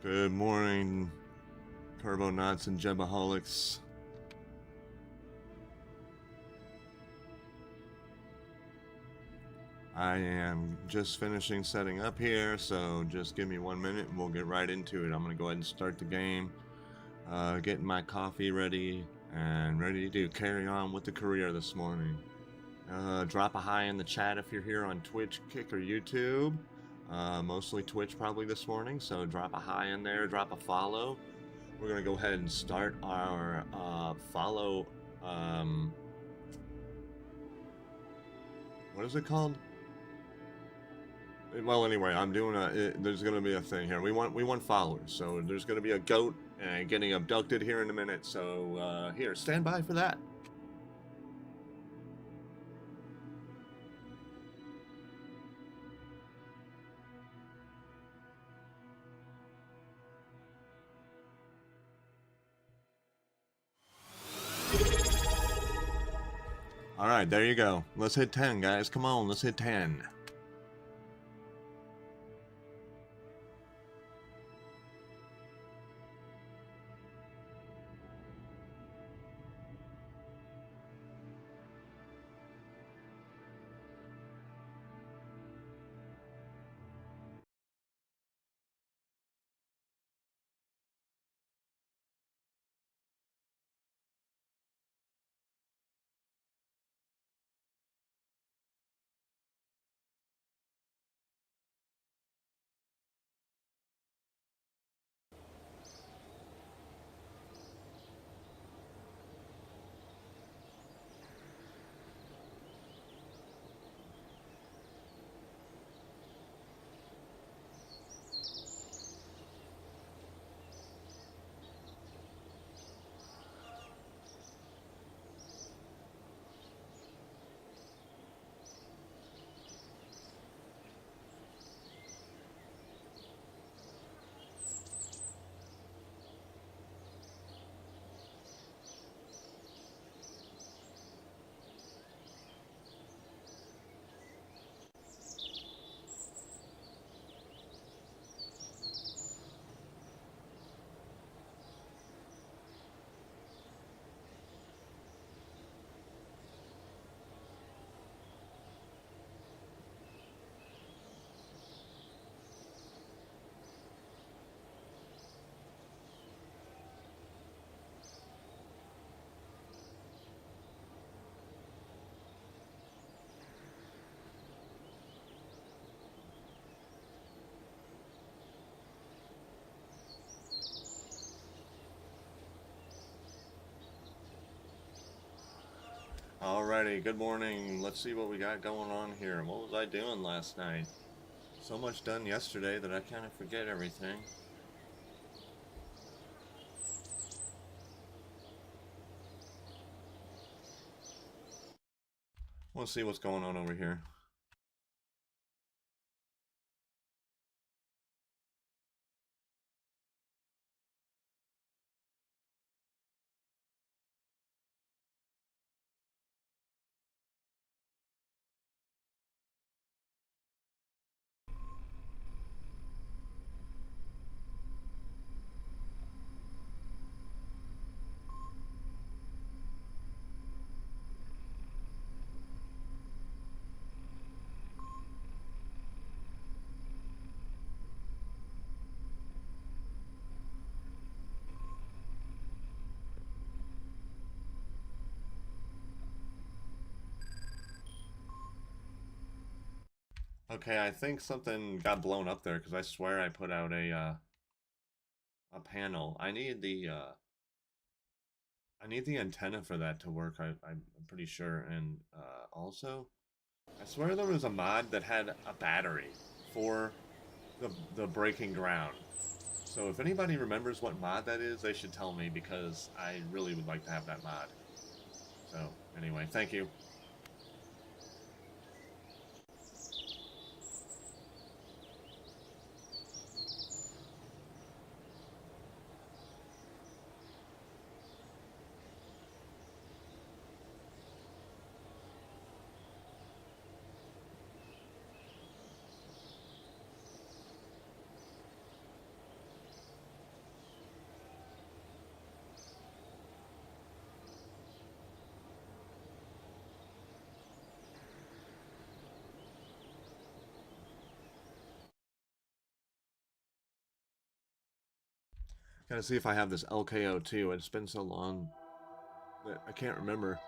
Good morning, Turbonauts and Jebaholics. I am just finishing setting up here, so just give me 1 minute and we'll get right into it. I'm going to go ahead and start the game, getting my coffee ready, and ready to carry on with the career this morning. Drop a hi in the chat if you're here on Twitch, Kick, or YouTube. Mostly Twitch probably this morning, so drop a hi in there, drop a follow. We're going to go ahead and start our follow, what is it called? Well, anyway, I'm doing there's going to be a thing here. We want followers, so there's going to be a goat getting abducted here in a minute, so here, stand by for that. Alright, there you go. Let's hit 10, guys. Come on, let's hit 10. Alrighty, good morning. Let's see what we got going on here. What was I doing last night? So much done yesterday that I kind of forget everything. We'll see what's going on over here. Okay, I think something got blown up there because I swear I put out a panel. I need the antenna for that to work. I'm pretty sure, and also, I swear there was a mod that had a battery for the breaking ground. So if anybody remembers what mod that is, they should tell me because I really would like to have that mod. So anyway, thank you. Gotta see if I have this LKO2. It's been so long that I can't remember.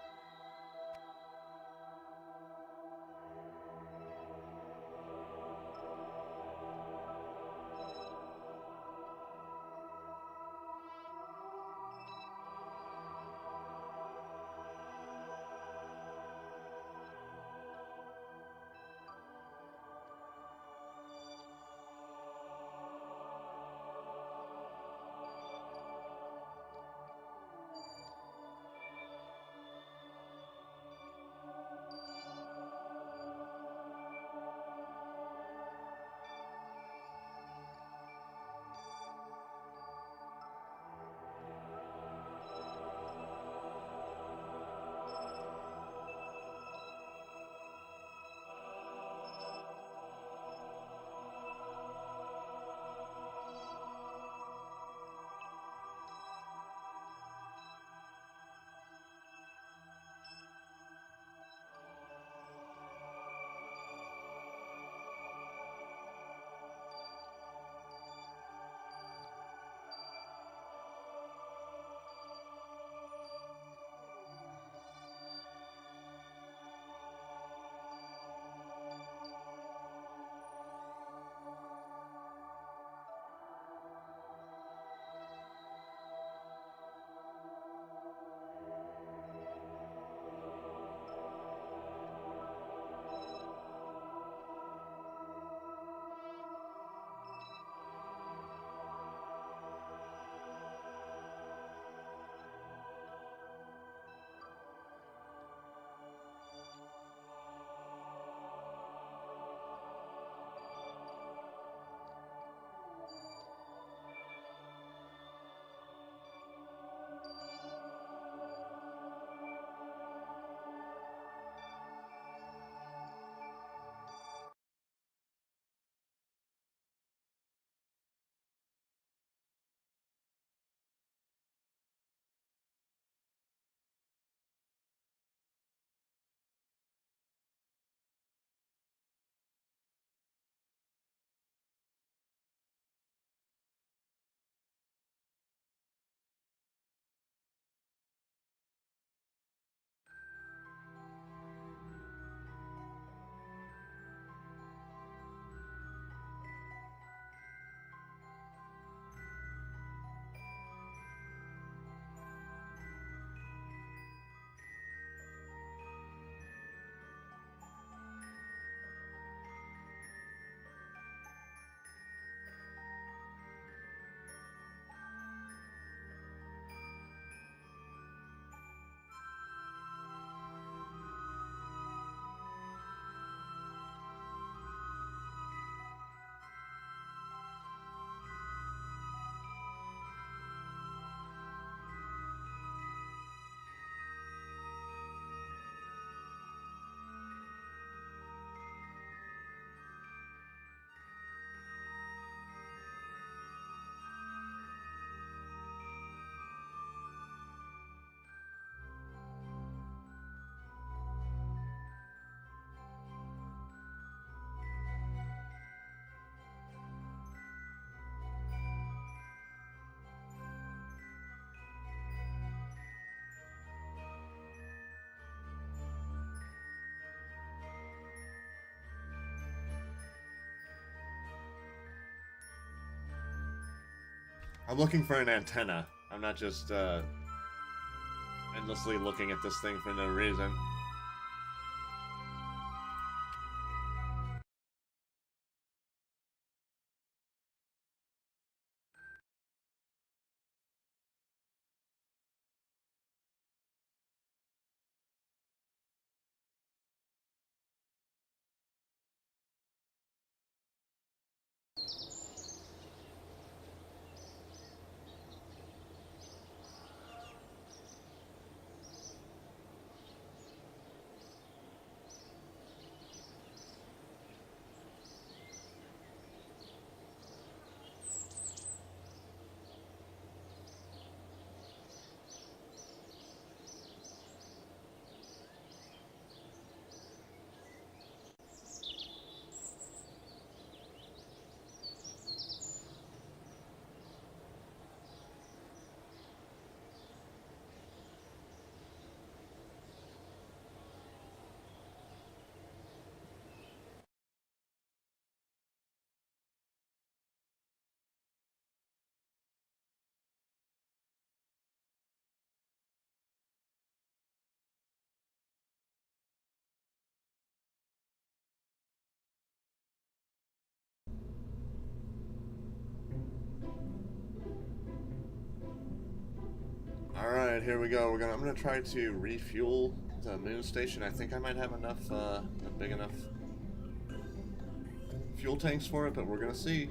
I'm looking for an antenna. I'm not just endlessly looking at this thing for no reason. Alright, here we go. I'm gonna try to refuel the moon station. I think I might have enough, big enough fuel tanks for it, but we're gonna see.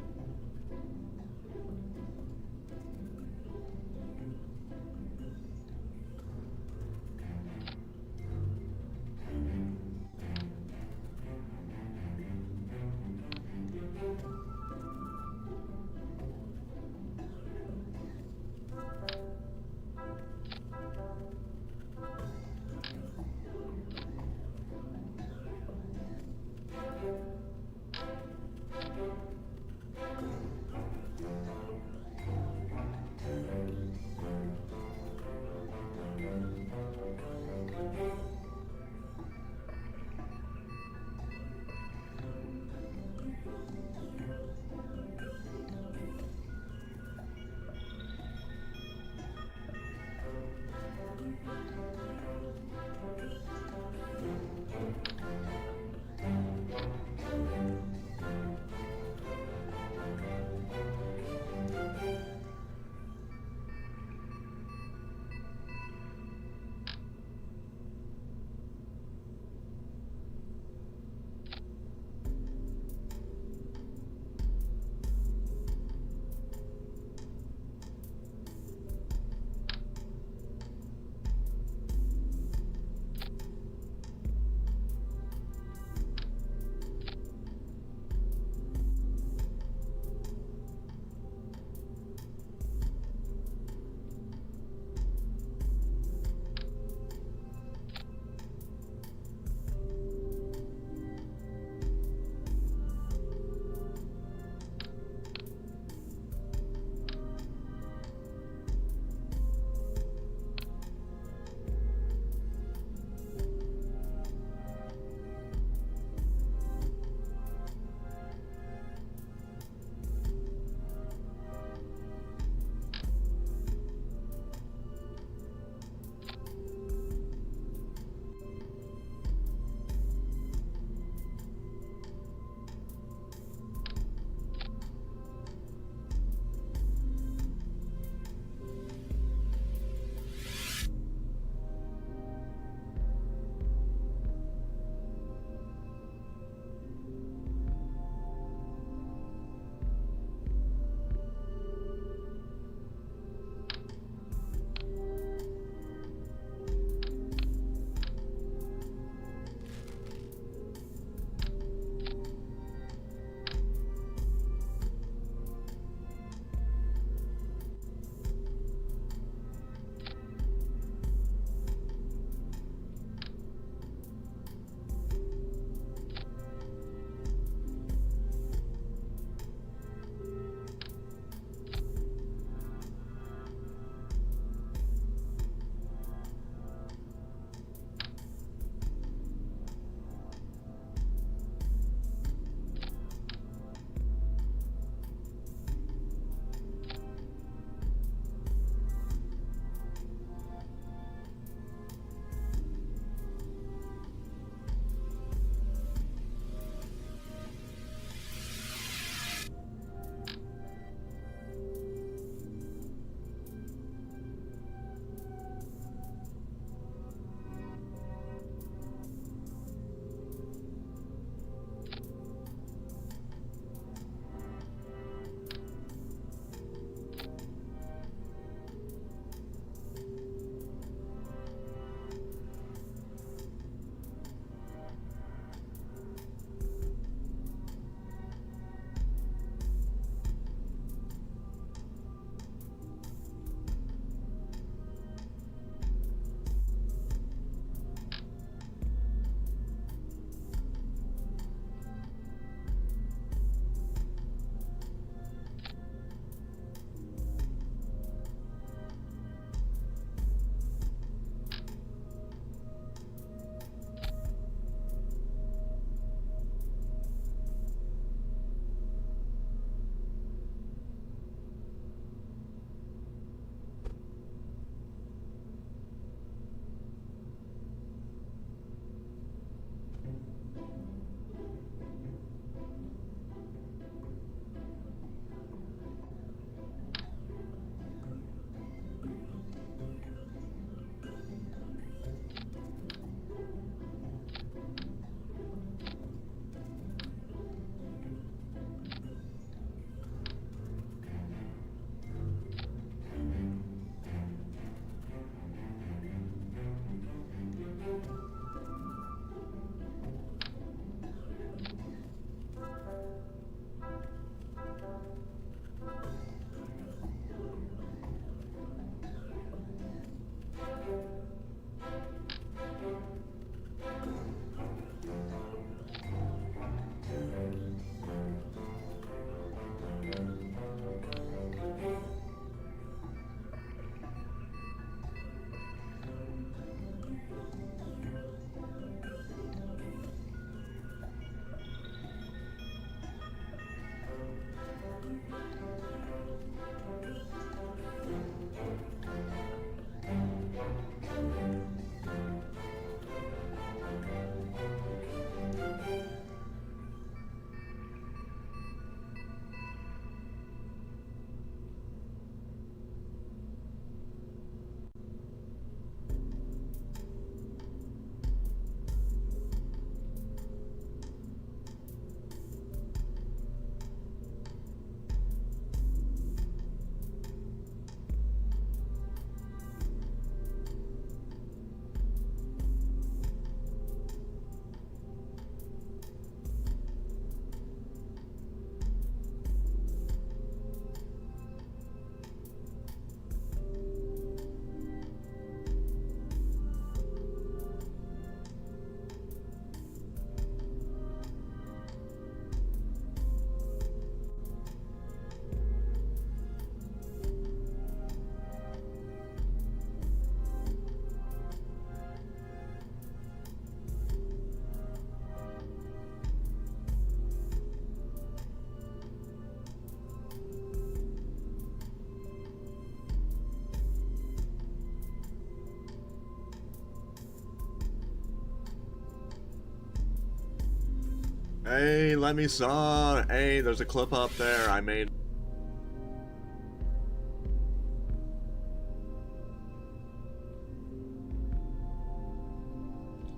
Hey, let me saw. Hey, there's a clip up there I made.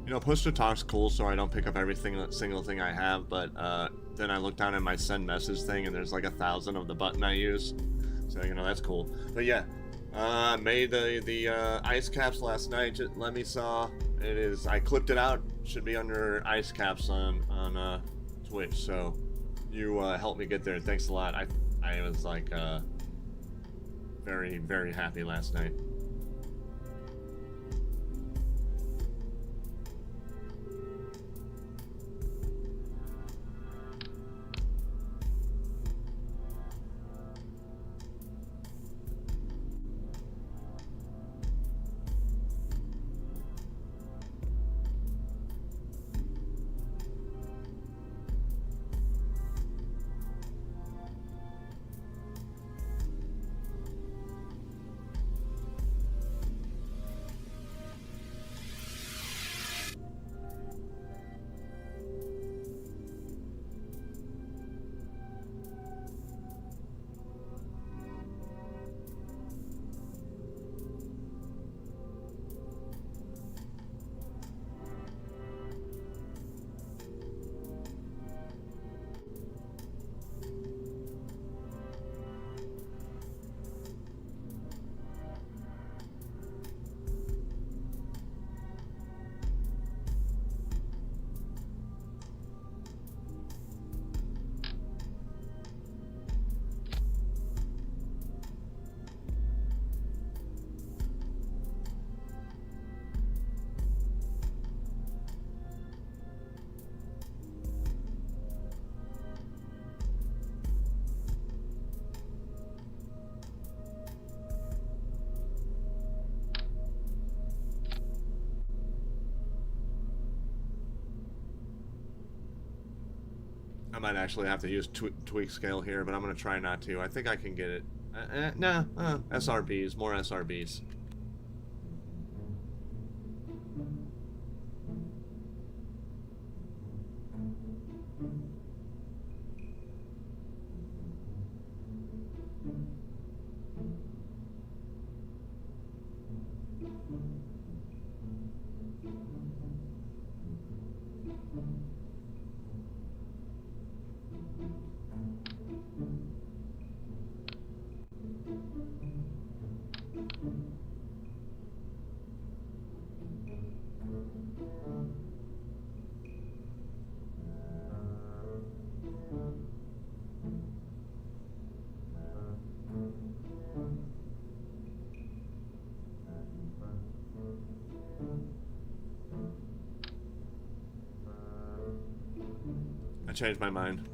You know, push to talk's cool, so I don't pick up single thing I have, but then I look down at my send message thing, and there's like 1,000 of the button I use. So, you know, that's cool. But yeah, made the ice caps last night. Just let me saw. It is. I clipped it out. Should be under ice caps on Twitch. So you helped me get there. Thanks a lot. I was like very, very happy last night. I might actually have to use tweak scale here, but I'm going to try not to. I think I can get it. Nah, SRBs, more SRBs. I changed my mind.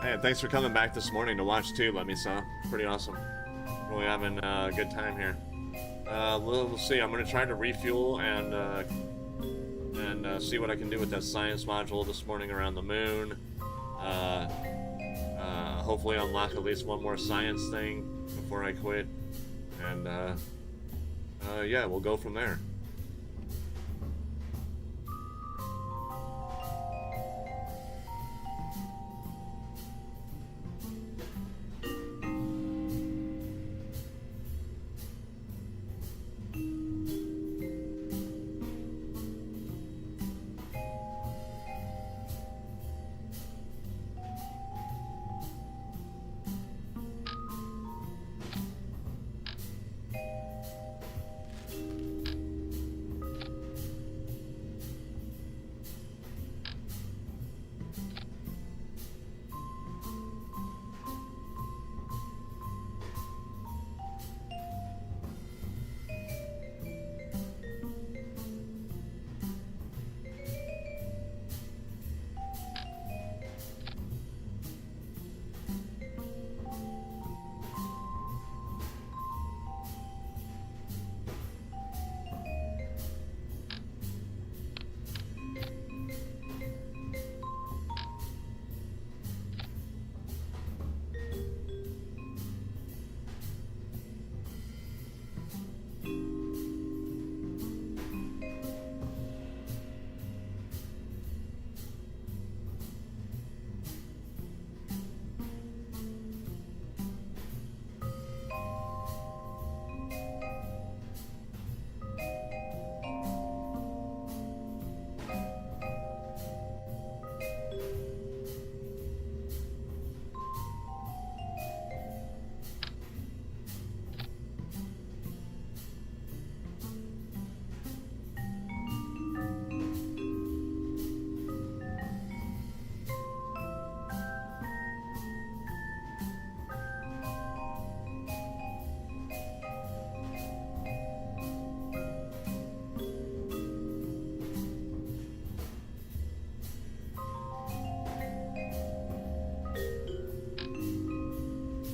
Hey, thanks for coming back this morning to watch too, let me saw. Pretty awesome. Really having a good time here. We'll see. I'm going to try to refuel and see what I can do with that science module this morning around the moon. Hopefully unlock at least one more science thing before I quit. And yeah, we'll go from there.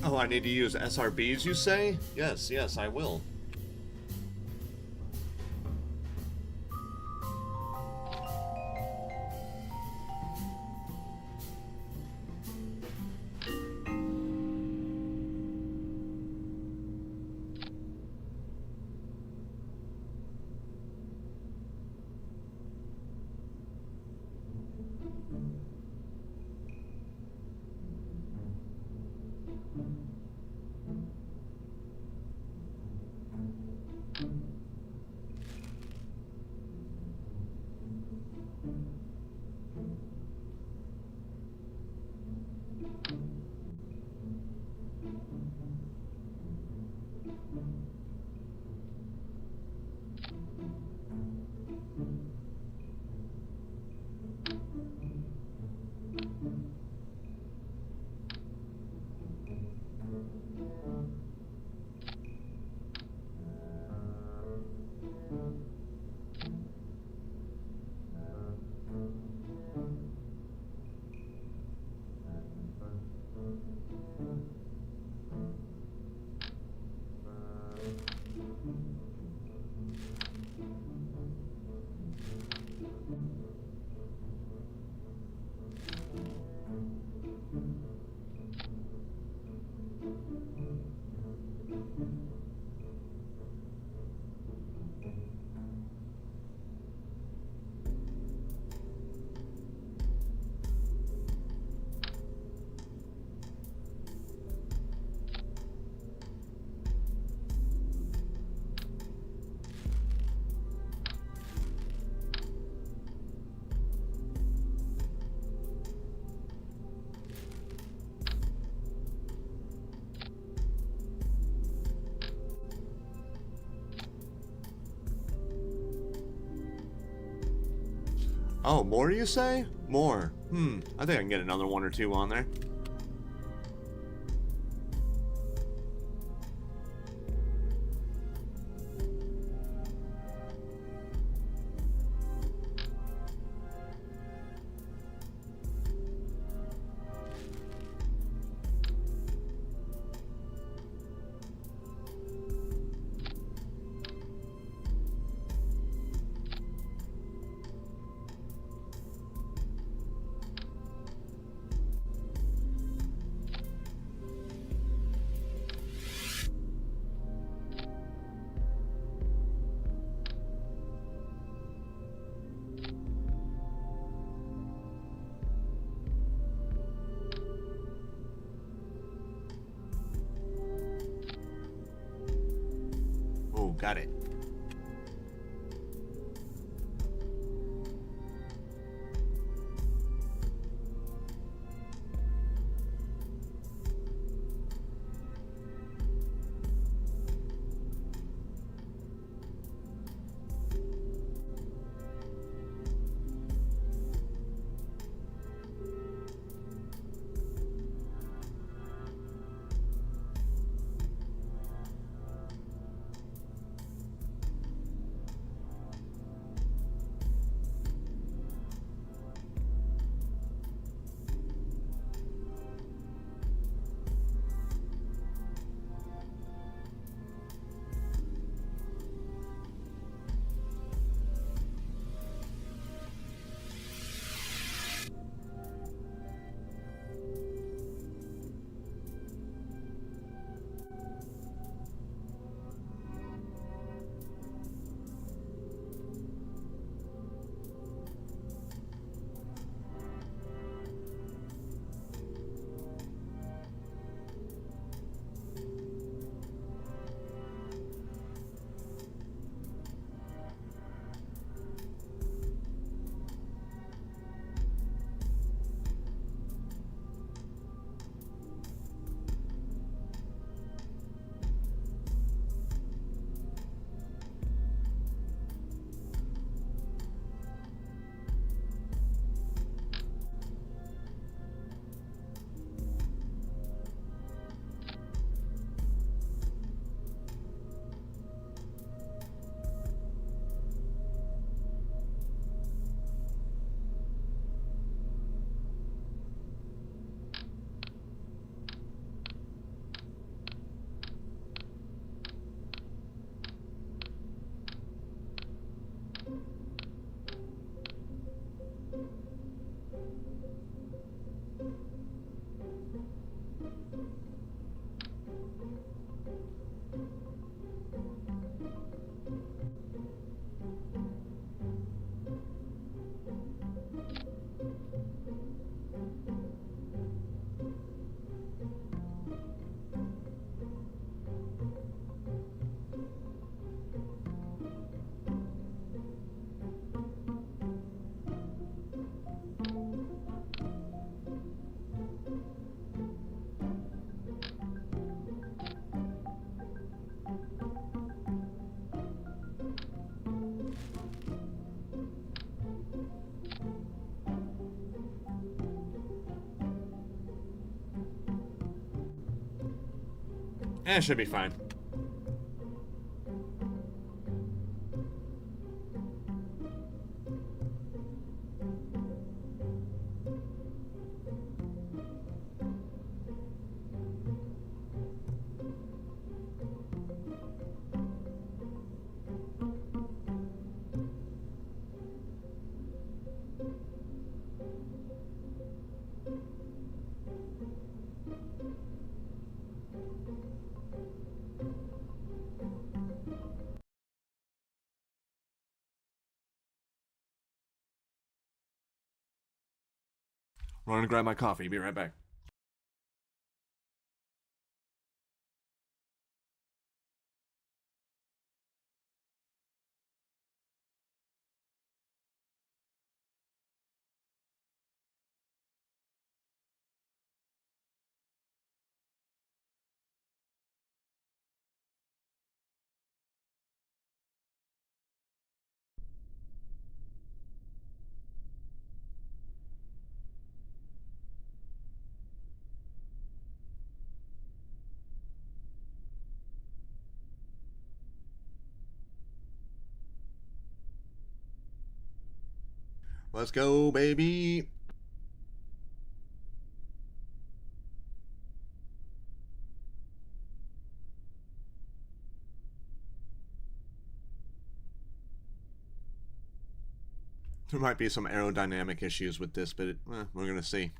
Oh, I need to use SRBs, you say? Yes, yes, I will. Oh, more you say? More. I think I can get another one or two on there. Oh, got it. It should be fine. Run and grab my coffee. Be right back. Let's go, baby. There might be some aerodynamic issues with this, but we're going to see.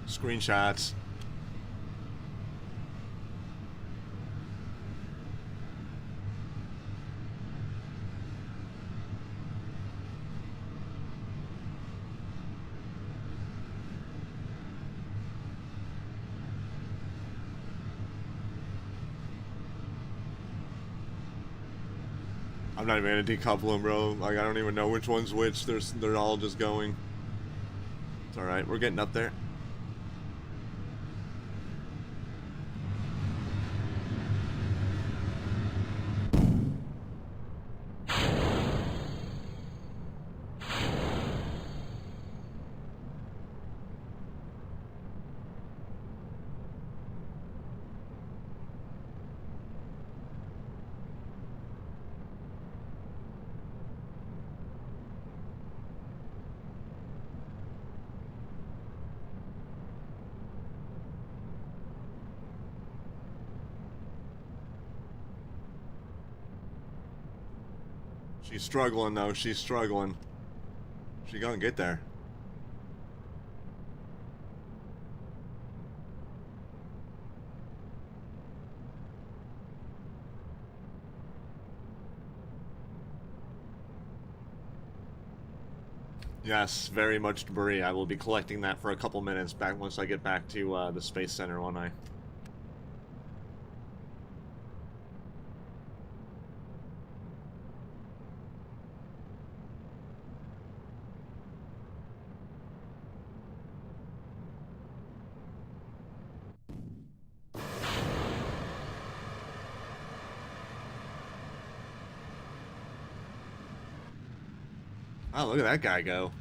Screenshots. I'm not even gonna decouple them, bro. Like, I don't even know which one's which. They're all just going. It's alright, we're getting up there. She's struggling, though. She's struggling. She gonna get there. Yes, very much debris. I will be collecting that for a couple minutes back once I get back to the Space Center, won't I? Oh, look at that guy go.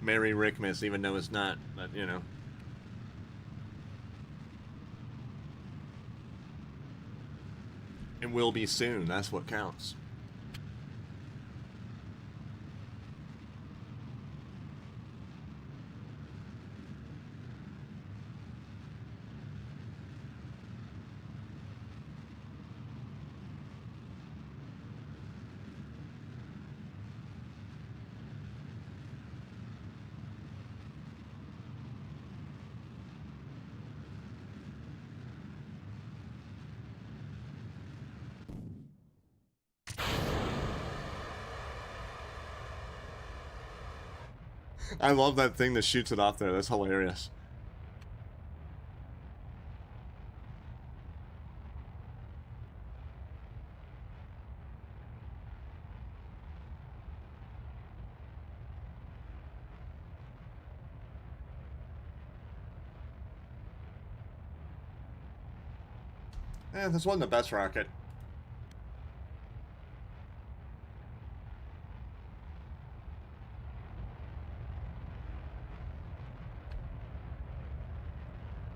Merry Rickmas, even though it's not, but you know. It will be soon, that's what counts. I love that thing that shoots it off there. That's hilarious. Eh, this wasn't the best rocket.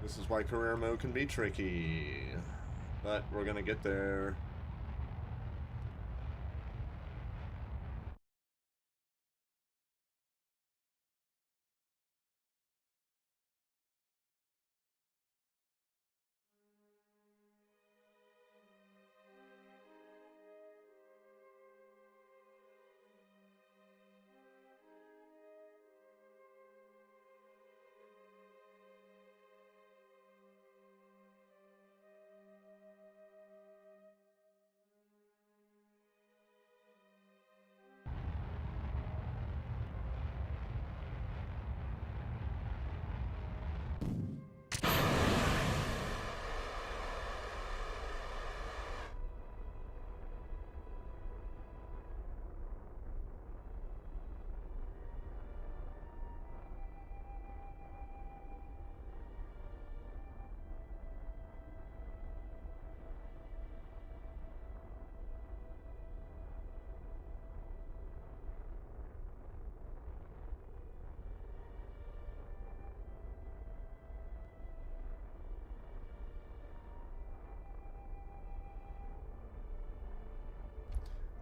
This is why career mode can be tricky. But we're gonna get there.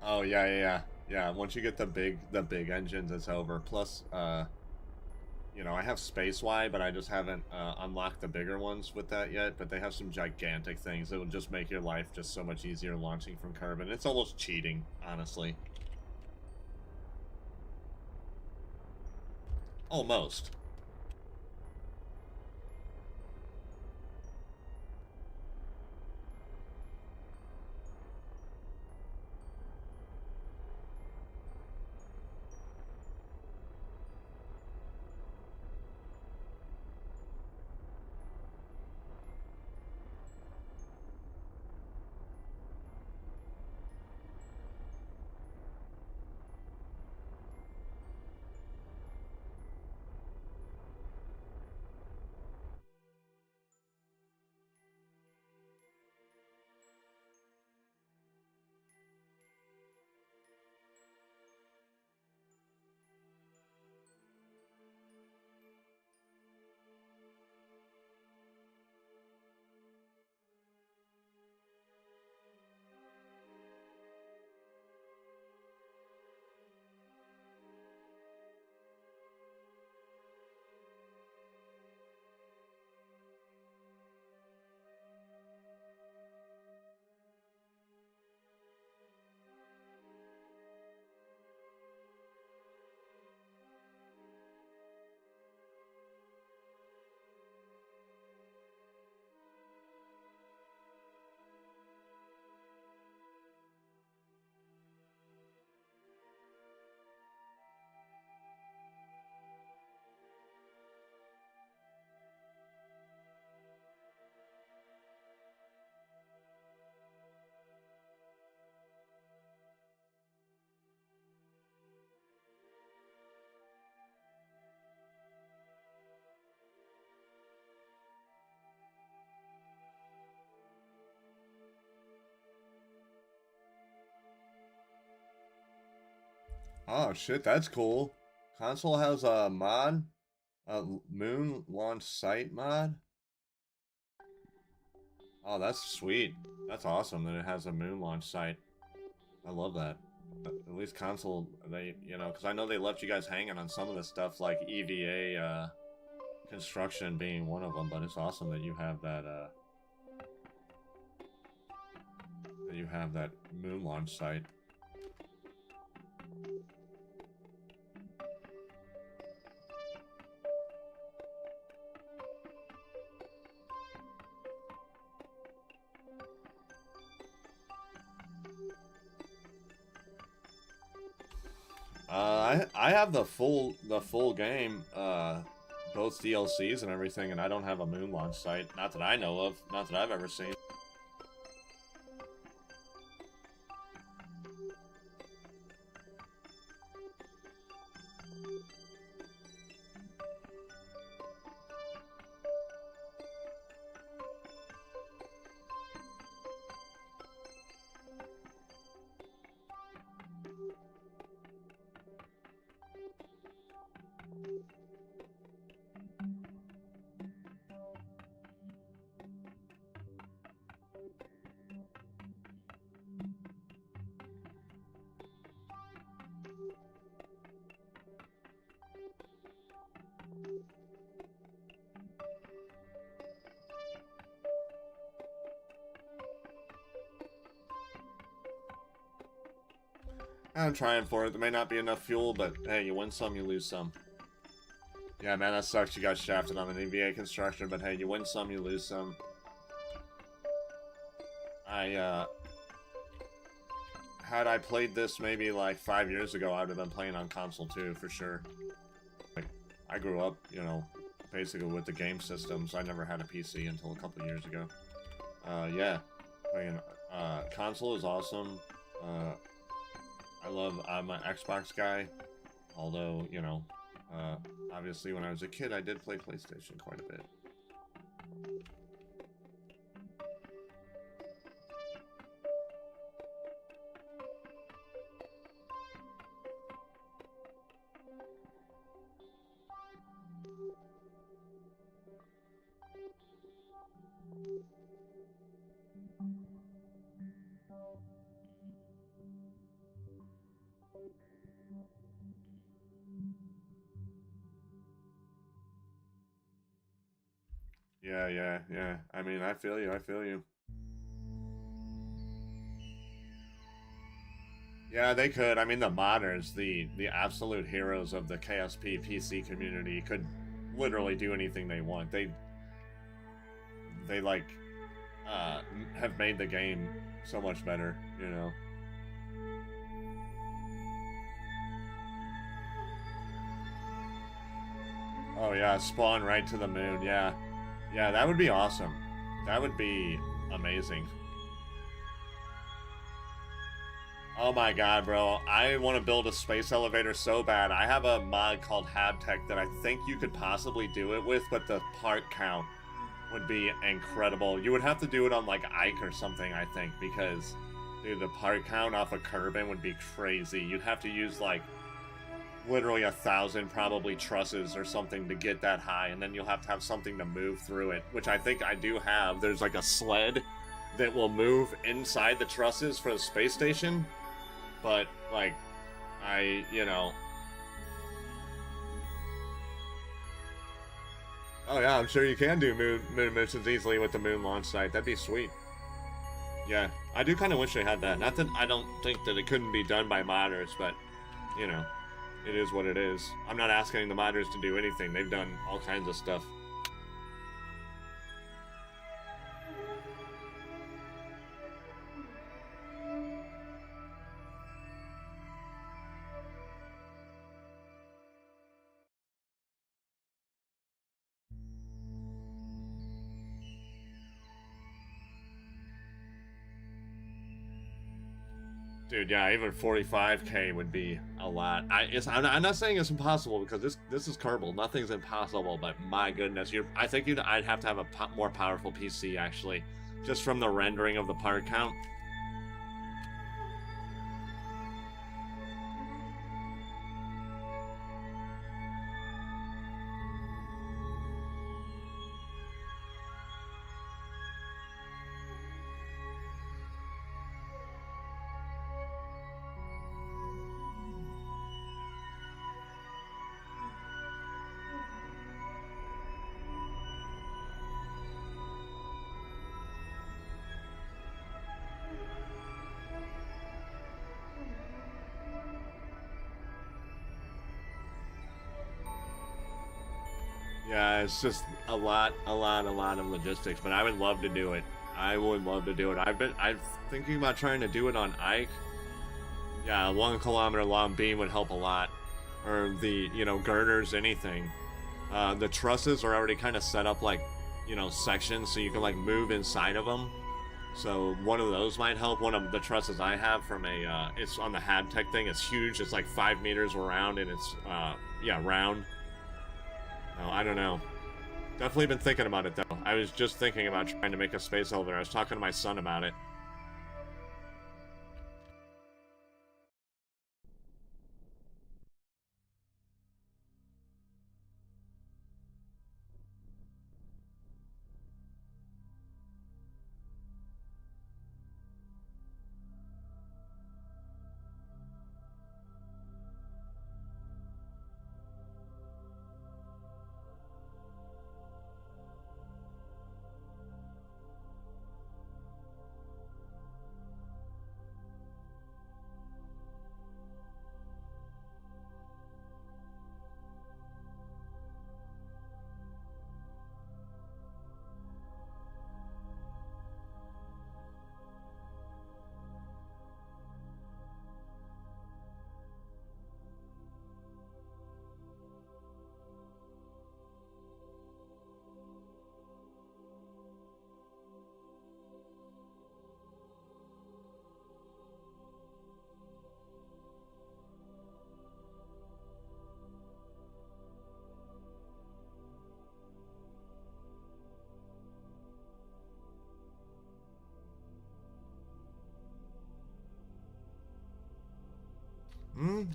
Oh yeah, yeah, yeah. Yeah, once you get the big engines, it's over. Plus, you know, I have Space Y, but I just haven't unlocked the bigger ones with that yet. But they have some gigantic things that will just make your life just so much easier launching from Kerbin. It's almost cheating, honestly. Almost. Oh shit, that's cool. Console has a mod, a moon launch site mod. Oh, that's sweet. That's awesome that it has a moon launch site. I love that. At least console, they, you know, because I know they left you guys hanging on some of the stuff like EVA construction being one of them, but it's awesome that you have that moon launch site. I have the full game, both DLCs and everything, and I don't have a moon launch site. Not that I know of. Not that I've ever seen. I'm trying for it. There may not be enough fuel, but hey, you win some, you lose some. Yeah, man, that sucks. You got shafted on an EVA construction, but hey, you win some, you lose some. Had I played this maybe like 5 years ago, I would have been playing on console too, for sure. Like, I grew up, you know, basically with the game systems. I never had a PC until a couple of years ago. Yeah, playing console is awesome. I'm an Xbox guy, although, you know, obviously when I was a kid I did play PlayStation quite a bit. Yeah. I mean, I feel you. Yeah, they could. I mean, the modders, the absolute heroes of the KSP PC community, could literally do anything they want. They like, have made the game so much better, you know? Oh yeah, spawn right to the moon, yeah. Yeah, that would be awesome. That would be amazing. Oh my god, bro. I want to build a space elevator so bad. I have a mod called Habtech that I think you could possibly do it with, but the part count would be incredible. You would have to do it on, like, Ike or something, I think, because, dude, the part count off of Kerbin would be crazy. You'd have to use, like, literally 1,000 probably trusses or something to get that high, and then you'll have to have something to move through it, which I think I do have. There's like a sled that will move inside the trusses for the space station, but like, you know. Oh yeah, I'm sure you can do moon missions easily with the moon launch site. That'd be sweet. Yeah, I do kind of wish they had that. Not that I don't think that it couldn't be done by modders, but, you know. It is what it is. I'm not asking the modders to do anything. They've done all kinds of stuff. Dude, yeah, even 45k would be a lot. I'm not saying it's impossible, because this is Kerbal. Nothing's impossible, but my goodness, I think I'd have to have a more powerful PC, actually, just from the rendering of the part count. Yeah, it's just a lot of logistics, but I would love to do it. I would love to do it. I'm thinking about trying to do it on Ike. Yeah, a 1 kilometer long beam would help a lot. or the, you know, girders, anything. The trusses are already kind of set up like, you know, sections so you can like move inside of them. So one of those might help. One of the trusses I have from a, it's on the Hadtech thing. It's huge. It's like 5 meters around, and it's, yeah, round. Oh, I don't know. Definitely been thinking about it though. I was just thinking about trying to make a space elevator. I was talking to my son about it.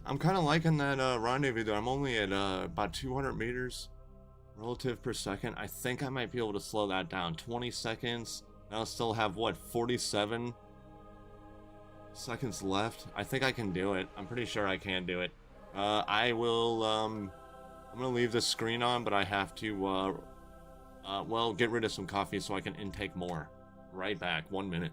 I'm kind of liking that rendezvous though. I'm only at about 200 meters relative per second. I think I might be able to slow that down. 20 seconds. I'll still have what, 47 seconds left. I think I can do it. I'm pretty sure I can do it. I will. I'm gonna leave the screen on, but I have to. Well, get rid of some coffee so I can intake more. Right back. 1 minute.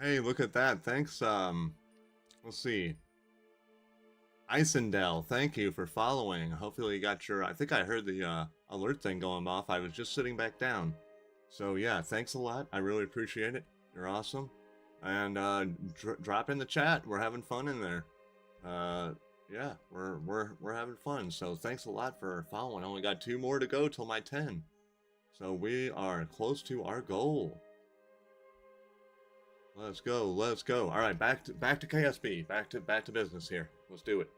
Hey, look at that. Thanks, let's see. Isendell, thank you for following. Hopefully you got your, I think I heard the alert thing going off. I was just sitting back down. So yeah, thanks a lot. I really appreciate it. You're awesome. And drop in the chat. We're having fun in there. Yeah, we're having fun. So thanks a lot for following. I only got 2 more to go till my 10. So we are close to our goal. Let's go, let's go. All right, back to KSP, back to business here. Let's do it.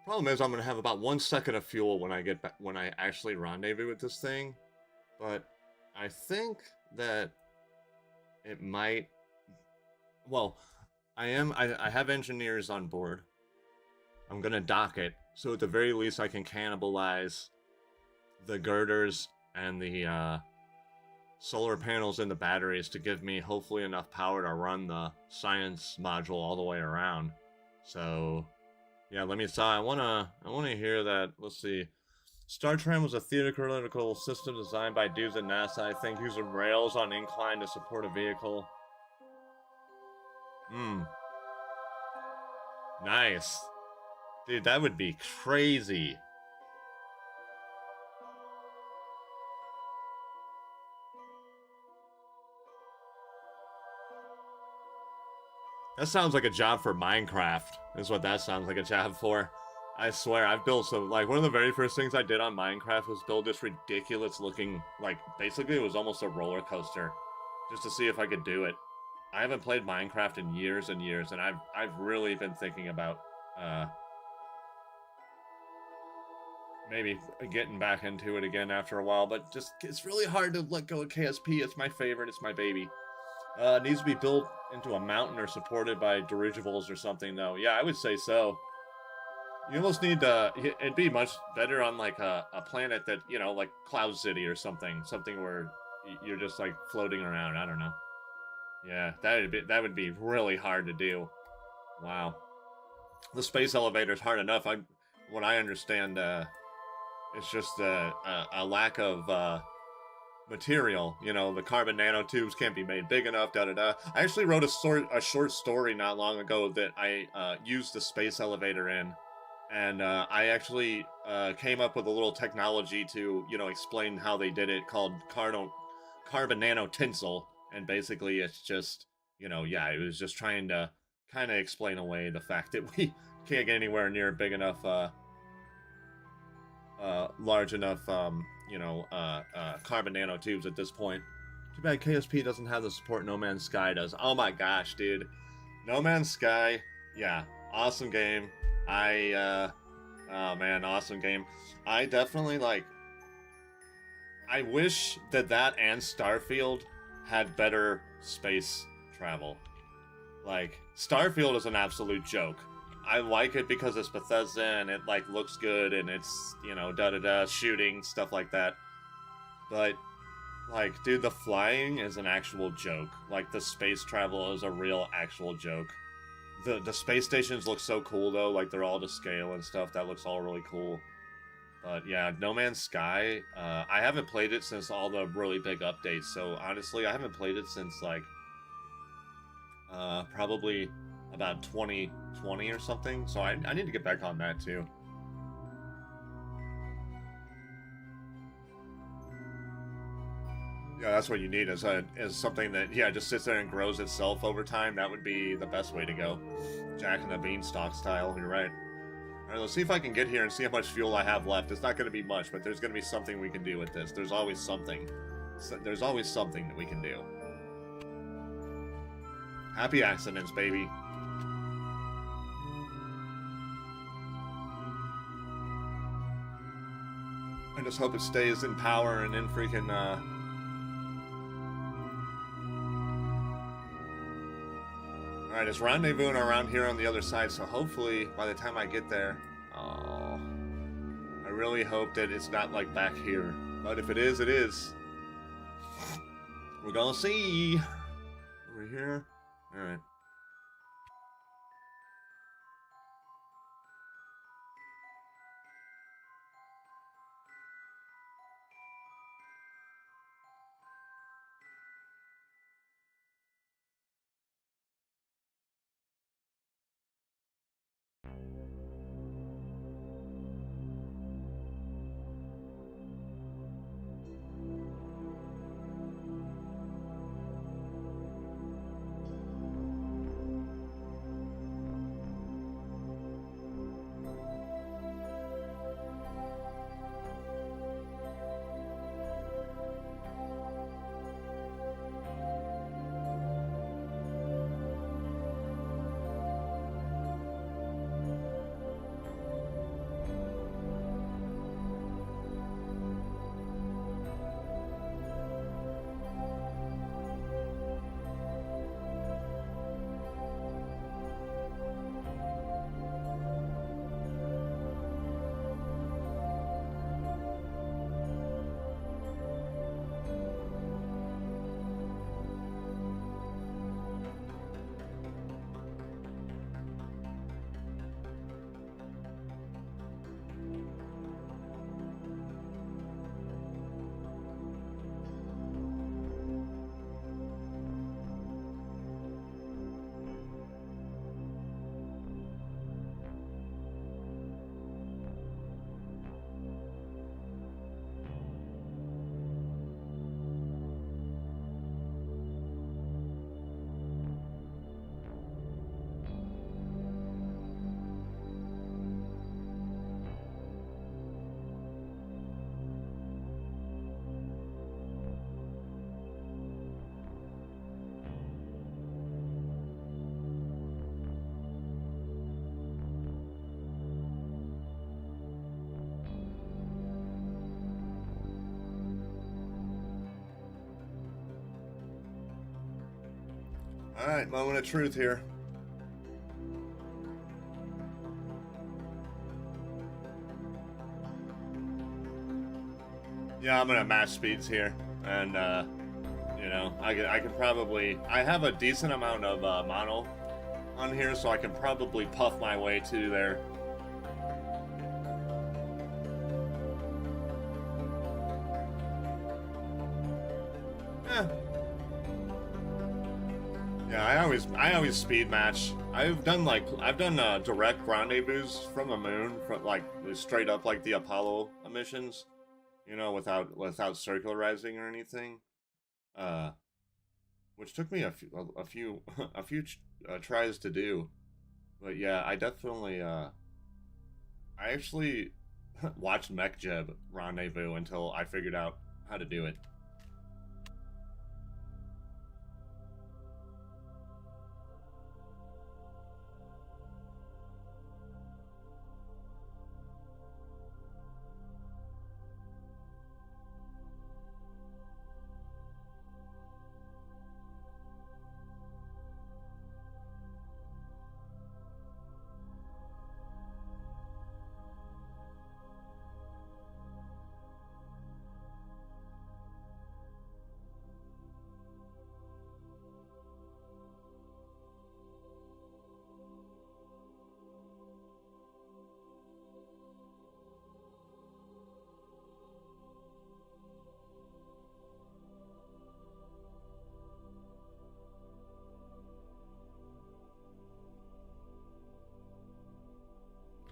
Problem is, I'm gonna have about 1 second of fuel when I get back, when I actually rendezvous with this thing. But I think that it might. Well, I have engineers on board. I'm gonna dock it, so at the very least I can cannibalize the girders and the solar panels in the batteries to give me hopefully enough power to run the science module all the way around. So yeah, let me saw. I wanna hear that. Let's see. Star Tram was a theoretical system designed by dudes at NASA, I think, using rails on incline to support a vehicle. Nice. Dude, that would be crazy. That sounds like a job for Minecraft, is what that sounds like a job for. I swear, I've built some, like, one of the very first things I did on Minecraft was build this ridiculous looking, like, basically it was almost a roller coaster, just to see if I could do it. I haven't played Minecraft in years and years, and I've really been thinking about, maybe getting back into it again after a while, but just, it's really hard to let go of KSP. It's my favorite, it's my baby. It needs to be built into a mountain or supported by dirigibles or something, though. Yeah, I would say so. You almost need to. It'd be much better on like a planet that, you know, like Cloud City or something, something where you're just like floating around. I don't know. Yeah, that would be really hard to do. Wow, the space elevator is hard enough. What I understand, it's just a lack of material. You know, the carbon nanotubes can't be made big enough. Da da da. I actually wrote a short story not long ago that I used the space elevator in. And I actually came up with a little technology to, you know, explain how they did it called carbon nanotinsel. And basically it's just, you know, yeah, it was just trying to kind of explain away the fact that we can't get anywhere near big enough, large enough, you know, carbon nanotubes at this point. Too bad KSP doesn't have the support No Man's Sky does. Oh my gosh, dude. No Man's Sky, yeah, awesome game. Oh man, awesome game. I definitely like. I wish that and Starfield had better space travel. Like, Starfield is an absolute joke. I like it because it's Bethesda and it like looks good and it's, you know, da da da, shooting, stuff like that. But like, dude, the flying is an actual joke. Like, the space travel is a real actual joke. The space stations look so cool though, like they're all to scale and stuff. That looks all really cool. But yeah, No Man's Sky, I haven't played it since all the really big updates. So honestly, I haven't played it since like probably about 2020 or something. So I need to get back on that too. Yeah, that's what you need is something that, yeah, just sits there and grows itself over time. That would be the best way to go. Jack and the Beanstalk style, you're right. Alright, let's see if I can get here and see how much fuel I have left. It's not going to be much, but there's going to be something we can do with this. There's always something. There's always something that we can do. Happy accidents, baby. I just hope it stays in power and in freaking, Alright, it's rendezvousing around here on the other side, so hopefully by the time I get there... Oh... I really hope that it's not, like, back here. But if it is, it is. We're gonna see! Over here? Alright. Alright, moment of truth here. Yeah, I'm gonna match speeds here, and you know, I can probably, I have a decent amount of mono on here, so I can probably puff my way to there. Eh. Yeah, I always speed match. I've done direct rendezvous from the moon, from like straight up like the Apollo missions, you know, without circularizing or anything. Uh, which took me a few a few tries to do. But yeah, I actually watched MechJeb Rendezvous until I figured out how to do it.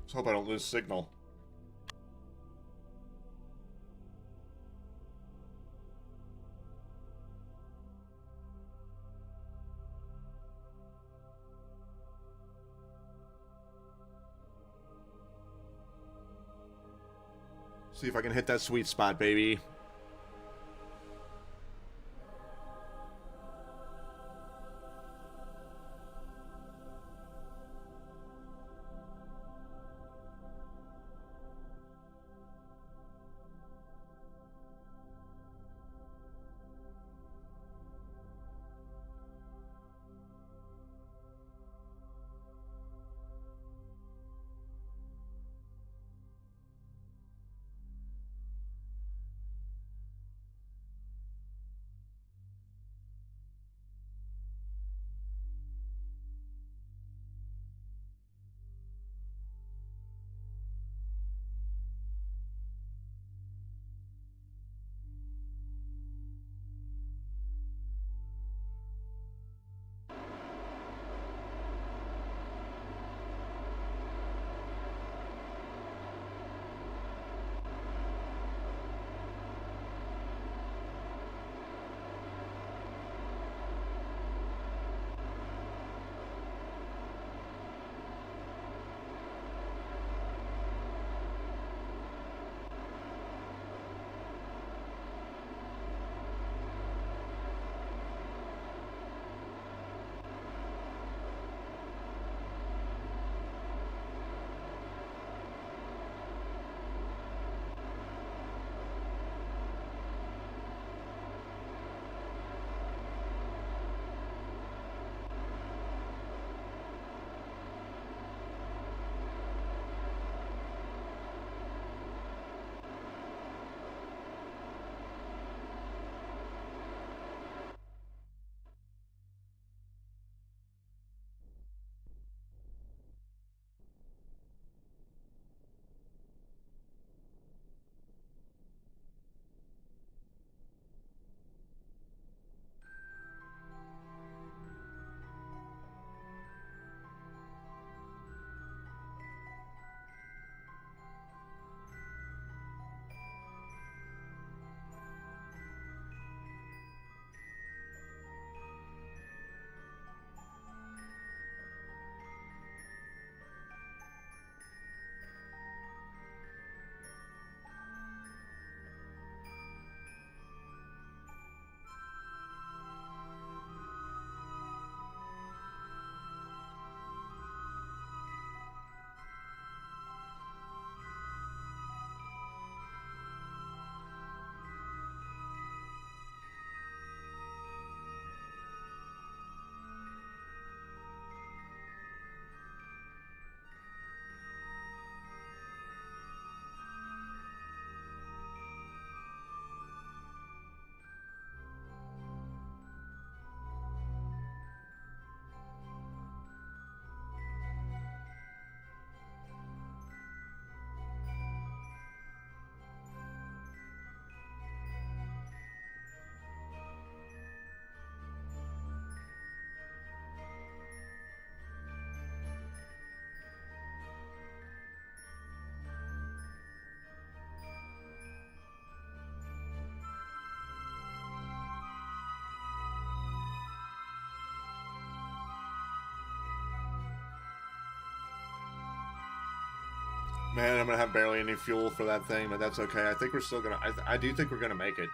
Let's hope I don't lose signal. See if I can hit that sweet spot, baby. Man, I'm gonna have barely any fuel for that thing, but that's okay. I think we're still gonna... I do think we're gonna make it.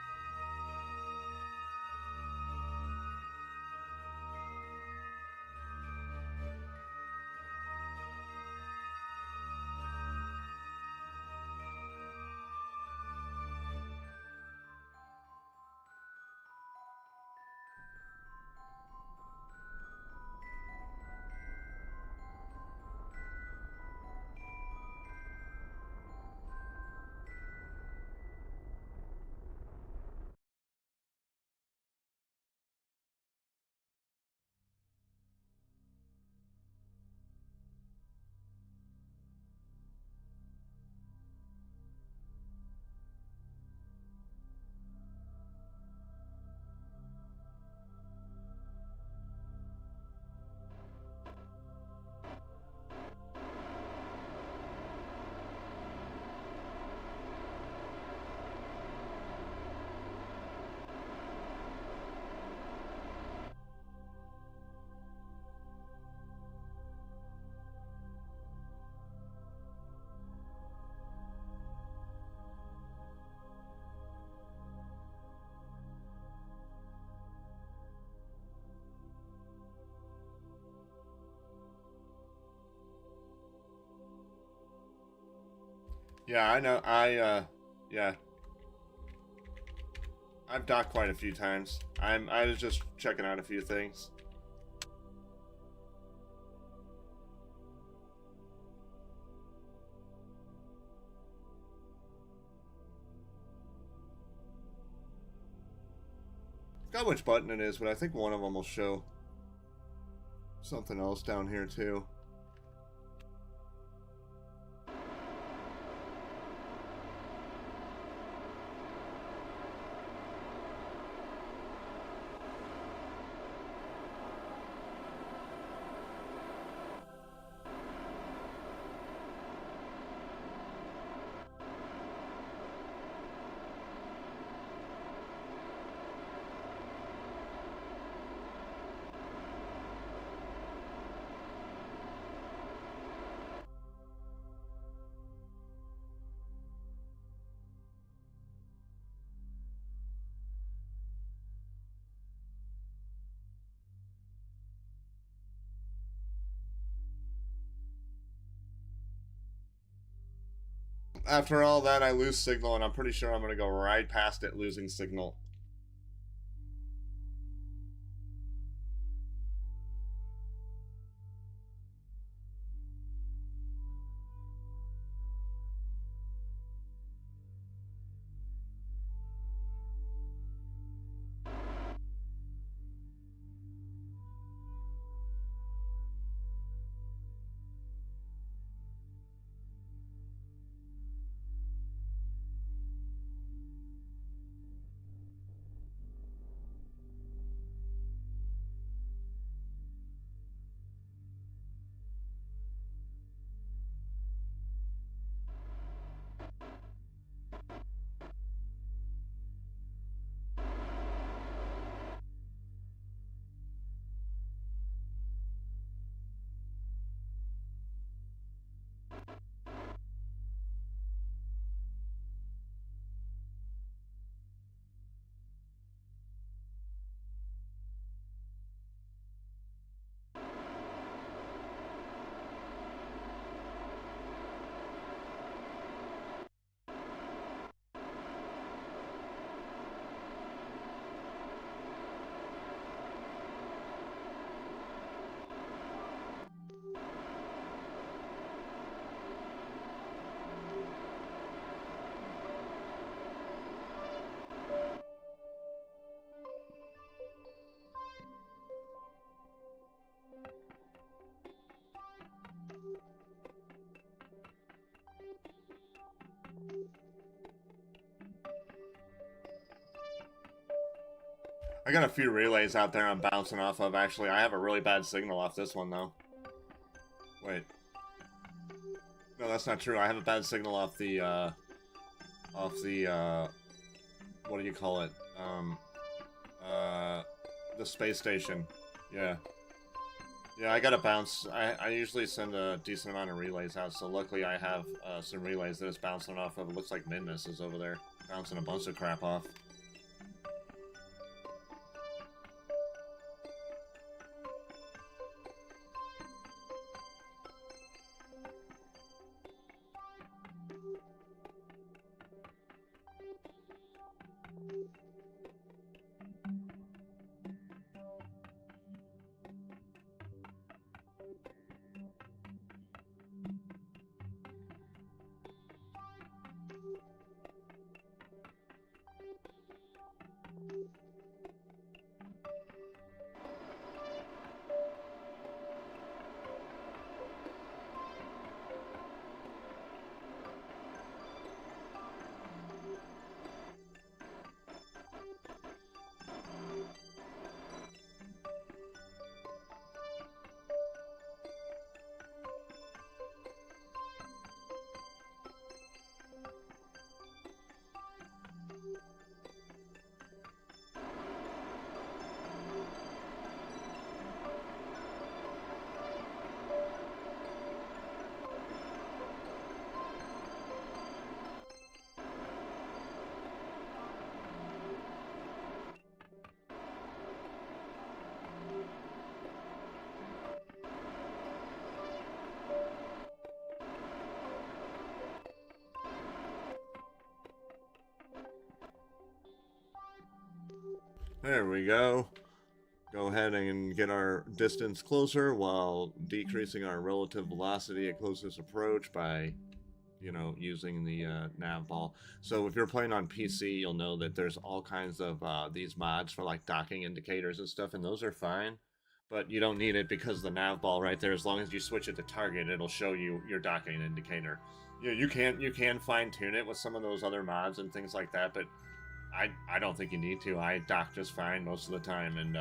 Yeah, I know. Yeah. I've docked quite a few times. I was just checking out a few things. Forgot which button it is, but I think one of them will show something else down here too. After all that, I lose signal, and I'm pretty sure I'm going to go right past it losing signal. I got a few relays out there I'm bouncing off of, actually. I have a really bad signal off this one, though. Wait. No, that's not true. I have a bad signal off the, what do you call it? The space station. Yeah. Yeah, I gotta bounce. I usually send a decent amount of relays out, so luckily I have some relays that it's bouncing off of. It looks like Midness is over there, bouncing a bunch of crap off. There we go. Go ahead and get our distance closer while decreasing our relative velocity at closest approach by, you know, using the nav ball. So if you're playing on PC, you'll know that there's all kinds of these mods for like docking indicators and stuff, and those are fine. But you don't need it because the nav ball right there, as long as you switch it to target, it'll show you your docking indicator. You can fine tune it with some of those other mods and things like that, but I don't think you need to. I dock just fine most of the time, and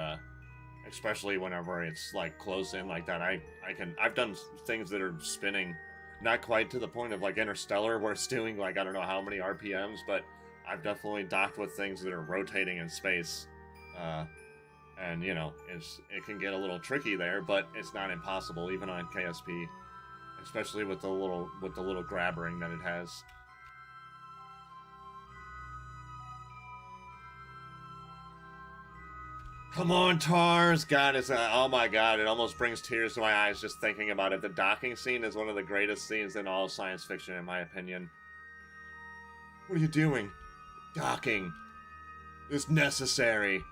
especially whenever it's like close in like that. I've done things that are spinning, not quite to the point of like Interstellar where it's doing like I don't know how many RPMs, but I've definitely docked with things that are rotating in space, and you know it can get a little tricky there, but it's not impossible even on KSP, especially with the little grab ring that it has. Come on, Tars! God, oh my god, it almost brings tears to my eyes just thinking about it. The docking scene is one of the greatest scenes in all science fiction, in my opinion. What are you doing? Docking is necessary.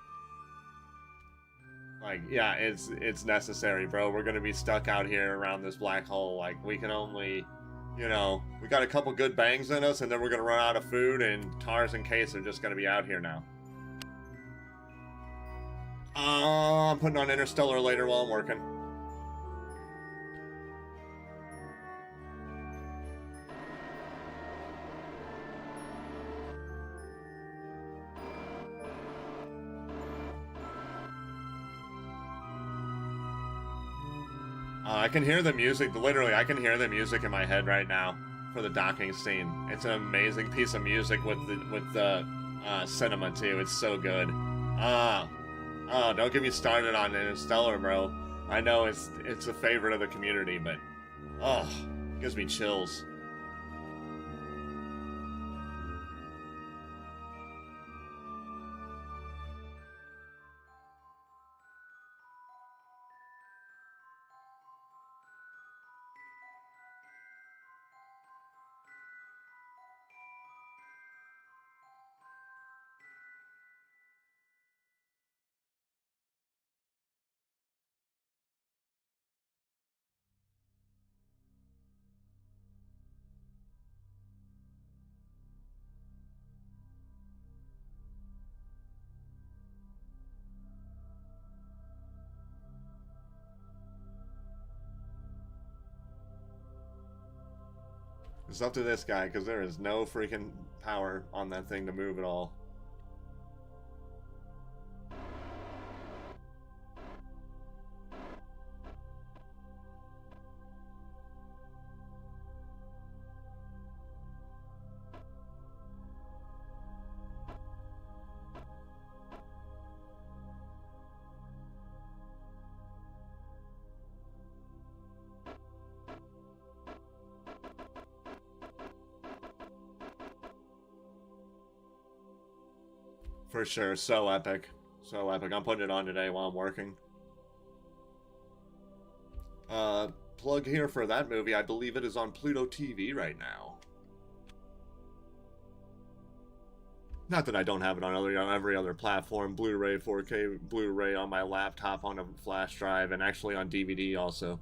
Like, yeah, it's necessary, bro. We're gonna be stuck out here around this black hole. Like, we can only, you know, we got a couple good bangs in us, and then we're gonna run out of food, and Tars and Case are just gonna be out here now. I'm putting on Interstellar later while I'm working. I can hear the music. Literally, I can hear the music in my head right now for the docking scene. It's an amazing piece of music with the cinema too. It's so good. Oh, don't get me started on Interstellar, bro. I know it's a favorite of the community, but oh, it gives me chills. It's up to this guy because there is no freaking power on that thing to move at all. For sure. So epic. So epic. I'm putting it on today while I'm working. Plug here for that movie. I believe it is on Pluto TV right now. Not that I don't have it on every other platform. Blu-ray, 4K Blu-ray on my laptop on a flash drive, and actually on DVD also.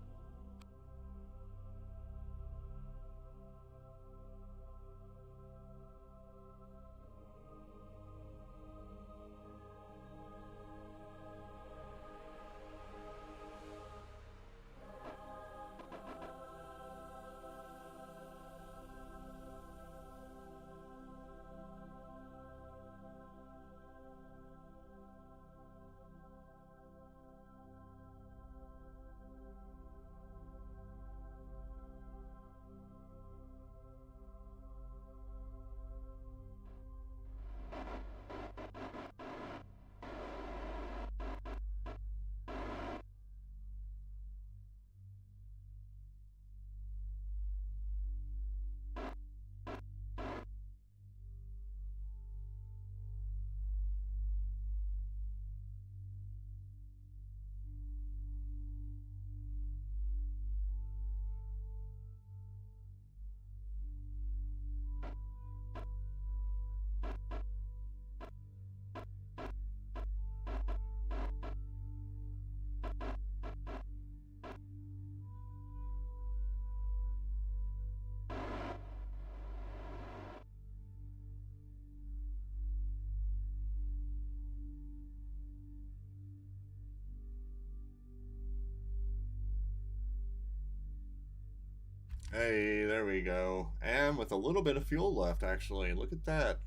Hey, there we go. And with a little bit of fuel left, actually. Look at that.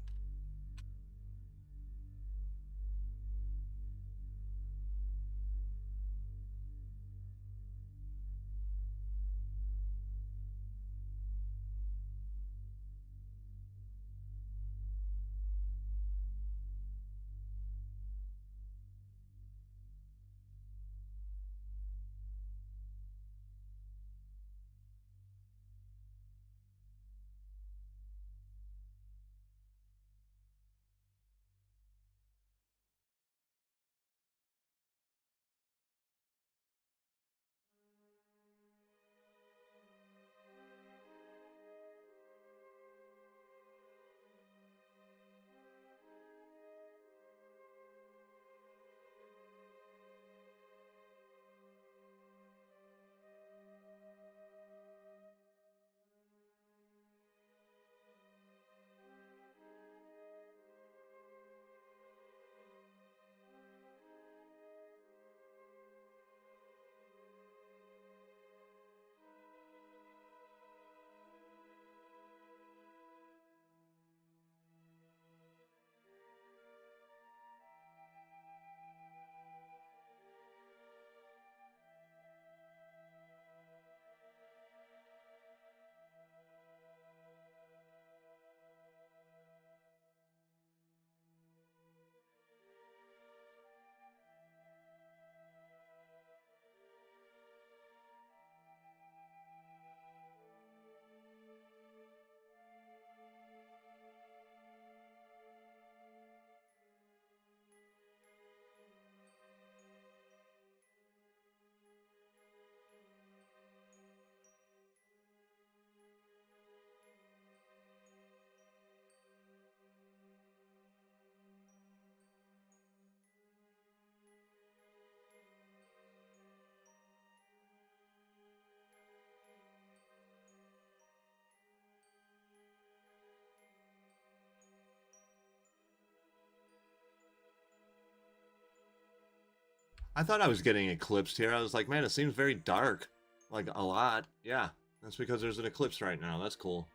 I thought I was getting eclipsed here. I was like, man, it seems very dark. Like, a lot. Yeah, that's because there's an eclipse right now. That's cool.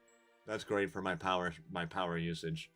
That's great for my power usage.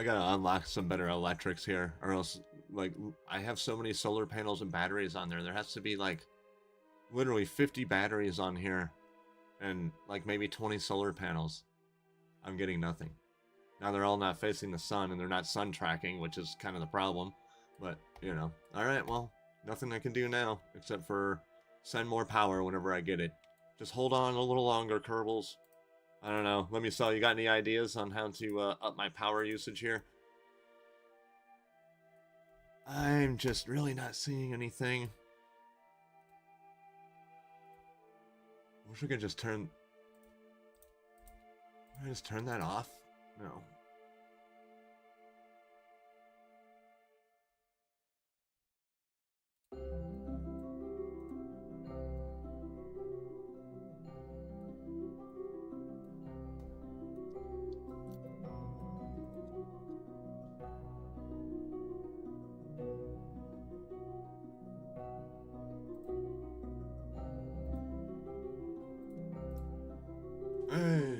I gotta unlock some better electrics here, or else, like, I have so many solar panels and batteries on there. There has to be, like, literally 50 batteries on here, and, like, maybe 20 solar panels. I'm getting nothing. Now they're all not facing the sun, and they're not sun tracking, which is kind of the problem. But, you know. Alright, well, nothing I can do now, except for send more power whenever I get it. Just hold on a little longer, Kerbals. I don't know. Let me saw. You got any ideas on how to up my power usage here? I'm just really not seeing anything. I wish we could just turn... Can I just turn that off? No. Hey.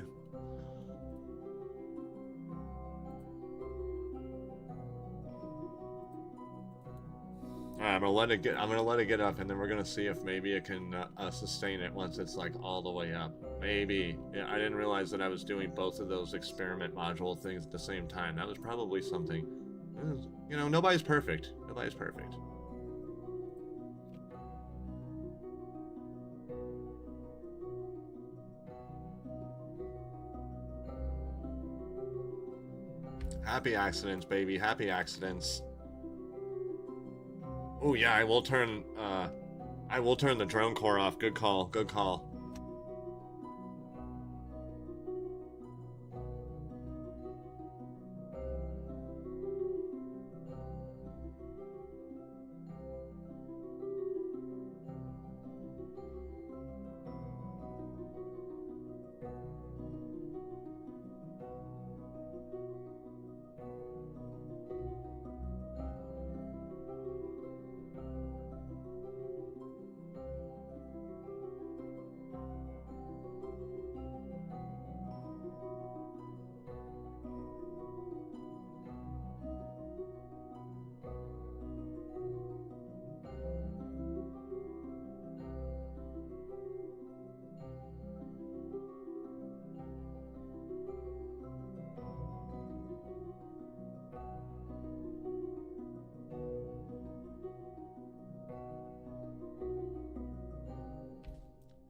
Alright, I'm gonna let it get up, and then we're gonna see if maybe it can sustain it once it's like all the way up. Maybe. Yeah, I didn't realize that I was doing both of those experiment module things at the same time. That was probably something. You know, nobody's perfect. Nobody's perfect. Happy accidents, baby. Happy accidents. Oh yeah, I will turn the drone core off. Good call. Good call.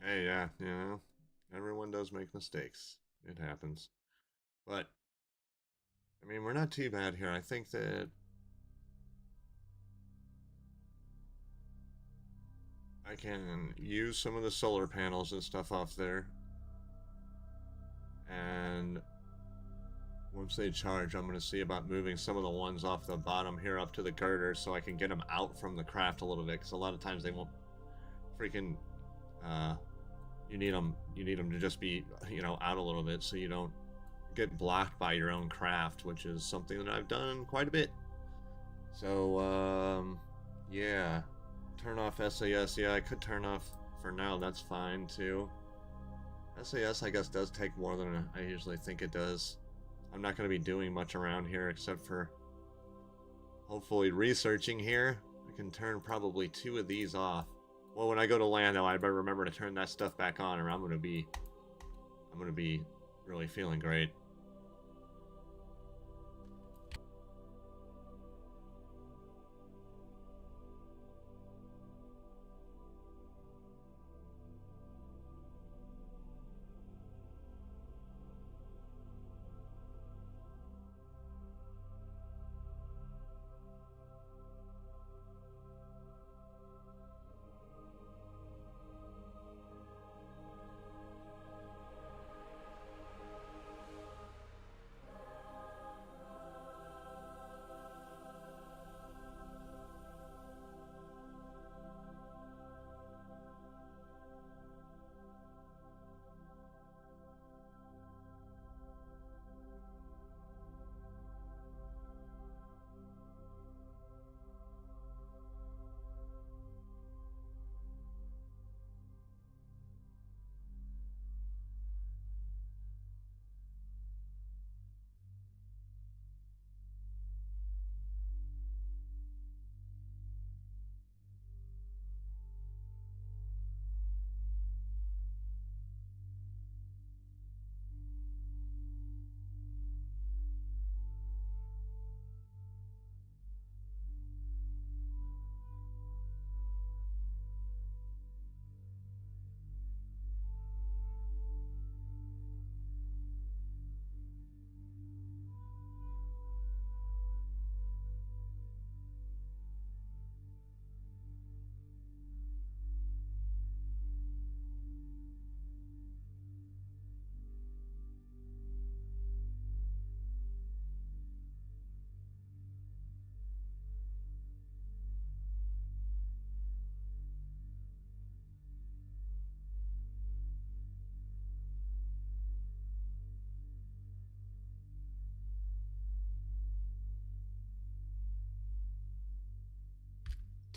Hey, yeah, you know, everyone does make mistakes. It happens. But, I mean, we're not too bad here. I think that I can use some of the solar panels and stuff off there. And once they charge, I'm going to see about moving some of the ones off the bottom here up to the girder so I can get them out from the craft a little bit. Because a lot of times they won't freaking... you need them to just be, you know, out a little bit so you don't get blocked by your own craft, which is something that I've done quite a bit. So, yeah. Turn off SAS. Yeah, I could turn off for now. That's fine, too. SAS, I guess, does take more than I usually think it does. I'm not going to be doing much around here except for hopefully researching here. I can turn probably 2 of these off. Well, when I go to land, though, I better remember to turn that stuff back on, or I'm gonna be really feeling great.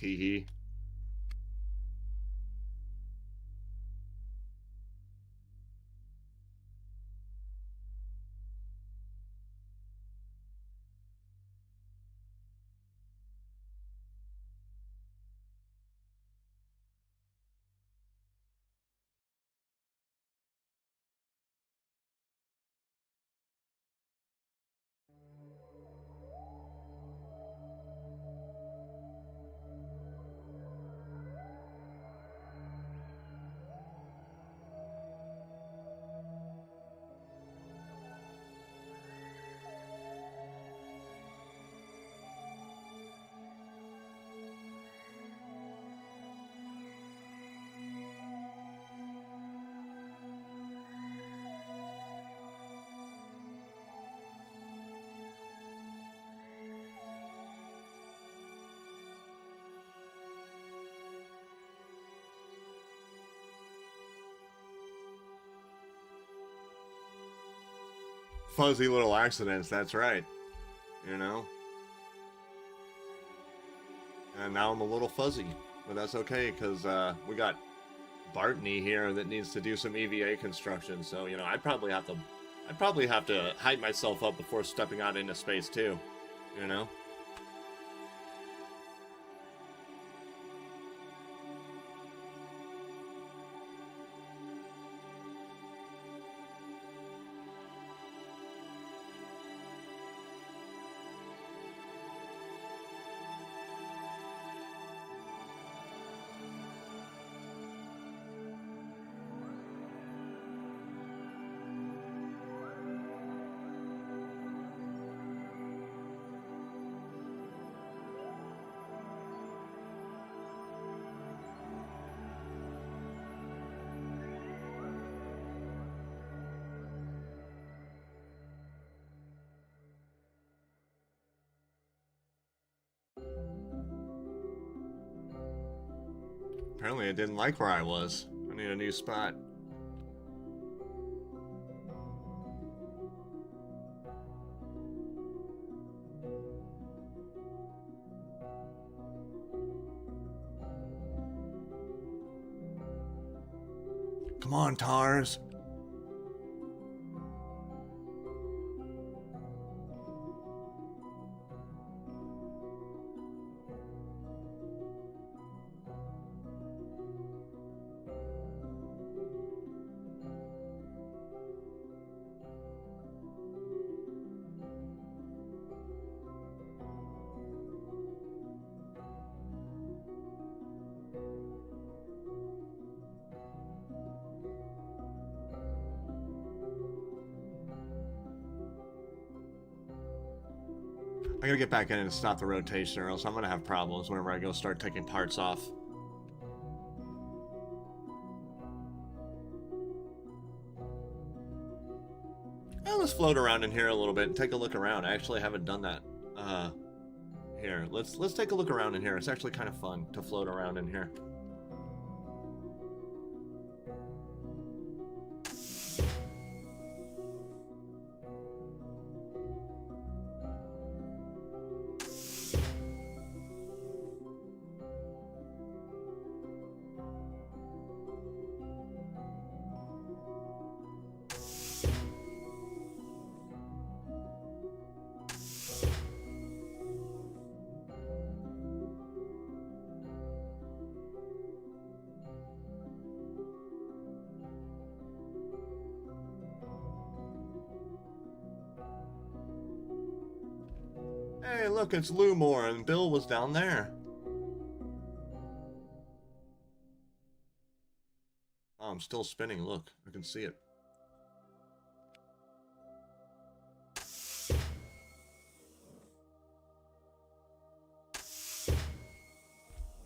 Teehee. Fuzzy little accidents, that's right. You know? And now I'm a little fuzzy. But that's okay, because we got Bartney here that needs to do some EVA construction. So, you know, I'd probably have to hype myself up before stepping out into space too. You know? Apparently I didn't like where I was. I need a new spot. Come on, TARS. I gotta get back in and stop the rotation, or else I'm gonna have problems whenever I go start taking parts off. Well, let's float around in here a little bit and take a look around. I actually haven't done that. Here, let's take a look around in here. It's actually kind of fun to float around in here. Hey, look, it's Lumore, and Bill was down there. Oh, I'm still spinning. Look, I can see it.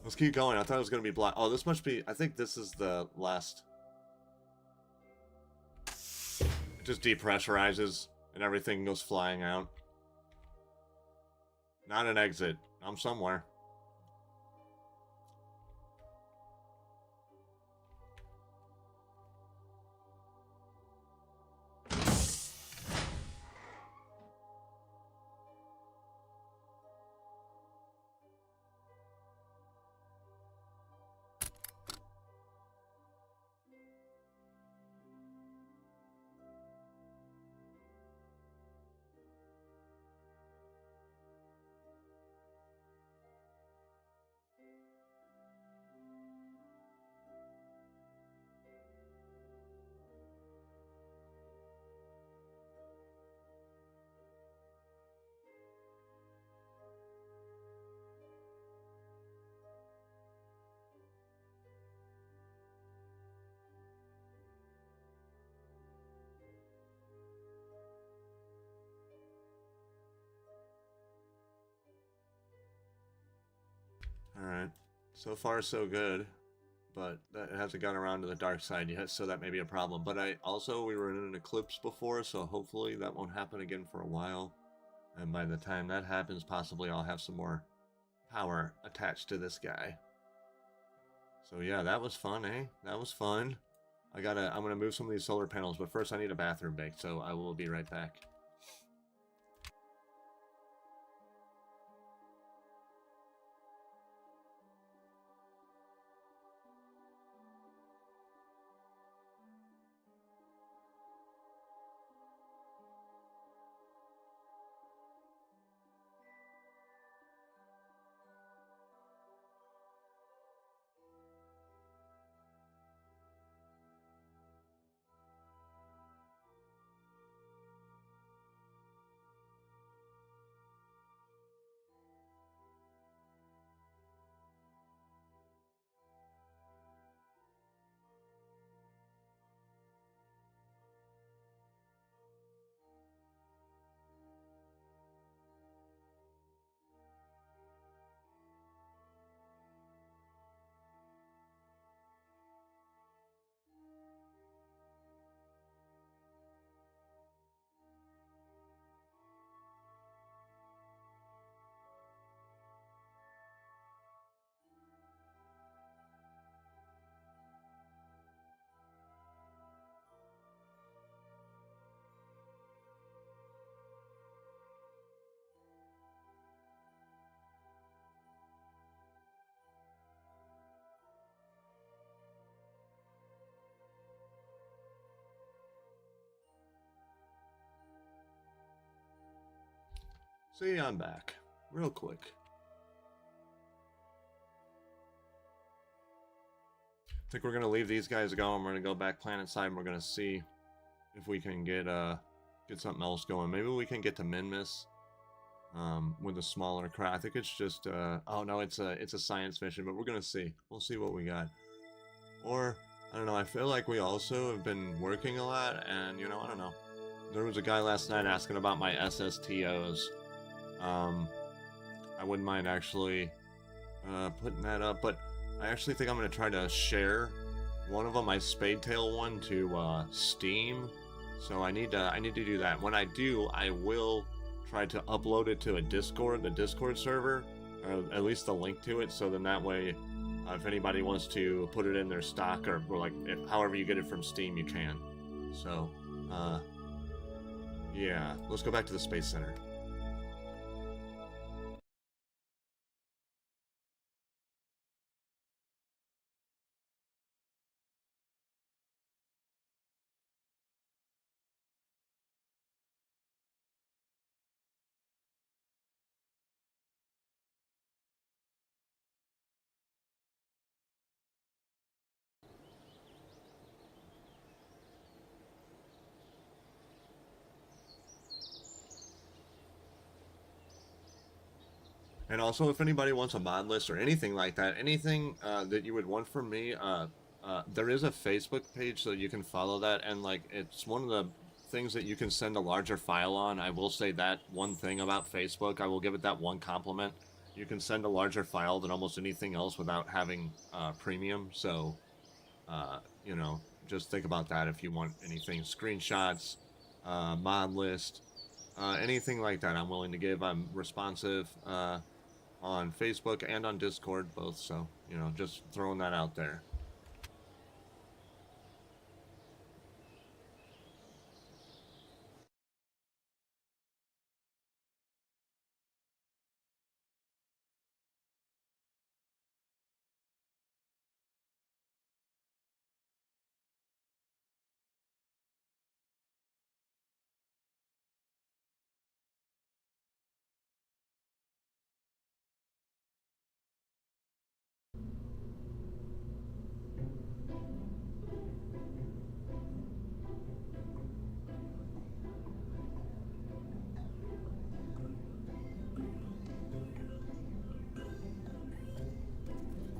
Let's keep going. I thought it was going to be black. Oh, this must be... I think this is the last... It just depressurizes, and everything goes flying out. Not an exit. I'm somewhere. So far, so good. But that hasn't gone around to the dark side yet, so that may be a problem. But we were in an eclipse before, so hopefully that won't happen again for a while. And by the time that happens, possibly I'll have some more power attached to this guy. So yeah, that was fun, eh? That was fun. I'm gonna move some of these solar panels, but first I need a bathroom break, so I will be right back. See, I'm back. Real quick. I think we're going to leave these guys going. We're going to go back planet side, and we're going to see if we can get something else going. Maybe we can get to Minmus with a smaller craft. I think it's just... oh, no, it's a science mission, but we're going to see. We'll see what we got. Or, I don't know, I feel like we also have been working a lot, and, you know, I don't know. There was a guy last night asking about my SSTOs. I wouldn't mind actually putting that up, but I actually think I'm going to try to share one of them, my Spadetail one, to Steam. So I need to do that. When I do, I will try to upload it to a Discord, the Discord server, or at least the link to it, so then that way, if anybody wants to put it in their stock, or like, however you get it from Steam, you can. So, yeah, let's go back to the Space Center. And also, if anybody wants a mod list or anything like that, anything that you would want from me, there is a Facebook page, so you can follow that. And like, it's one of the things that you can send a larger file on. I will say that one thing about Facebook. I will give it that one compliment. You can send a larger file than almost anything else without having premium. So, you know, just think about that if you want anything, screenshots, mod list, anything like that. I'm willing to give. I'm responsive. On Facebook and on Discord, both, so, you know, just throwing that out there.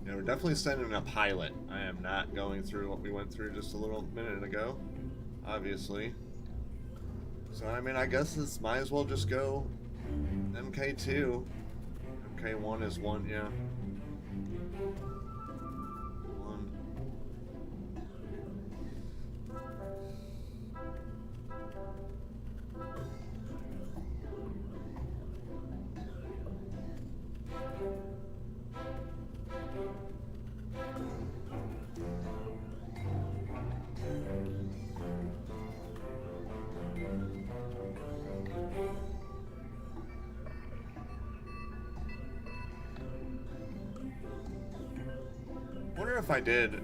Yeah, we're definitely sending a pilot. I am not going through what we went through just a little minute ago, obviously. So, I mean, I guess this might as well just go MK2. MK1 is one, yeah. One. Wonder if I did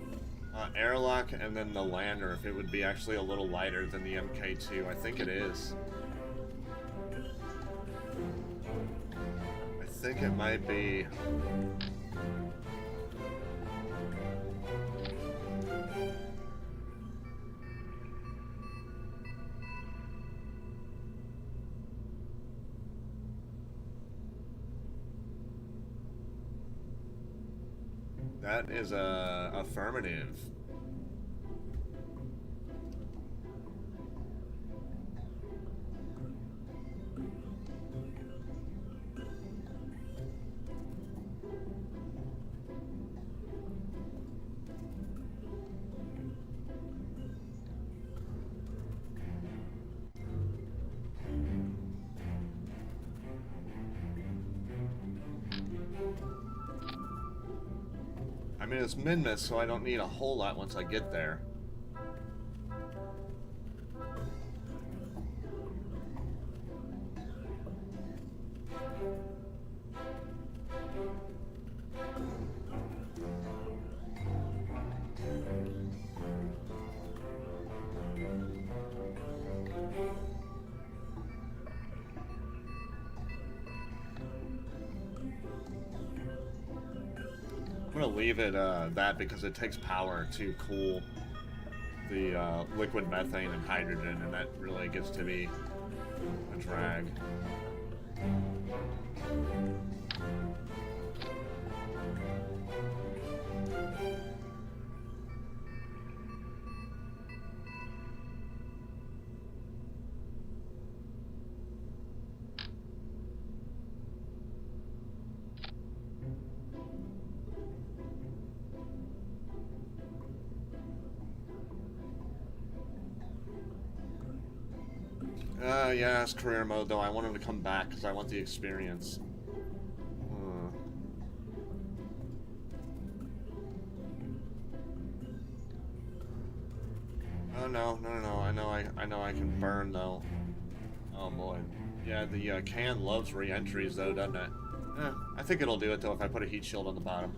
airlock and then the lander, if it would be actually a little lighter than the MK2. I think it is. I think it might be. That is a affirmative. I mean, it's Minmus, so I don't need a whole lot once I get there. I'm gonna leave it that because it takes power to cool the liquid methane and hydrogen, and that really gets to be a drag. Yeah, it's career mode, though. I want him to come back because I want the experience. Oh, no. I know I can burn, though. Oh, boy. Yeah, the can loves re-entries, though, doesn't it? I think it'll do it, though, if I put a heat shield on the bottom.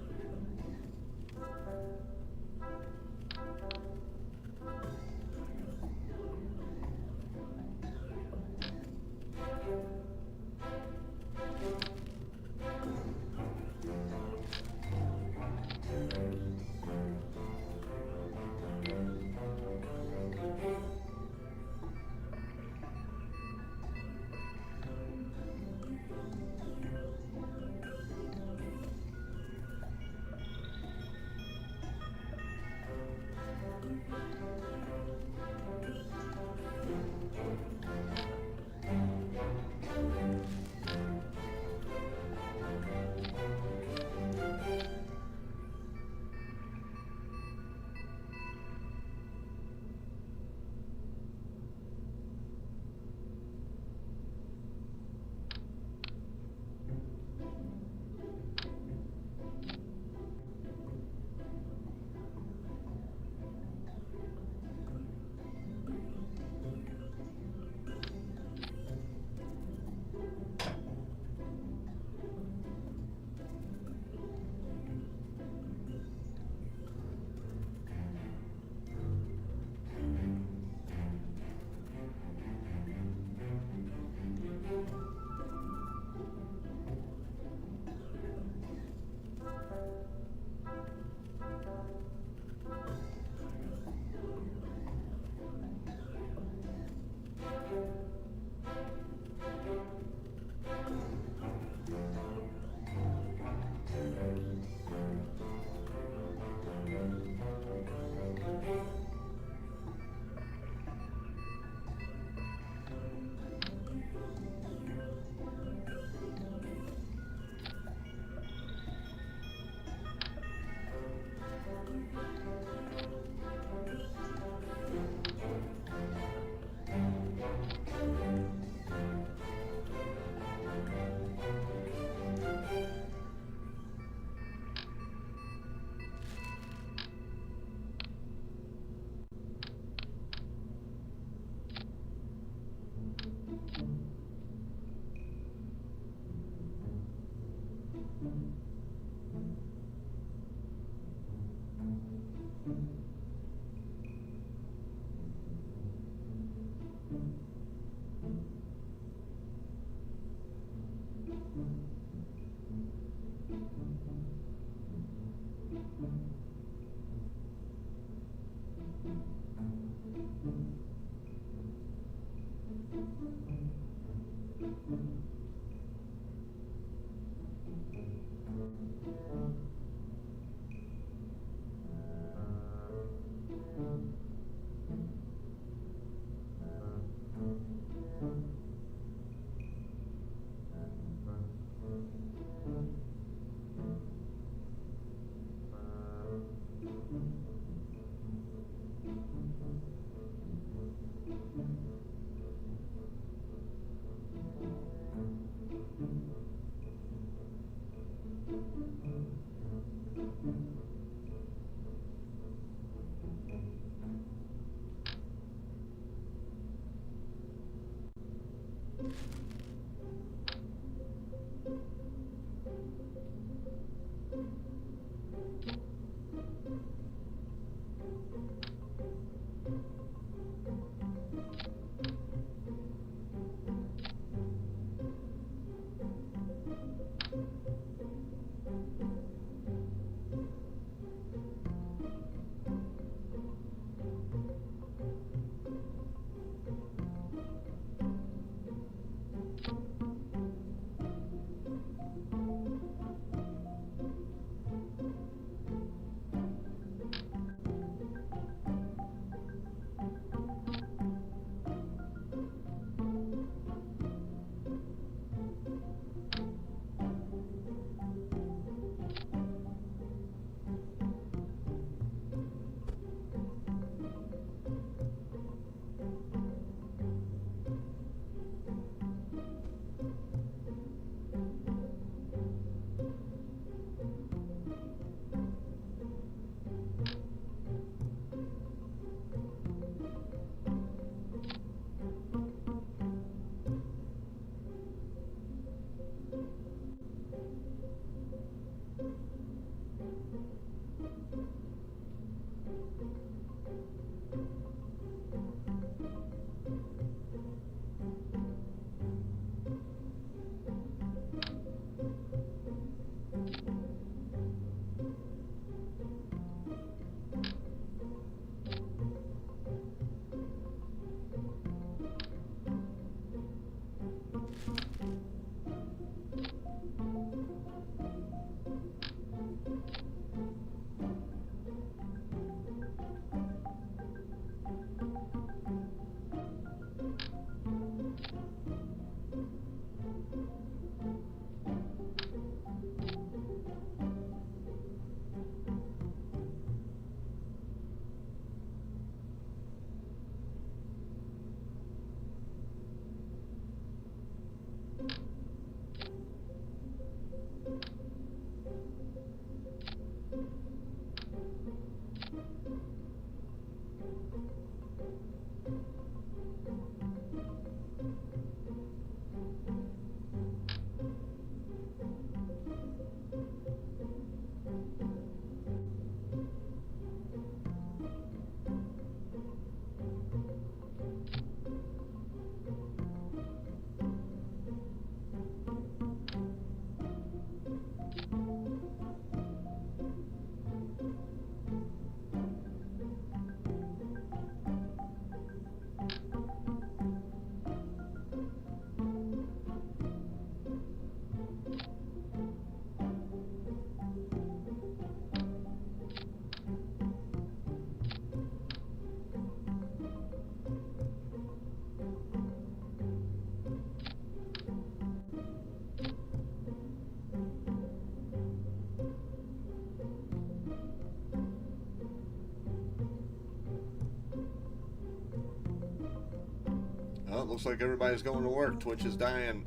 Oh, it looks like everybody's going to work. Twitch is dying.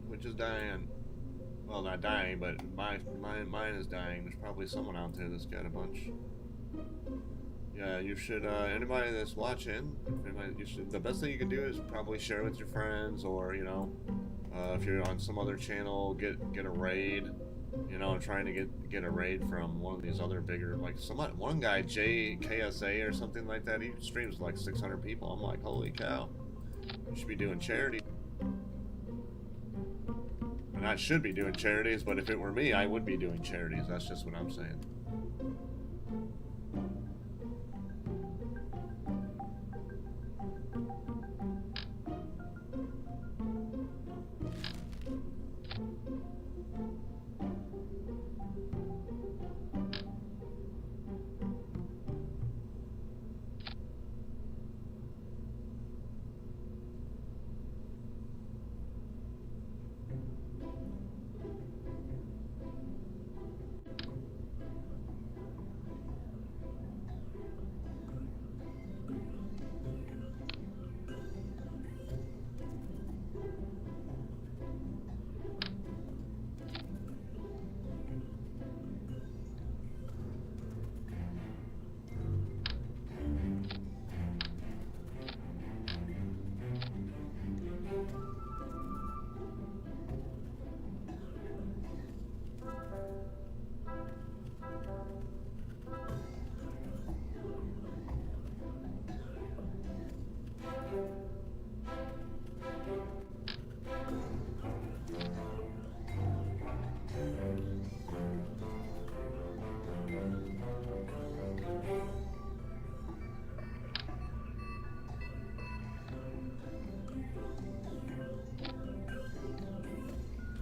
Twitch is dying. Well, not dying, but mine is dying. There's probably someone out there that's got a bunch. Yeah, you should. Anybody that's watching, you should. The best thing you can do is probably share with your friends, or if you're on some other channel, get a raid. You know, I'm trying to get a raid from one of these other bigger, like one guy, JKSA or something like that. He streams like 600 people. I'm like, holy cow! You should be doing charity. And I should be doing charities, but if it were me, I would be doing charities. That's just what I'm saying.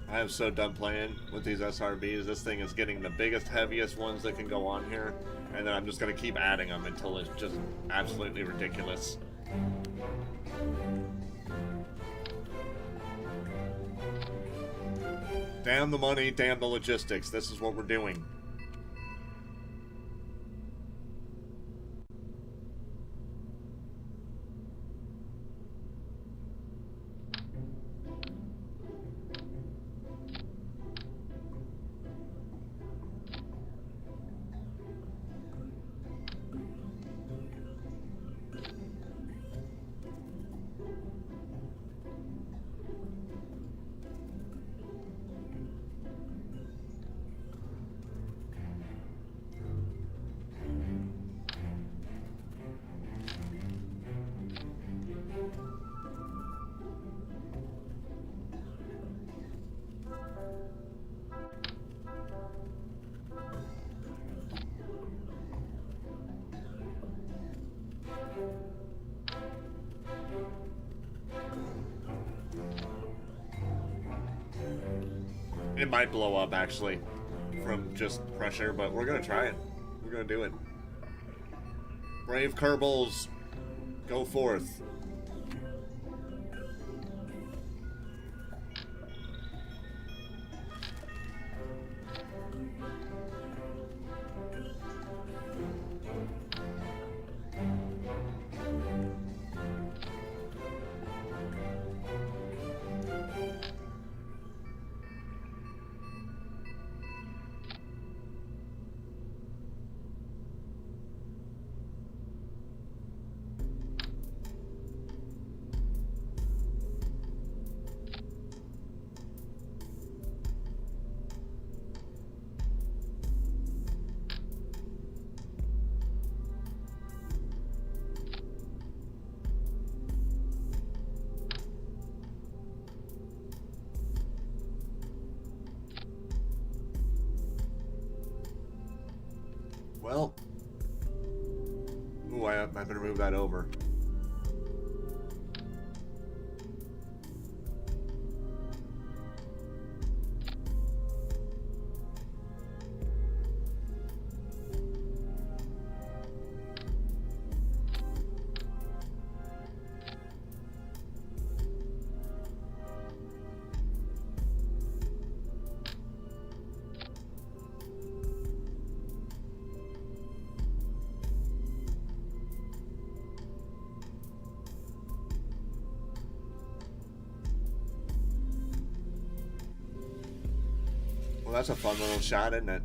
I am so done playing with these SRBs. This thing is getting the biggest, heaviest ones that can go on here, and then I'm just going to keep adding them until it's just absolutely ridiculous. Damn the money, damn the logistics. This is what we're doing. It might blow up, actually, from just pressure, but we're gonna try it. We're gonna do it. Brave Kerbals, go forth. Well, ooh, I better move that over. Well, that's a fun little shot, isn't it?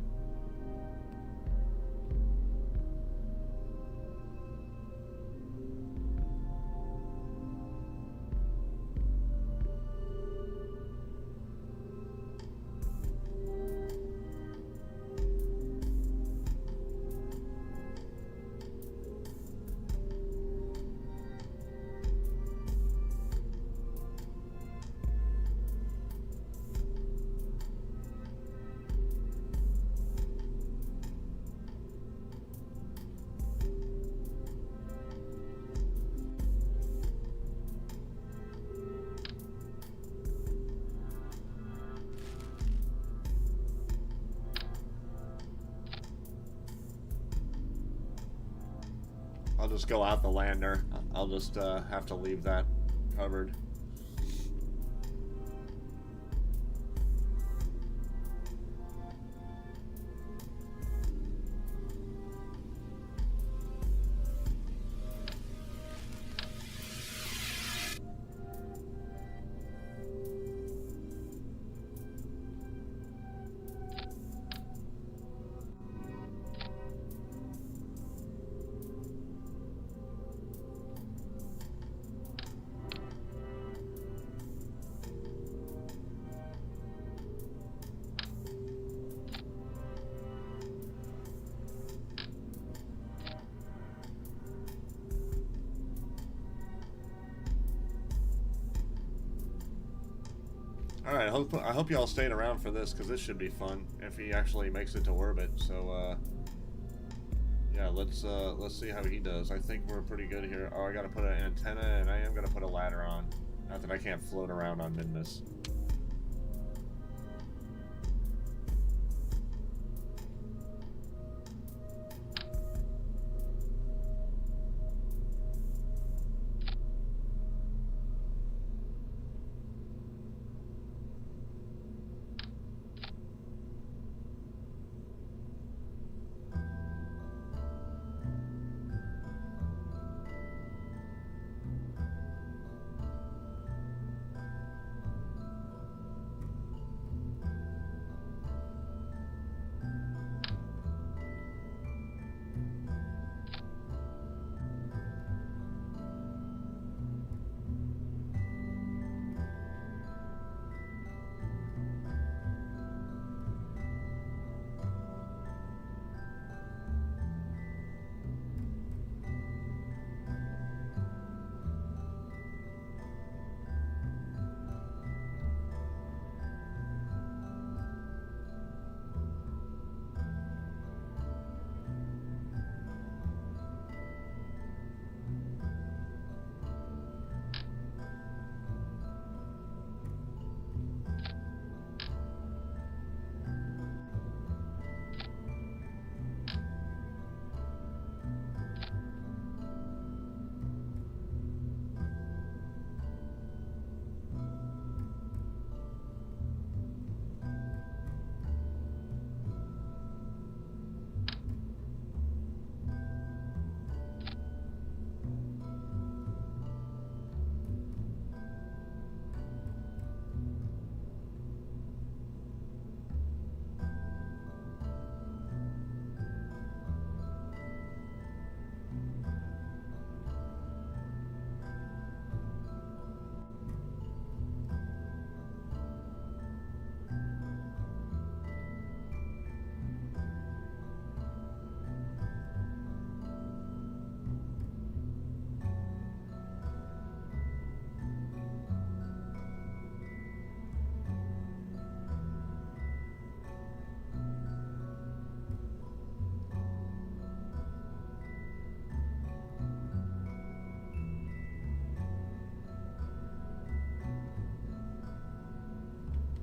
just go out the lander. I'll just have to leave that covered. Alright, I hope y'all stayed around for this, because this should be fun, if he actually makes it to orbit, so, yeah, let's see how he does. I think we're pretty good here. Oh, I gotta put an antenna, and I am gonna put a ladder on. Not that I can't float around on Minmus.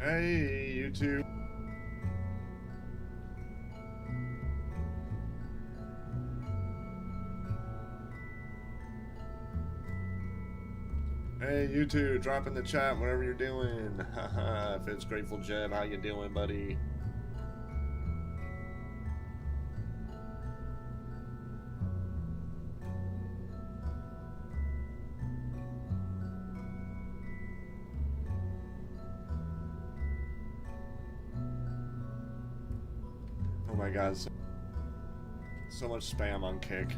Hey, you two. Hey, you two, drop in the chat whatever you're doing. Haha, if it's Grateful Jeb, how you doing, buddy? Oh my god, so much spam on Kick.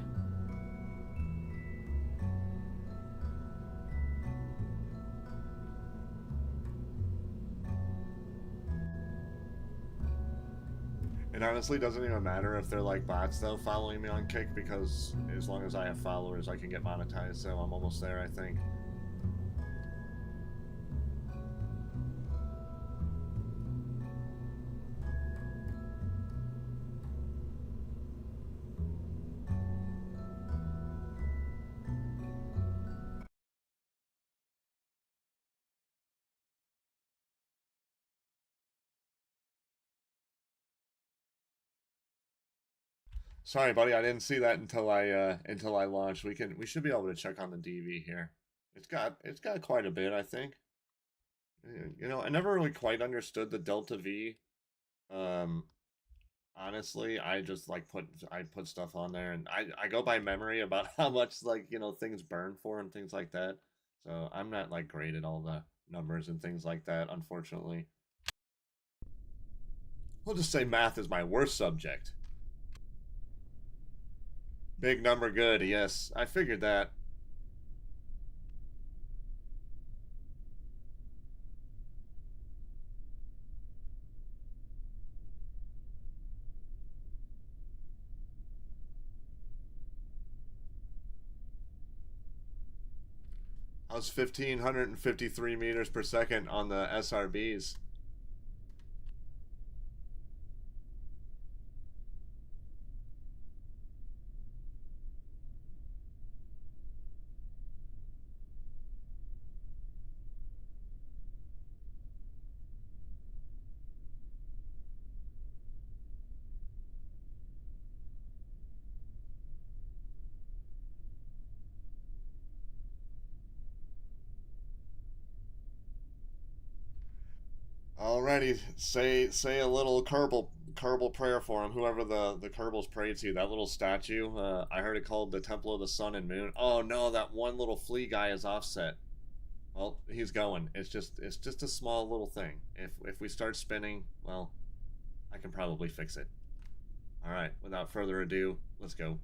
It honestly doesn't even matter if they're like bots though following me on Kick, because as long as I have followers I can get monetized, so I'm almost there, I think. Sorry, buddy. I didn't see that until I launched. We should be able to check on the DV here. It's got quite a bit, I think. You know, I never really quite understood the Delta V. Um, honestly, I just like I put stuff on there, and I go by memory about how much, like, you know, things burn for and things like that. So I'm not like great at all the numbers and things like that, unfortunately. We'll just say math is my worst subject. Big number good, yes. I figured that. I was 1,553 meters per second on the SRBs. Alrighty, say a little Kerbal prayer for him. Whoever the Kerbals prayed to, that little statue. I heard it called the Temple of the Sun and Moon. Oh no, that one little flea guy is offset. Well, he's going. It's just a small little thing. If we start spinning, well, I can probably fix it. All right, without further ado, let's go.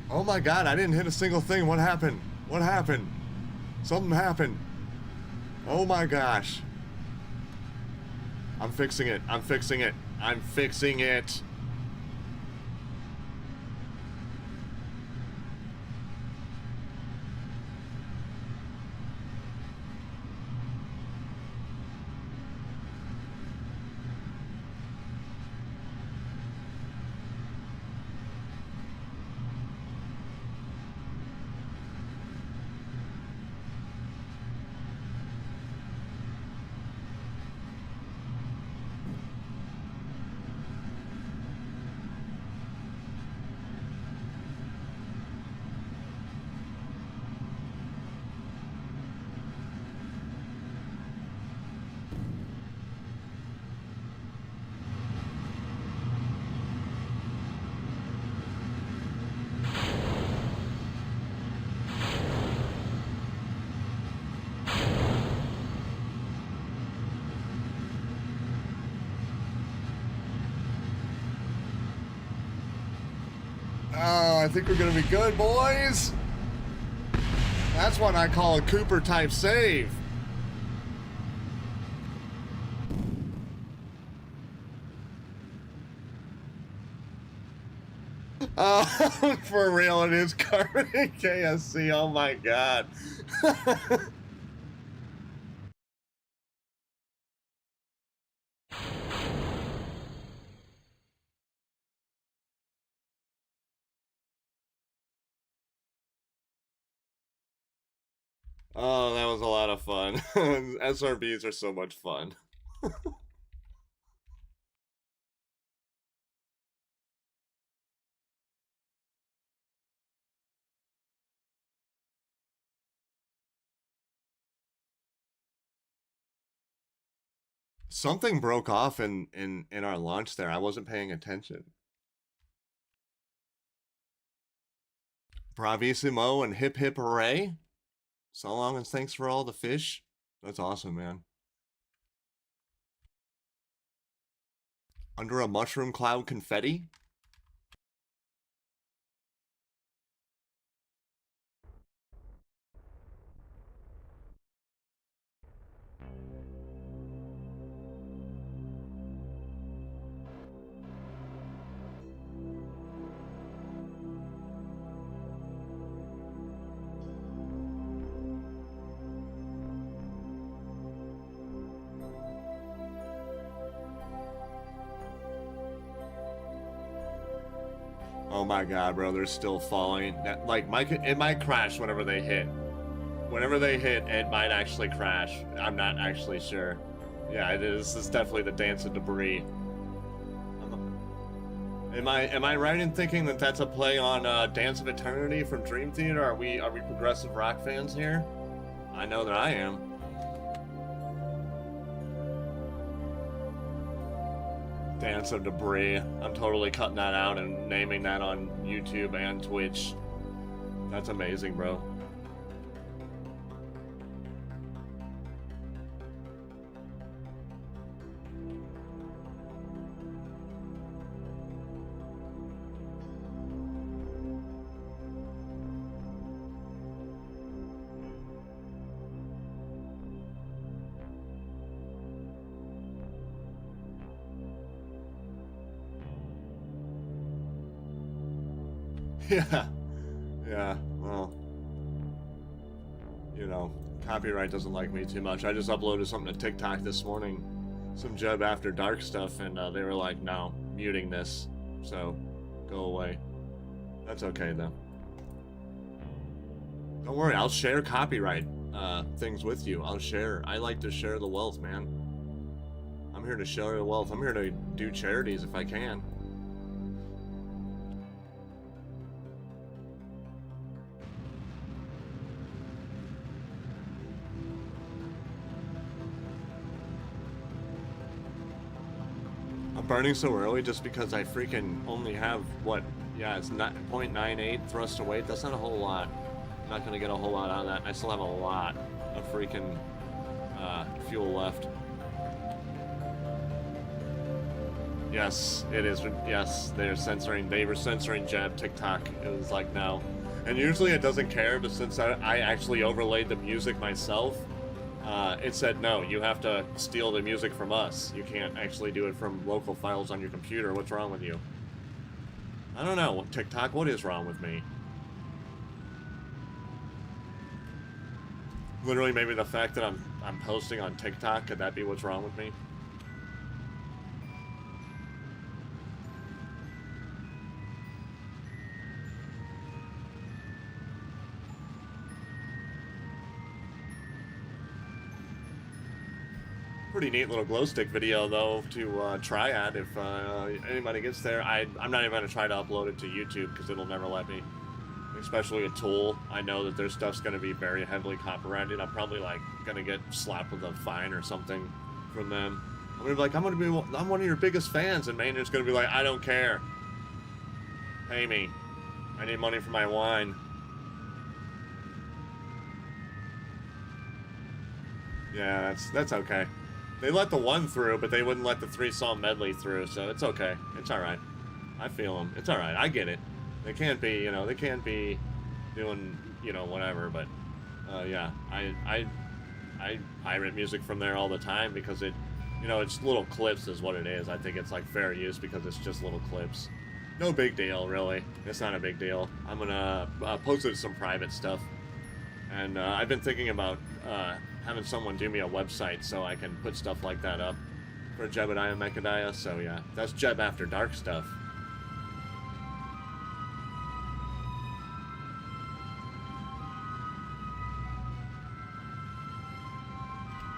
Oh my god, I didn't hit a single thing. What happened? What happened? Something happened. Oh my gosh. I'm fixing it. I'm fixing it. I'm fixing it. Oh, I think we're gonna be good, boys. That's what I call a Cooper type save. Oh, for real, it is Carmen KSC. Oh my god. Oh, that was a lot of fun. SRBs are so much fun. Something broke off in our launch there. I wasn't paying attention. Bravissimo and hip hip hooray. So long and thanks for all the fish. That's awesome, man. Under a mushroom cloud confetti. Oh my god, bro, they're still falling. Like, it might crash whenever they hit. Whenever they hit, it might actually crash. I'm not actually sure. Yeah, it is. This is definitely the dance of debris. Am I right in thinking that that's a play on Dance of Eternity from Dream Theater? Are we progressive rock fans here? I know that I am. Dance of Debris. I'm totally cutting that out and naming that on YouTube and Twitch. That's amazing, bro. Yeah. Yeah, well, you know, copyright doesn't like me too much. I just uploaded something to TikTok this morning, some Jeb After Dark stuff, and they were like, no, muting this, so go away. That's okay, though. Don't worry, I'll share copyright things with you. I like to share the wealth, man. I'm here to share the wealth. I'm here to do charities if I can. Burning so early just because I freaking only have what? Yeah, it's not 0.98 thrust to weight. That's not a whole lot. I'm not gonna get a whole lot out of that. I still have a lot of freaking fuel left. Yes, it is. Yes, they were censoring Jab TikTok. It was like no, and usually it doesn't care, but since I actually overlaid the music myself. It said, no, you have to steal the music from us. You can't actually do it from local files on your computer. What's wrong with you? I don't know, TikTok, what is wrong with me? Literally, maybe the fact that I'm posting on TikTok, could that be what's wrong with me? Pretty neat little glow stick video though to try at if anybody gets there. I'm not even gonna try to upload it to YouTube because it'll never let me. Especially a Tool. I know that their stuff's gonna be very heavily copyrighted. I'm probably like gonna get slapped with a fine or something from them. I'm gonna be like, I'm one of your biggest fans, and Maynard's gonna be like, I don't care. Pay me. I need money for my wine. Yeah, that's okay. They let the one through, but they wouldn't let the 3-song medley through, so it's okay. It's alright. I feel them. It's alright. I get it. They can't be, you know, they can't be doing, you know, whatever, but, yeah. I pirate music from there all the time because it, you know, it's little clips is what it is. I think it's, like, fair use because it's just little clips. No big deal, really. It's not a big deal. I'm gonna post it to some private stuff. And I've been thinking about having someone do me a website so I can put stuff like that up for Jebediah Mechadiah. So yeah, that's Jeb After Dark stuff.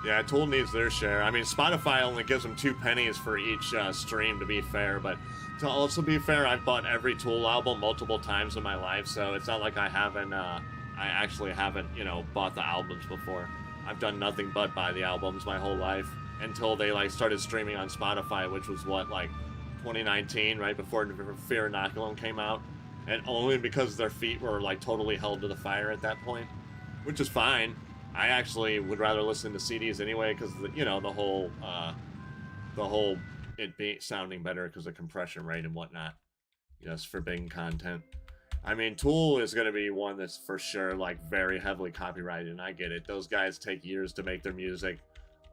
Yeah, Tool needs their share. I mean, Spotify only gives them 2 pennies for each stream, to be fair. But to also be fair, I've bought every Tool album multiple times in my life, so it's not like I haven't, I actually haven't, you know, bought the albums before. I've done nothing but buy the albums my whole life until they, like, started streaming on Spotify, which was, what, like, 2019, right before Fear Inoculum came out. And only because their feet were, like, totally held to the fire at that point, which is fine. I actually would rather listen to CDs anyway, because, you know, the whole it be sounding better because of compression rate and whatnot. Yes, for big content. I mean, Tool is going to be one that's for sure, like, very heavily copyrighted, and I get it. Those guys take years to make their music.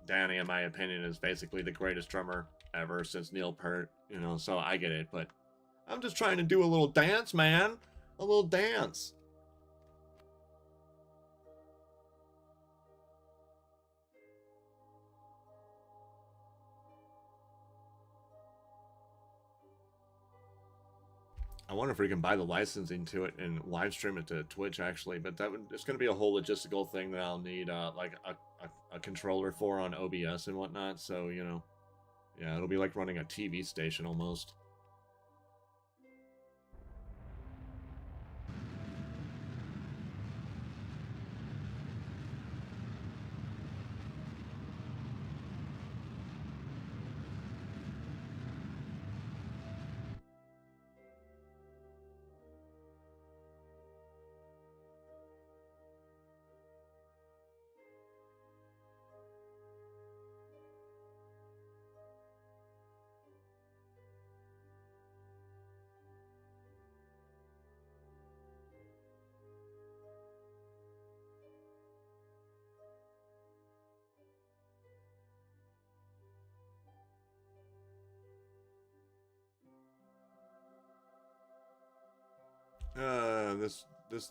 Danny, in my opinion, is basically the greatest drummer ever since Neil Peart, you know, so I get it, but I'm just trying to do a little dance, man. A little dance. I wonder if we can buy the licensing to it and live stream it to Twitch, actually. But it's going to be a whole logistical thing that I'll need, like, a controller for on OBS and whatnot. So, you know, yeah, it'll be like running a TV station almost.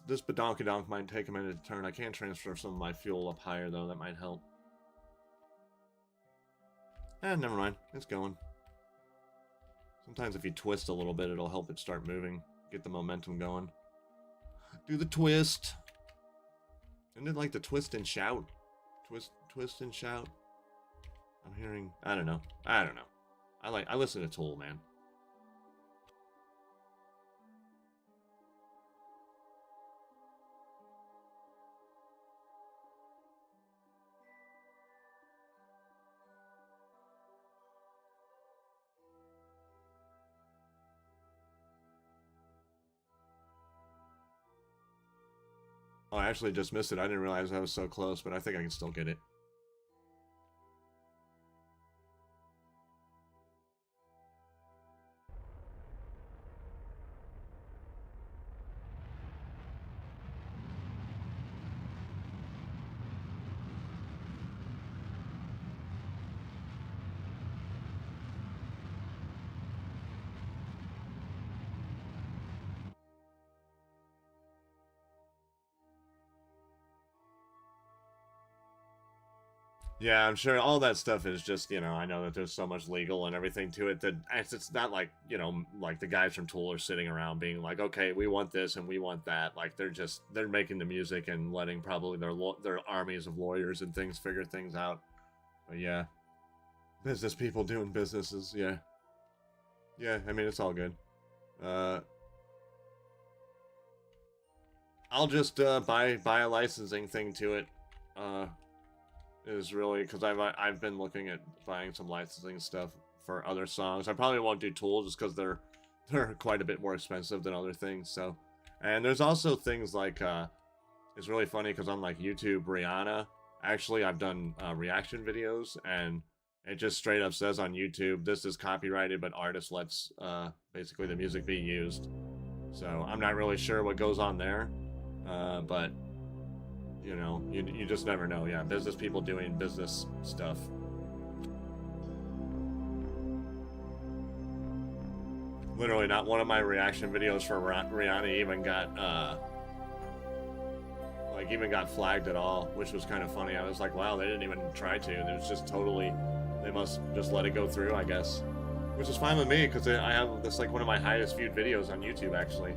This badonkadonk might take a minute to turn. I can't transfer some of my fuel up higher, though. That might help. Never mind. It's going. Sometimes if you twist a little bit, it'll help it start moving. Get the momentum going. Do the twist. Isn't it like the twist and shout? Twist and shout? I'm hearing... I don't know. I listen to Tool, man. Oh, I actually just missed it. I didn't realize I was so close, but I think I can still get it. Yeah, I'm sure all that stuff is just, you know, I know that there's so much legal and everything to it that it's not like, you know, like the guys from Tool are sitting around being like, okay, we want this and we want that. Like, they're making the music and letting probably their armies of lawyers and things figure things out. But yeah, business people doing businesses, yeah. Yeah, I mean, it's all good. I'll just buy a licensing thing to it. Is really because I've been looking at buying some licensing stuff for other songs. I probably won't do Tool just because they're quite a bit more expensive than other things. So, and there's also things like it's really funny because on like YouTube, Rihanna. Actually, I've done reaction videos, and it just straight up says on YouTube, this is copyrighted, but artist lets basically the music be used. So I'm not really sure what goes on there, but. You know, you just never know. Yeah, business people doing business stuff. Literally, not one of my reaction videos for Rihanna even got flagged at all, which was kind of funny. I was like, wow, they didn't even try to. It was just totally, they must just let it go through, I guess. Which is fine with me, because I have, that's like one of my highest viewed videos on YouTube, actually.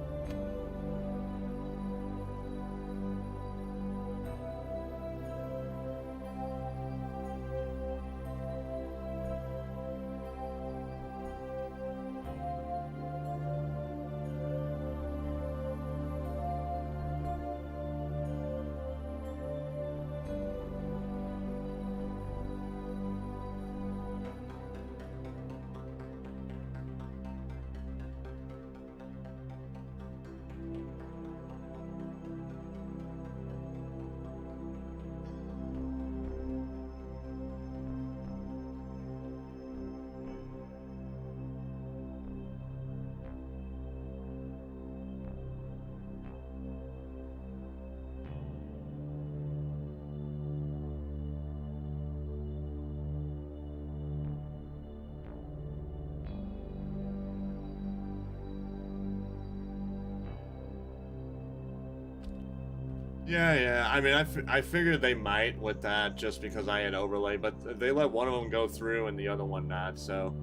Yeah. I mean, I figured they might with that just because I had overlay, but they let one of them go through and the other one not, so.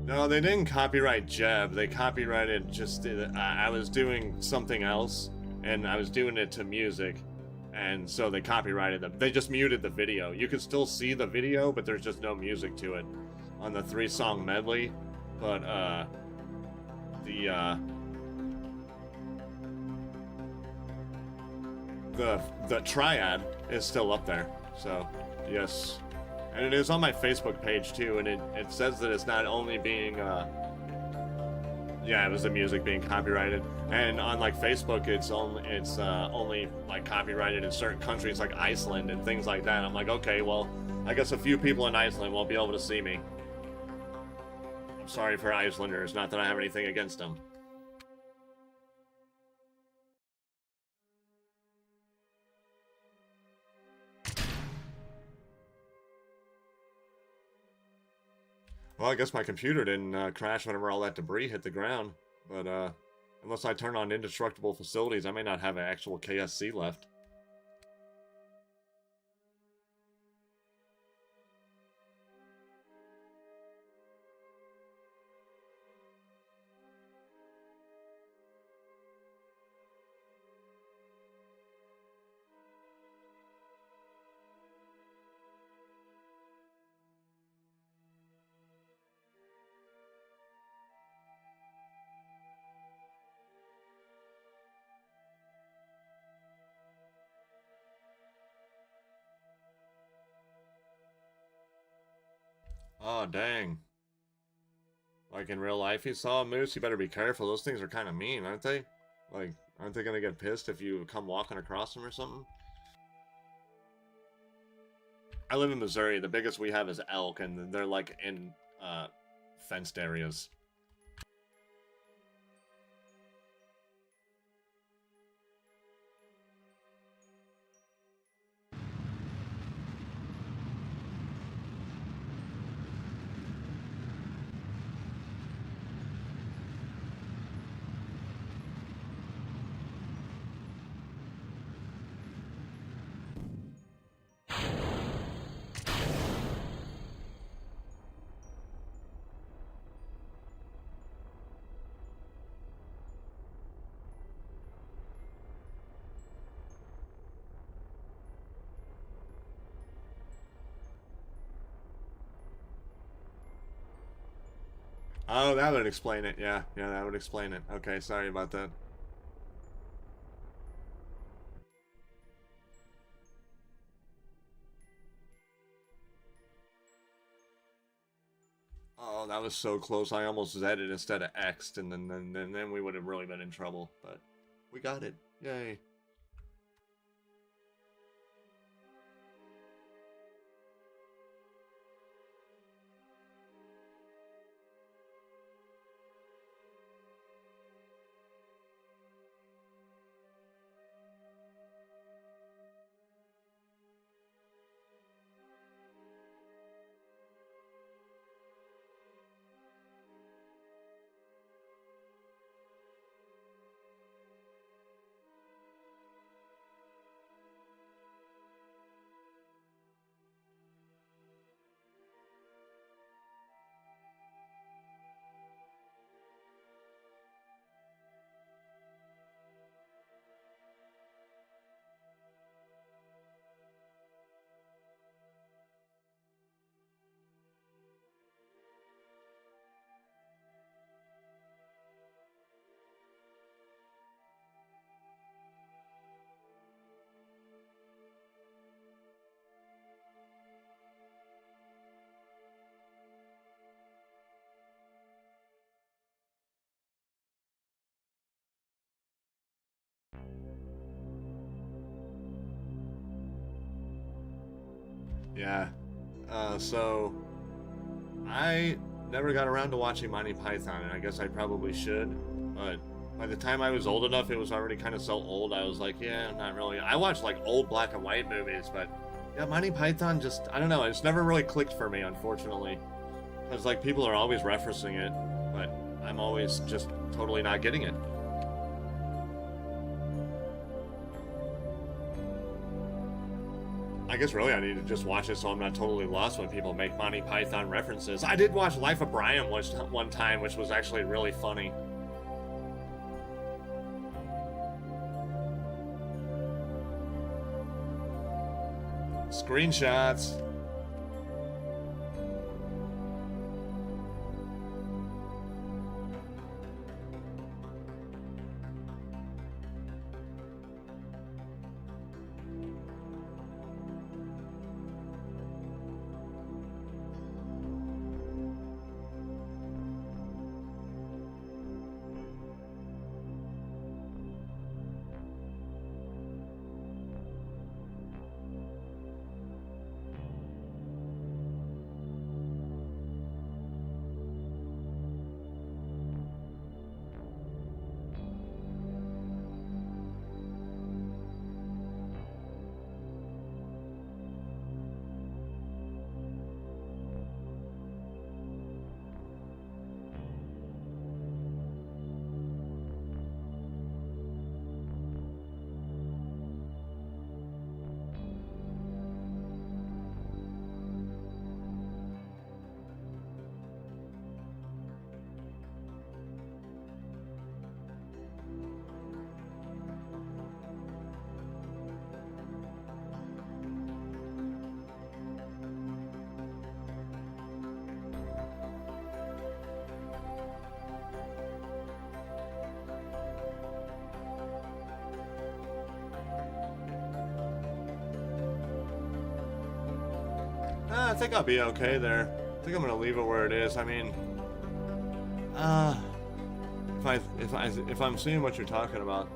No, they didn't copyright Jeb. They copyrighted just... I was doing something else, and I was doing it to music, and so they copyrighted them. They just muted the video. You can still see the video, but there's just no music to it on the 3-song medley. But, the triad is still up there, so yes. And it is on my Facebook page too, and it says that it's not only being yeah, it was the music being copyrighted, and on like Facebook it's only like copyrighted in certain countries like Iceland and things like that. I'm like, okay, well, I guess a few people in Iceland won't be able to see me. I'm sorry for Icelanders, not that I have anything against them. Well, I guess my computer didn't crash whenever all that debris hit the ground, but unless I turn on indestructible facilities, I may not have an actual KSC left. Oh, dang. Like in real life, you saw a moose, you better be careful. Those things are kind of mean, aren't they? Like, aren't they gonna get pissed if you come walking across them or something? I live in Missouri. The biggest we have is elk, and they're like in fenced areas. Oh, that would explain it. Yeah, yeah, that would explain it. Okay, sorry about that. Oh, that was so close. I almost Z'd instead of X'd, and then we would have really been in trouble. But we got it. Yay. Yeah. So I never got around to watching Monty Python, and I guess I probably should. But by the time I was old enough, it was already kind of so old. I was like, yeah, not really. I watched like old black and white movies, but yeah, Monty Python just, I don't know. It's never really clicked for me, unfortunately. Because like people are always referencing it, but I'm always just totally not getting it. I guess really I need to just watch it so I'm not totally lost when people make Monty Python references. I did watch Life of Brian one time, which was actually really funny. Screenshots. I think I'll be okay there. I think I'm gonna leave it where it is. I mean, if I'm seeing what you're talking about,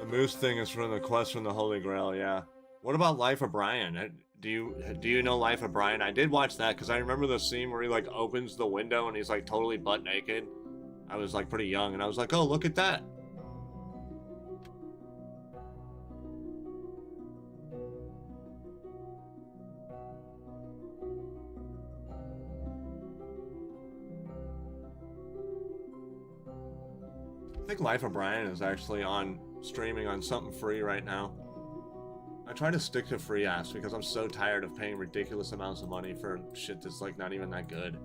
the moose thing is from the quest from the Holy Grail. Yeah. What about Life of Brian? Do you know Life of Brian? I did watch that because I remember the scene where he like opens the window and he's like totally butt naked. I was like pretty young and I was like, oh, look at that. I think Life of Brian is actually on streaming on something free right now. I try to stick to free apps because I'm so tired of paying ridiculous amounts of money for shit that's like not even that good.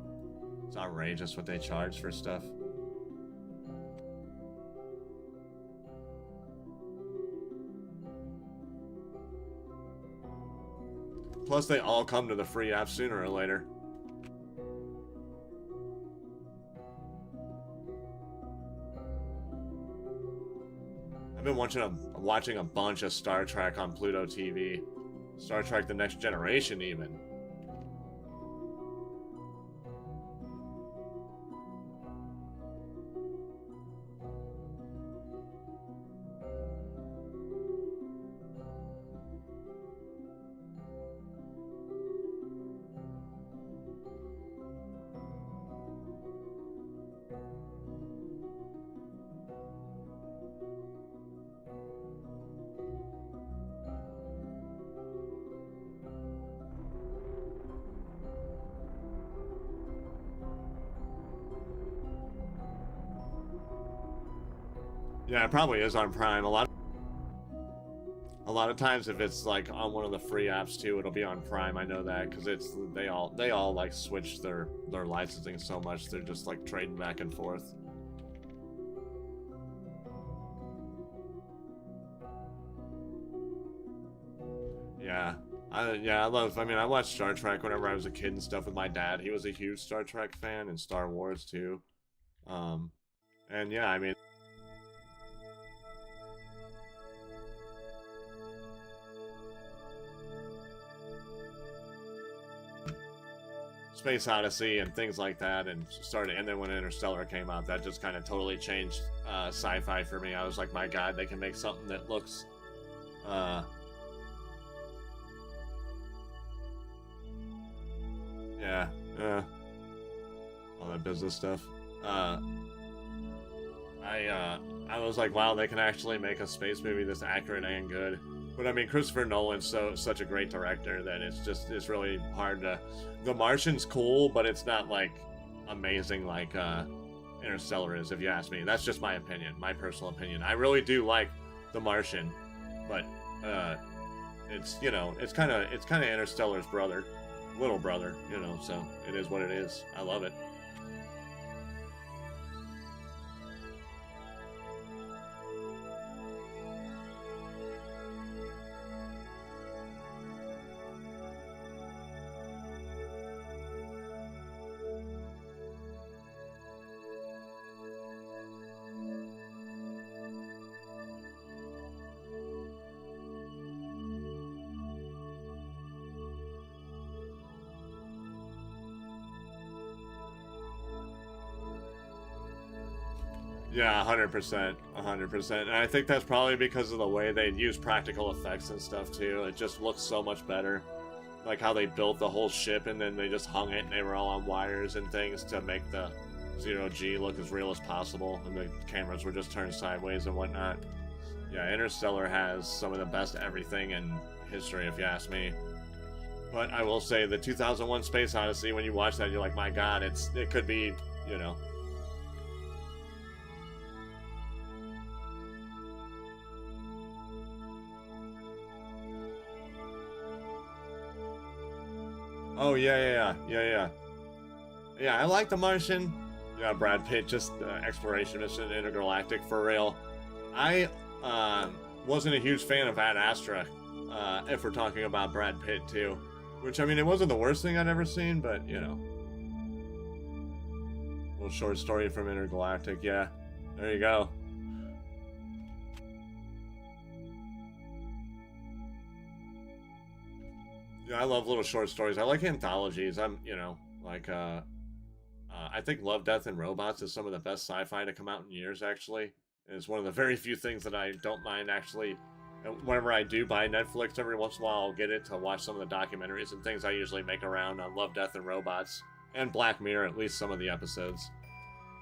It's outrageous what they charge for stuff. Plus they all come to the free app sooner or later. I've been watching a bunch of Star Trek on Pluto TV. Star Trek The Next Generation, even. Yeah, it probably is on Prime. A lot of times, if it's like on one of the free apps too, it'll be on Prime. I know that because they all like switch their licensing so much they're just like trading back and forth. Yeah, I mean, I watched Star Trek whenever I was a kid and stuff with my dad. He was a huge Star Trek fan and Star Wars too. And yeah, I mean. Space Odyssey and things like that, and then when Interstellar came out, that just kind of totally changed sci-fi for me. I was like, my God, they can make something that looks yeah, all that business stuff. I was like, wow, they can actually make a space movie this accurate and good. But I mean, Christopher Nolan's such a great director that it's really hard to. The Martian's cool, but it's not like amazing like Interstellar is, if you ask me. That's just my opinion, my personal opinion. I really do like The Martian, but it's, you know, it's kind of Interstellar's brother, little brother, you know, so it is what it is. I love it. Yeah, 100%, 100%. And I think that's probably because of the way they use practical effects and stuff too. It just looks so much better. Like how they built the whole ship and then they just hung it and they were all on wires and things to make the zero-G look as real as possible. And the cameras were just turned sideways and whatnot. Yeah, Interstellar has some of the best everything in history, if you ask me. But I will say the 2001 Space Odyssey, when you watch that, you're like, my god, it could be, you know. Oh, yeah. Yeah, I like The Martian. Yeah, Brad Pitt, just exploration mission, intergalactic, for real. I wasn't a huge fan of Ad Astra, if we're talking about Brad Pitt, too. Which, I mean, it wasn't the worst thing I'd ever seen, but, you know. Little short story from Intergalactic, yeah. There you go. Yeah, I love little short stories. I like anthologies. I'm, you know, like, I think Love, Death, and Robots is some of the best sci-fi to come out in years, actually. It's one of the very few things that I don't mind, actually. Whenever I do buy Netflix, every once in a while I'll get it to watch some of the documentaries and things I usually make around on Love, Death, and Robots. And Black Mirror, at least some of the episodes.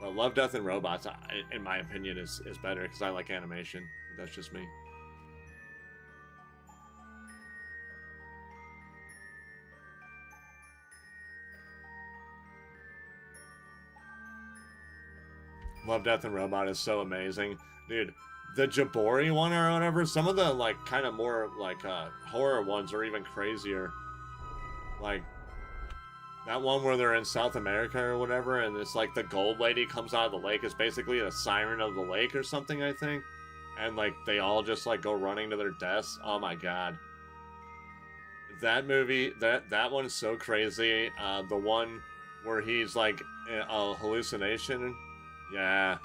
But Love, Death, and Robots, in my opinion, is better, because I like animation. That's just me. Love, Death, and Robot is so amazing. Dude, the Jabori one or whatever, some of the, like, kind of more, like, horror ones are even crazier. Like, that one where they're in South America or whatever, and it's like the gold lady comes out of the lake, is basically a siren of the lake or something, I think. And, like, they all just, like, go running to their deaths. Oh my god. That movie, that one is so crazy. The one where he's, like, a hallucination. Yeah.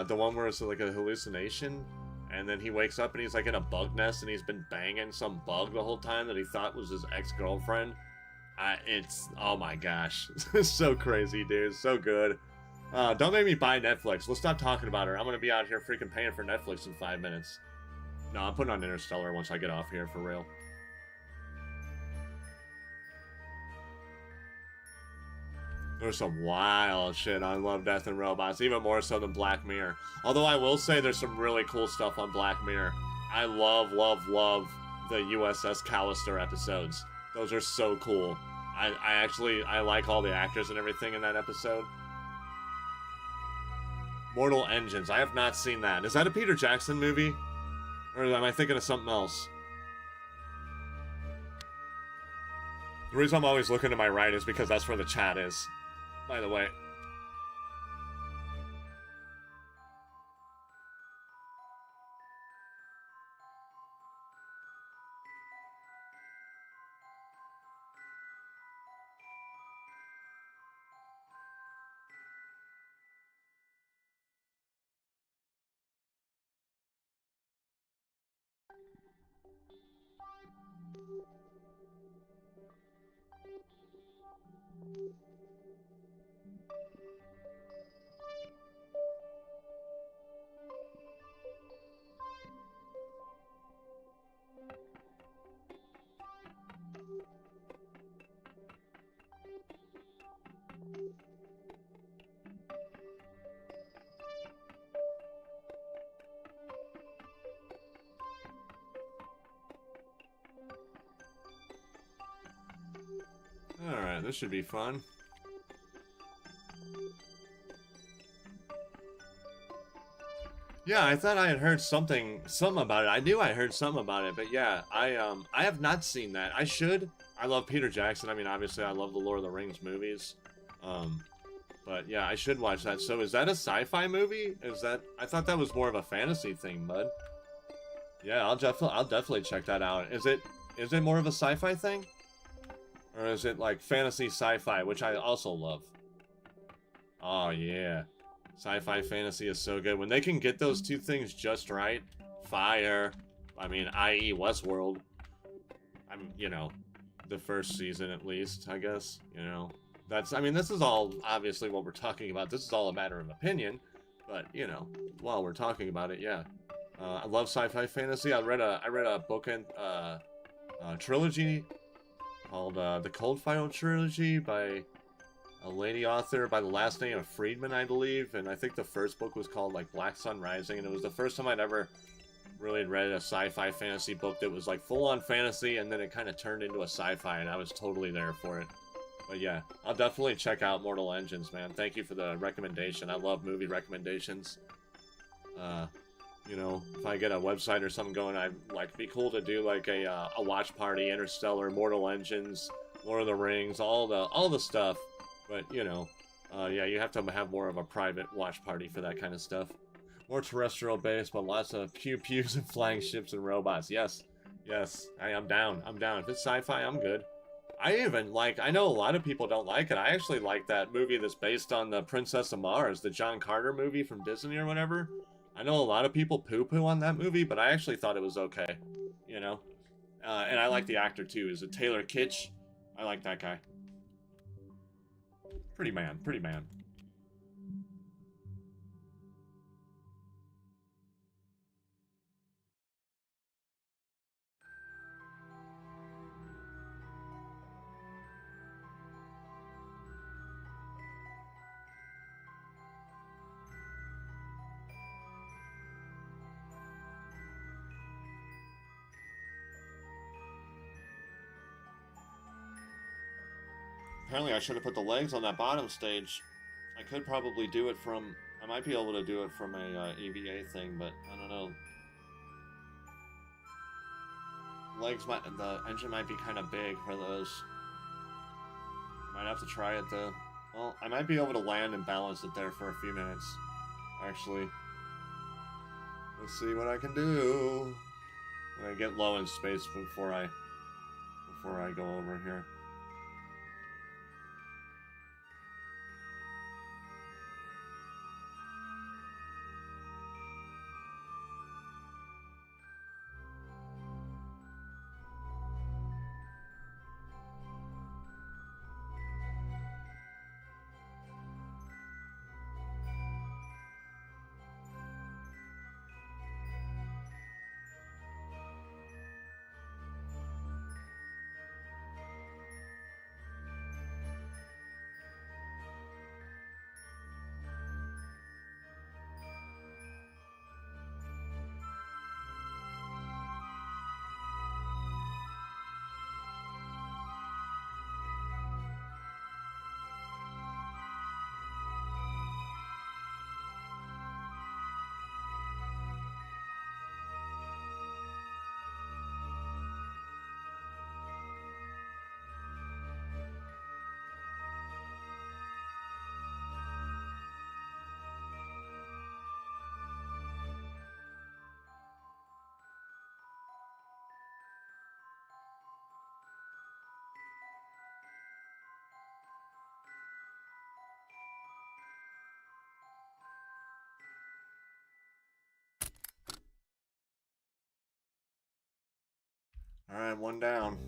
The one where it's like a hallucination, and then he wakes up and he's like in a bug nest and he's been banging some bug the whole time that he thought was his ex-girlfriend. It's, oh my gosh. It's so crazy, dude. So good. Don't make me buy Netflix. Let's stop talking about her. I'm gonna be out here freaking paying for Netflix in 5 minutes. No, I'm putting on Interstellar once I get off here, for real. There's some wild shit on Love, Death, and Robots, even more so than Black Mirror. Although I will say there's some really cool stuff on Black Mirror. I love the USS Callister episodes. Those are so cool. I like all the actors and everything in that episode. Mortal Engines. I have not seen that. Is that a Peter Jackson movie? Or am I thinking of something else? The reason I'm always looking to my right is because that's where the chat is. By the way. Alright, this should be fun. Yeah, I thought I had heard something about it. I knew I heard something about it, but yeah, I have not seen that. I should. I love Peter Jackson. I mean, obviously, I love the Lord of the Rings movies. Um, but yeah, I should watch that. So, is that a sci-fi movie? Is that? I thought that was more of a fantasy thing, bud. Yeah, I'll definitely check that out. Is it more of a sci-fi thing, or is it like fantasy sci-fi, which I also love? Oh yeah. Sci-fi fantasy is so good. When they can get those two things just right, fire. I mean, i.e. Westworld. The first season at least, I guess. I mean, this is all obviously what we're talking about. This is all a matter of opinion, but while we're talking about it, yeah. I love sci-fi fantasy. I read a book and trilogy called the Cold Fire trilogy by a lady author by the last name of Friedman, I believe, and I think the first book was called like Black Sun Rising, and it was the first time I'd ever really read a sci-fi fantasy book that was like full-on fantasy, and then it kind of turned into a sci-fi, and I was totally there for it. But yeah, I'll definitely check out Mortal Engines, man. Thank you for the recommendation. I love movie recommendations. Uh, if I get a website or something going, I'd like be cool to do like a watch party, Interstellar, Mortal Engines, Lord of the Rings, all the stuff. But yeah, you have to have more of a private watch party for that kind of stuff. More terrestrial based, but lots of pew pews and flying ships and robots. Yes, yes, I'm down. I'm down. If it's sci-fi, I'm good. I know a lot of people don't like it. I actually like that movie that's based on the Princess of Mars, the John Carter movie from Disney or whatever. I know a lot of people poo-poo on that movie, but I actually thought it was okay, you know? And I like the actor too. Is it Taylor Kitsch? I like that guy. Pretty man, pretty man. Apparently I should have put the legs on that bottom stage. I could probably do it from... I might be able to do it from a EVA thing, but I don't know. The engine might be kind of big for those. Might have to try it though. Well, I might be able to land and balance it there for a few minutes. Actually. Let's see what I can do. When I get low in space before I go over here. Alright, one down.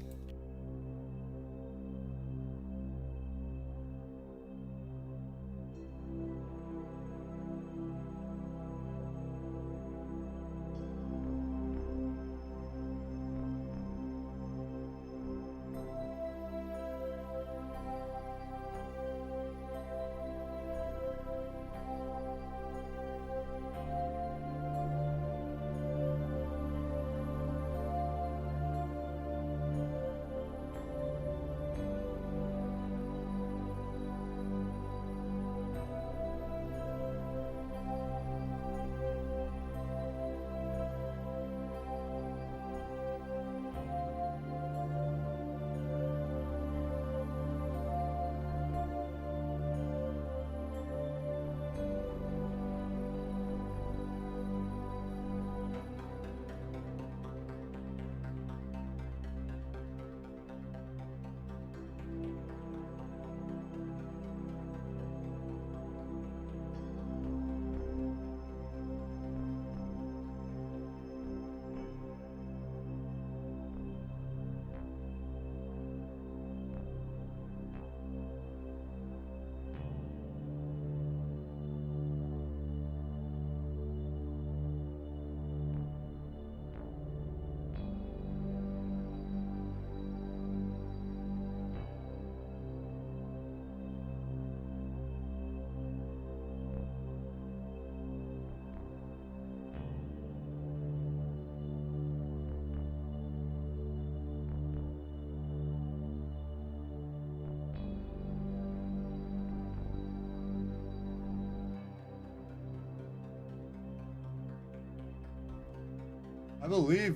I believe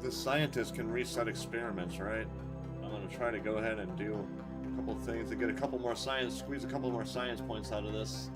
the scientist can reset experiments, right? I'm gonna try to go ahead and do a couple things to get a couple more science, squeeze a couple more science points out of this.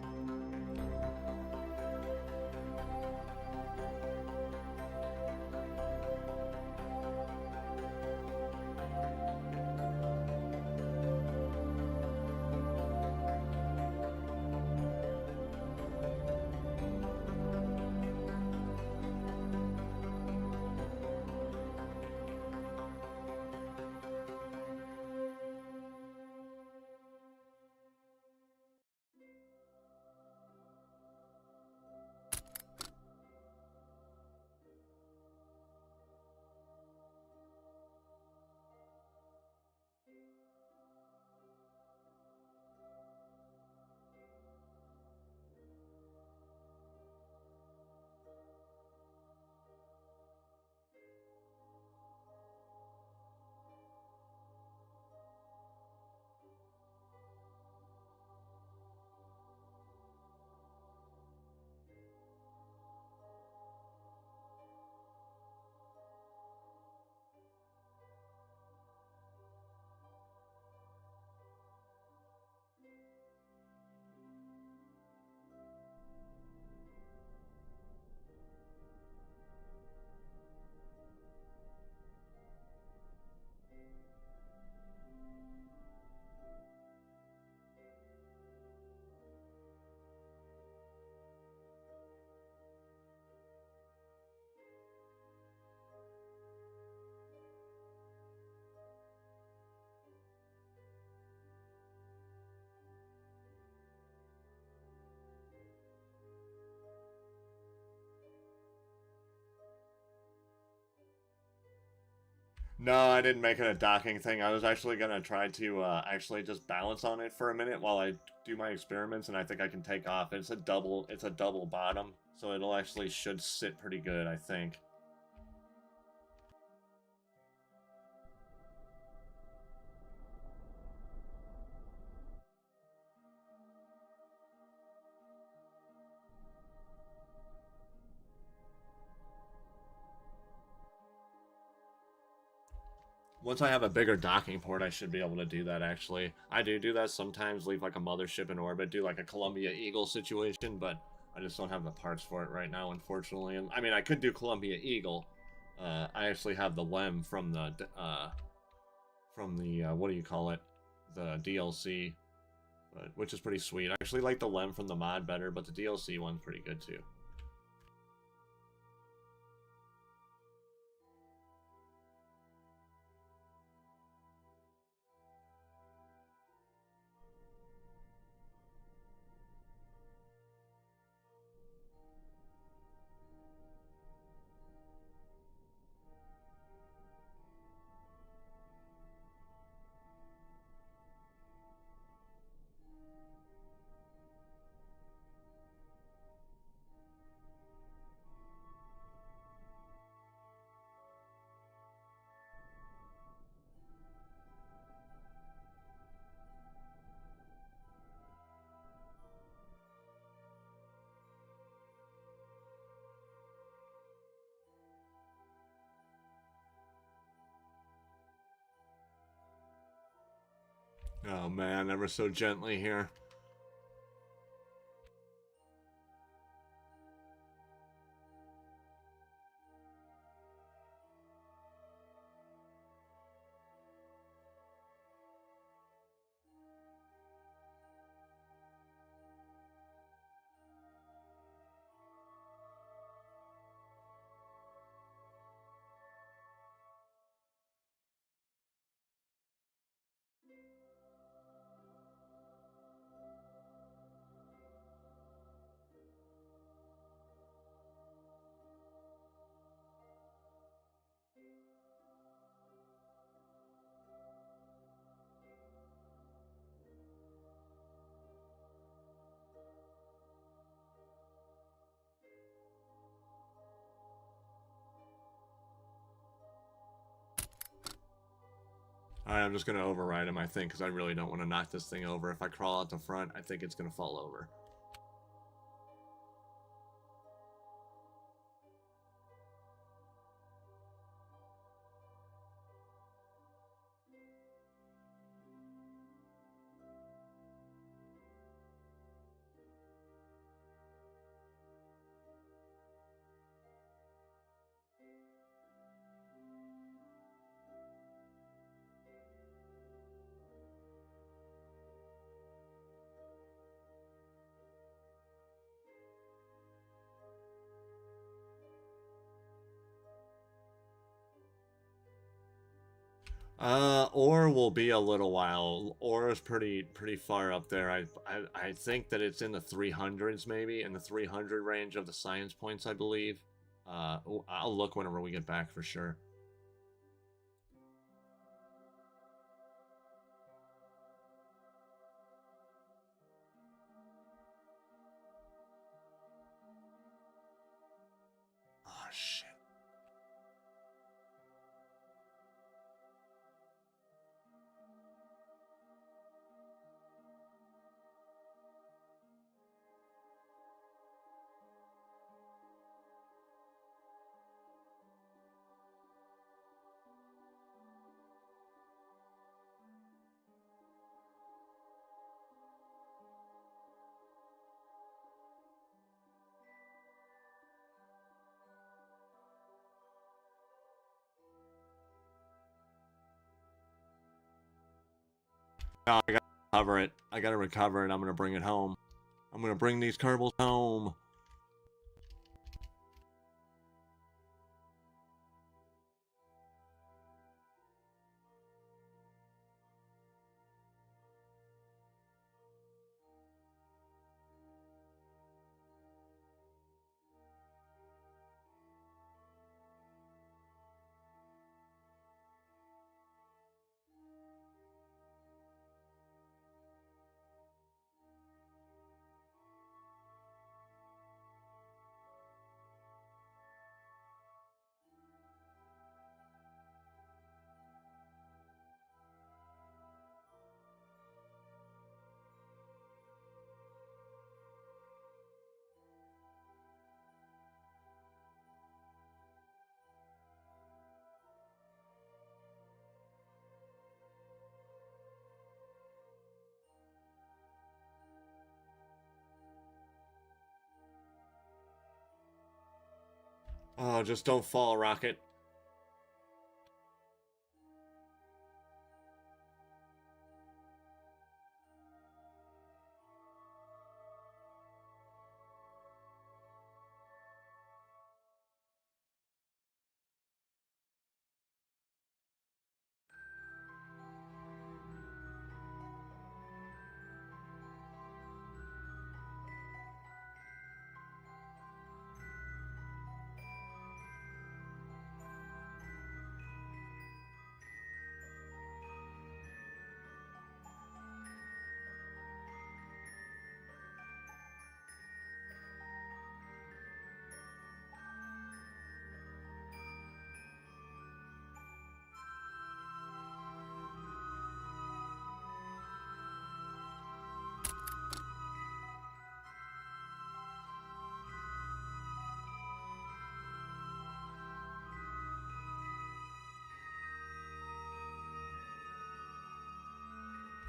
No, I didn't make it a docking thing. I was actually gonna try to actually just balance on it for a minute while I do my experiments, and I think I can take off. It's a double bottom, so it'll actually should sit pretty good, I think. Once I have a bigger docking port, I should be able to do that, actually. I do that sometimes, leave like a mothership in orbit, do like a Columbia Eagle situation, but I just don't have the parts for it right now, unfortunately. And I mean, I could do Columbia Eagle. I actually have the LEM from the, what do you call it? The DLC, which is pretty sweet. I actually like the LEM from the mod better, but the DLC one's pretty good too. Oh man, ever so gently here. Alright, I'm just going to override him, I think, because I really don't want to knock this thing over. If I crawl out the front, I think it's going to fall over. Ore will be a little while. Ore is pretty far up there. I think that it's in the 300s, maybe in the 300 range of the science points, I believe. I'll look whenever we get back for sure. Oh shit. Oh, I gotta recover it. I gotta recover it. I'm gonna bring it home. I'm gonna bring these Kerbals home. Oh, just don't fall, Rocket.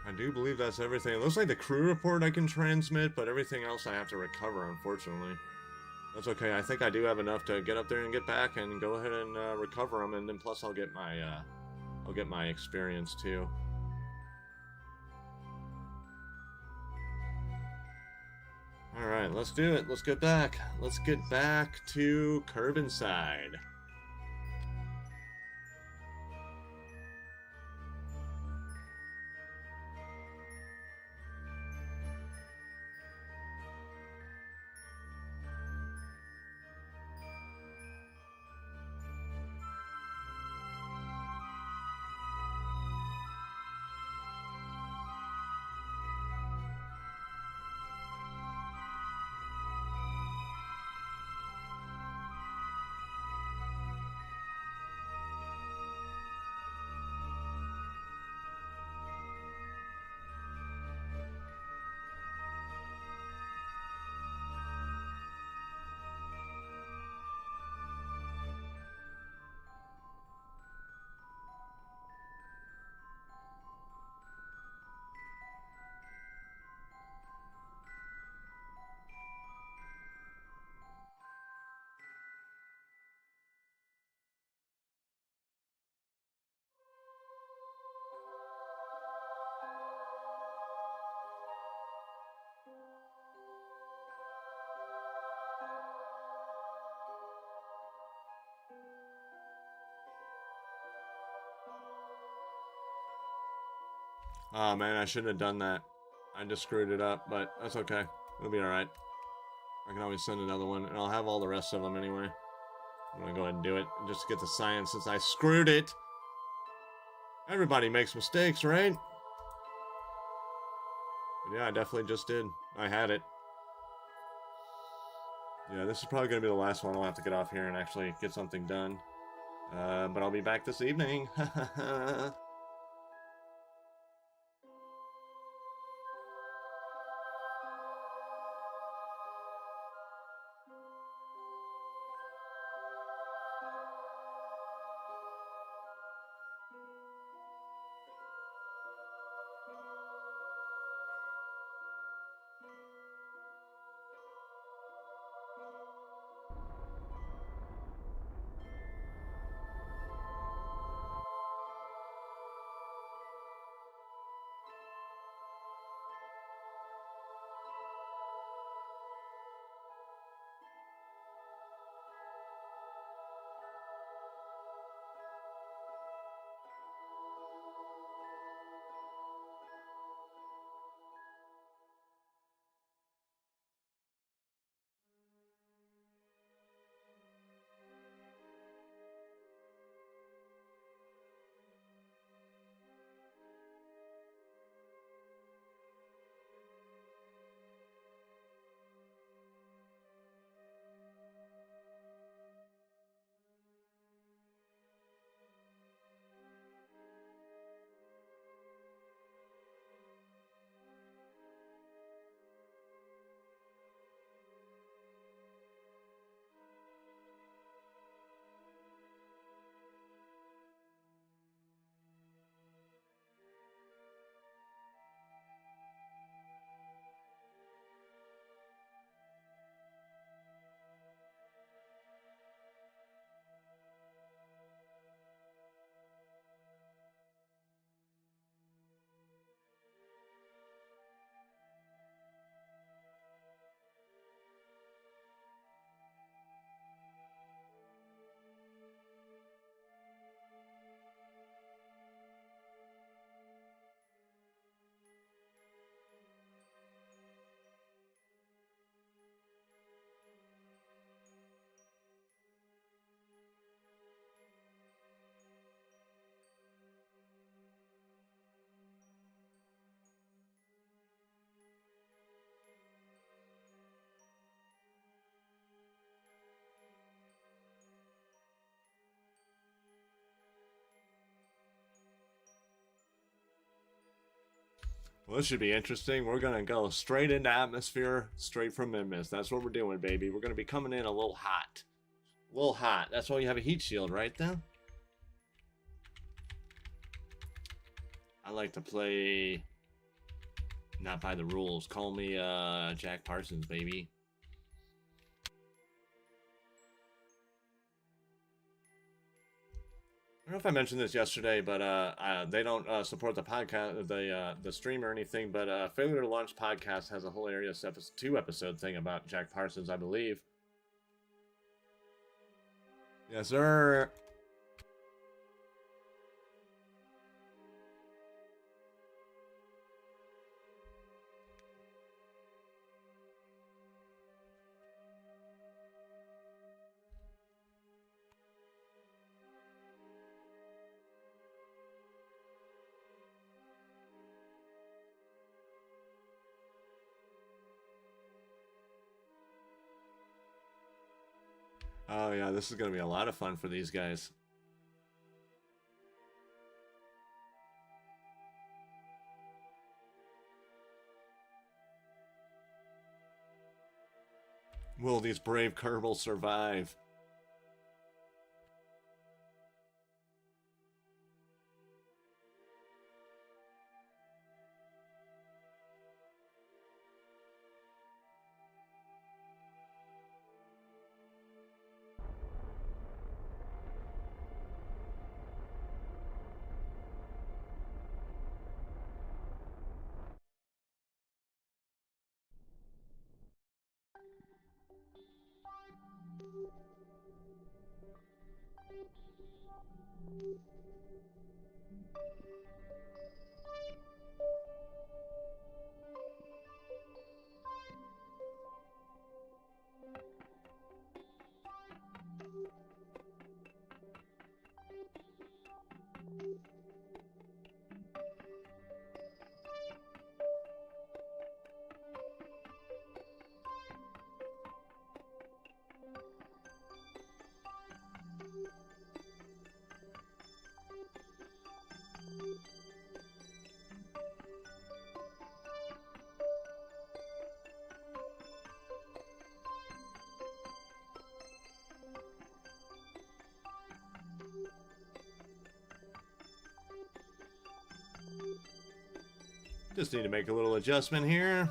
I do believe that's everything. It looks like the crew report I can transmit, but everything else I have to recover, unfortunately. That's okay. I think I do have enough to get up there and get back and go ahead and recover them, and then plus I'll get my experience too. All right, let's do it. Let's get back. Let's get back to Kerbin'side. Oh man, I shouldn't have done that. I just screwed it up, but that's okay. It'll be alright. I can always send another one, and I'll have all the rest of them anyway. I'm gonna go ahead and do it, just to get the science since I screwed it. Everybody makes mistakes, right? But yeah, I definitely just did. I had it. Yeah, this is probably gonna be the last one. I'll have to get off here and actually get something done. But I'll be back this evening. Well, this should be interesting. We're gonna go straight into atmosphere, straight from Minmus. That's what we're doing, baby. We're gonna be coming in a little hot. A little hot. That's why you have a heat shield, right there? I like to play not by the rules. Call me Jack Parsons, baby. I don't know if I mentioned this yesterday, but they don't support the podcast, the stream or anything. But Failure to Launch podcast has a hilarious two-episode thing about Jack Parsons, I believe. Yes, sir. Oh yeah, this is gonna be a lot of fun for these guys. Will these brave Kerbals survive? Just need to make a little adjustment here.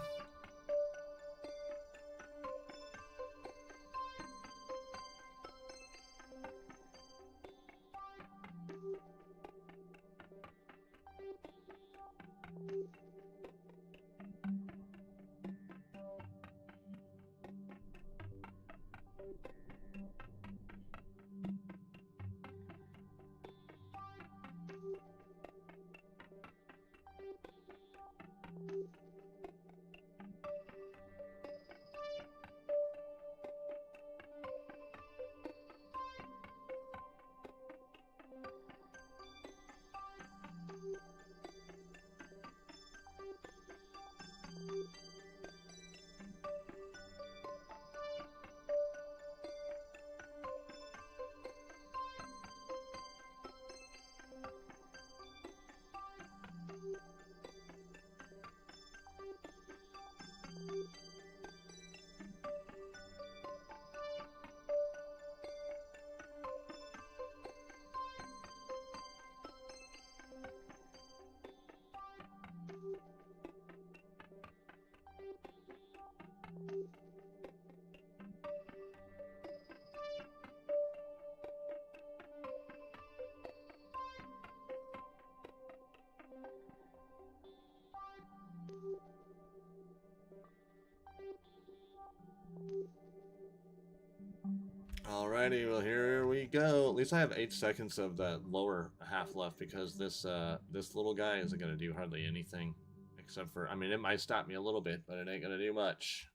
Alrighty, well here we go. At least I have 8 seconds of that lower half left because this little guy isn't gonna do hardly anything. Except for, I mean, it might stop me a little bit, but it ain't gonna do much.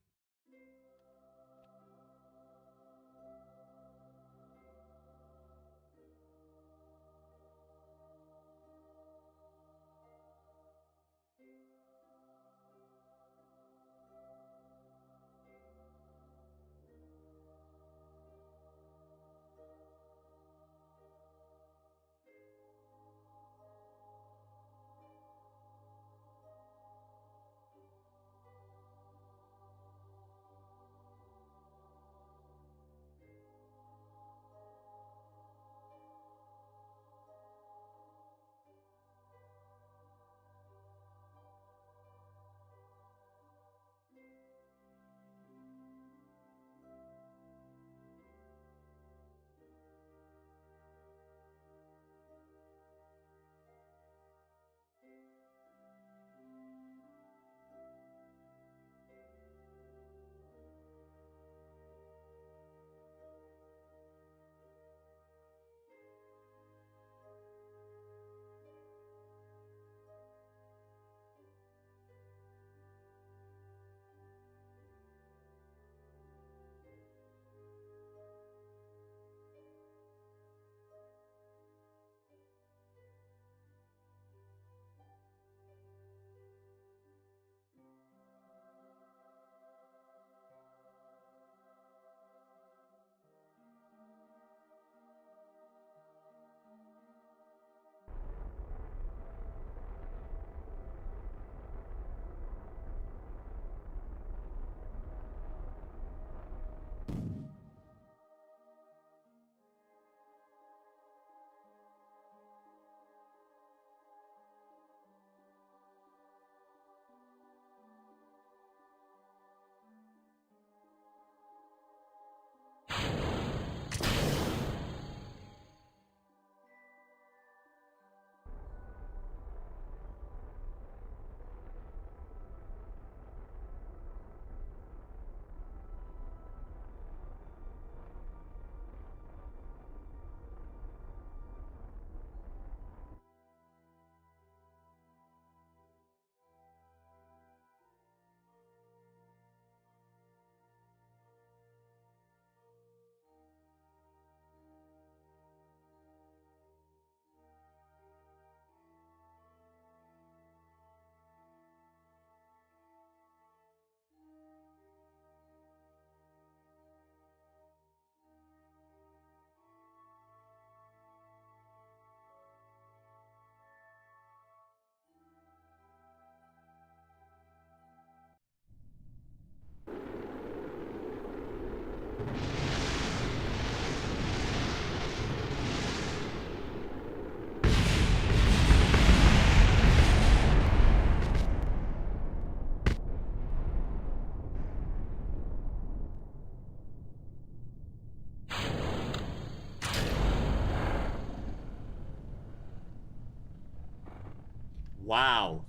Wow.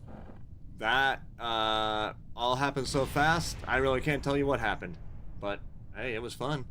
That all happened so fast, I really can't tell you what happened. But hey, it was fun.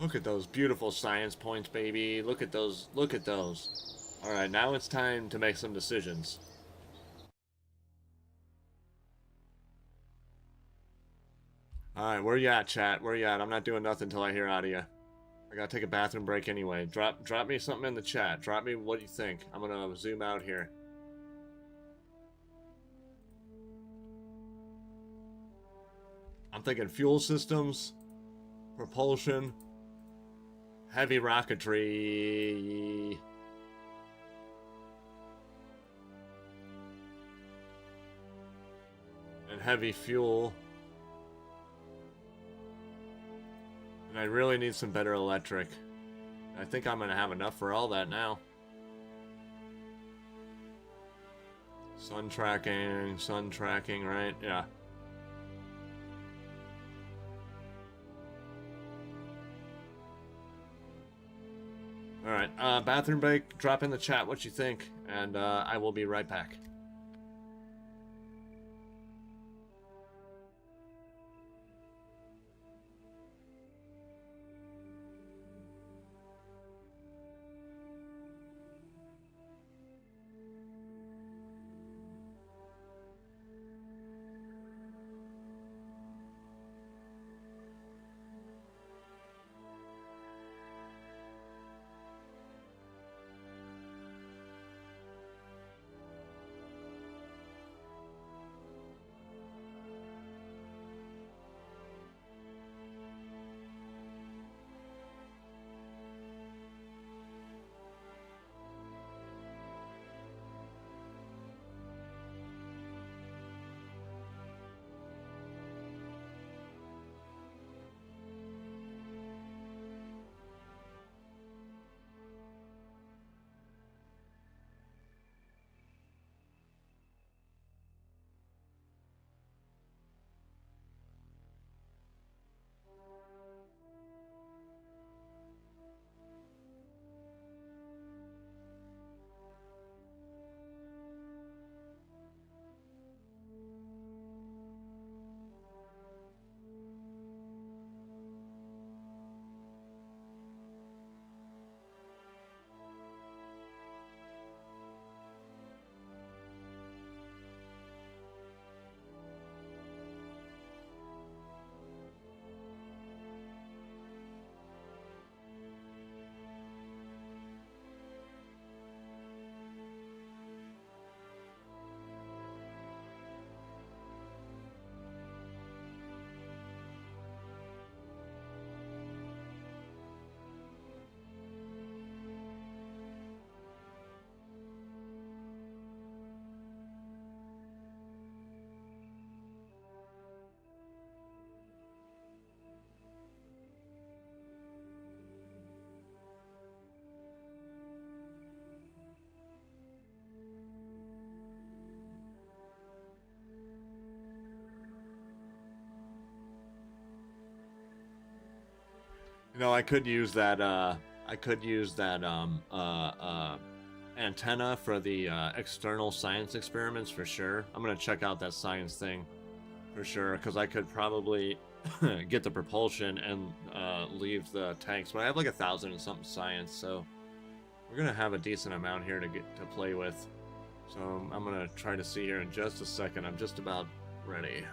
Look at those beautiful science points, baby. Look at those. Look at those. All right, now it's time to make some decisions. All right, where you at, chat? Where you at? I'm not doing nothing until I hear out of you. I gotta take a bathroom break anyway. Drop me something in the chat. Drop me what you think. I'm gonna zoom out here. I'm thinking fuel systems, propulsion, heavy rocketry. And heavy fuel. And I really need some better electric. I think I'm gonna have enough for all that now. Sun tracking, right? Yeah. Alright, bathroom break, drop in the chat what you think, and I will be right back. You know, I could use that, antenna for the, external science experiments for sure. I'm gonna check out that science thing for sure, because I could probably get the propulsion and, leave the tanks. But I have like 1,000 and something science, so we're gonna have a decent amount here to play with. So I'm gonna try to see here in just a second. I'm just about ready.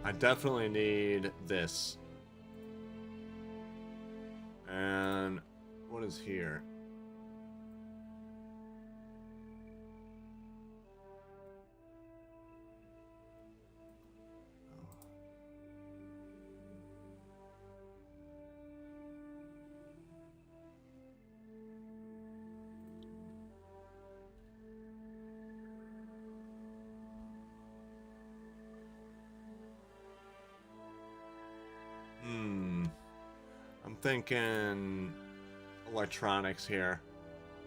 I definitely need this. And what is here? I'm thinking electronics here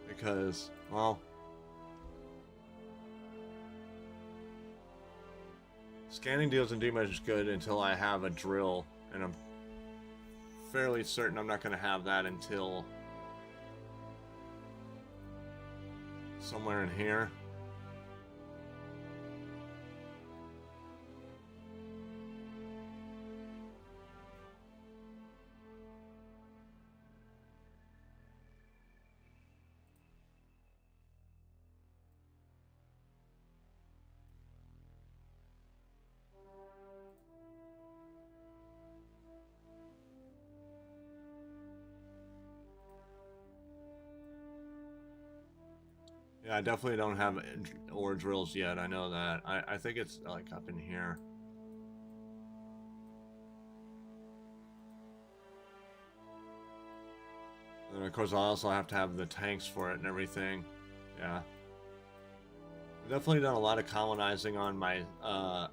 because, well, scanning doesn't do much good until I have a drill, and I'm fairly certain I'm not going to have that until somewhere in here. Yeah, I definitely don't have ore drills yet. I know that. I think it's like up in here. And of course, I also have to have the tanks for it and everything. Yeah. I've definitely done a lot of colonizing on my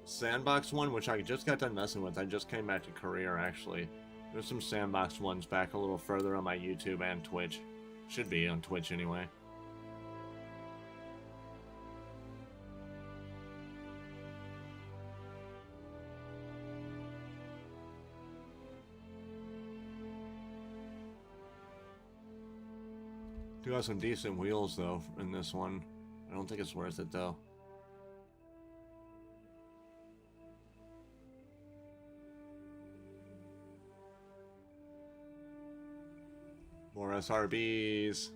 sandbox one, which I just got done messing with. I just came back to career, actually. There's some sandbox ones back a little further on my YouTube and Twitch. Should be on Twitch anyway. Do have some decent wheels though in this one. I don't think it's worth it though. More SRBs.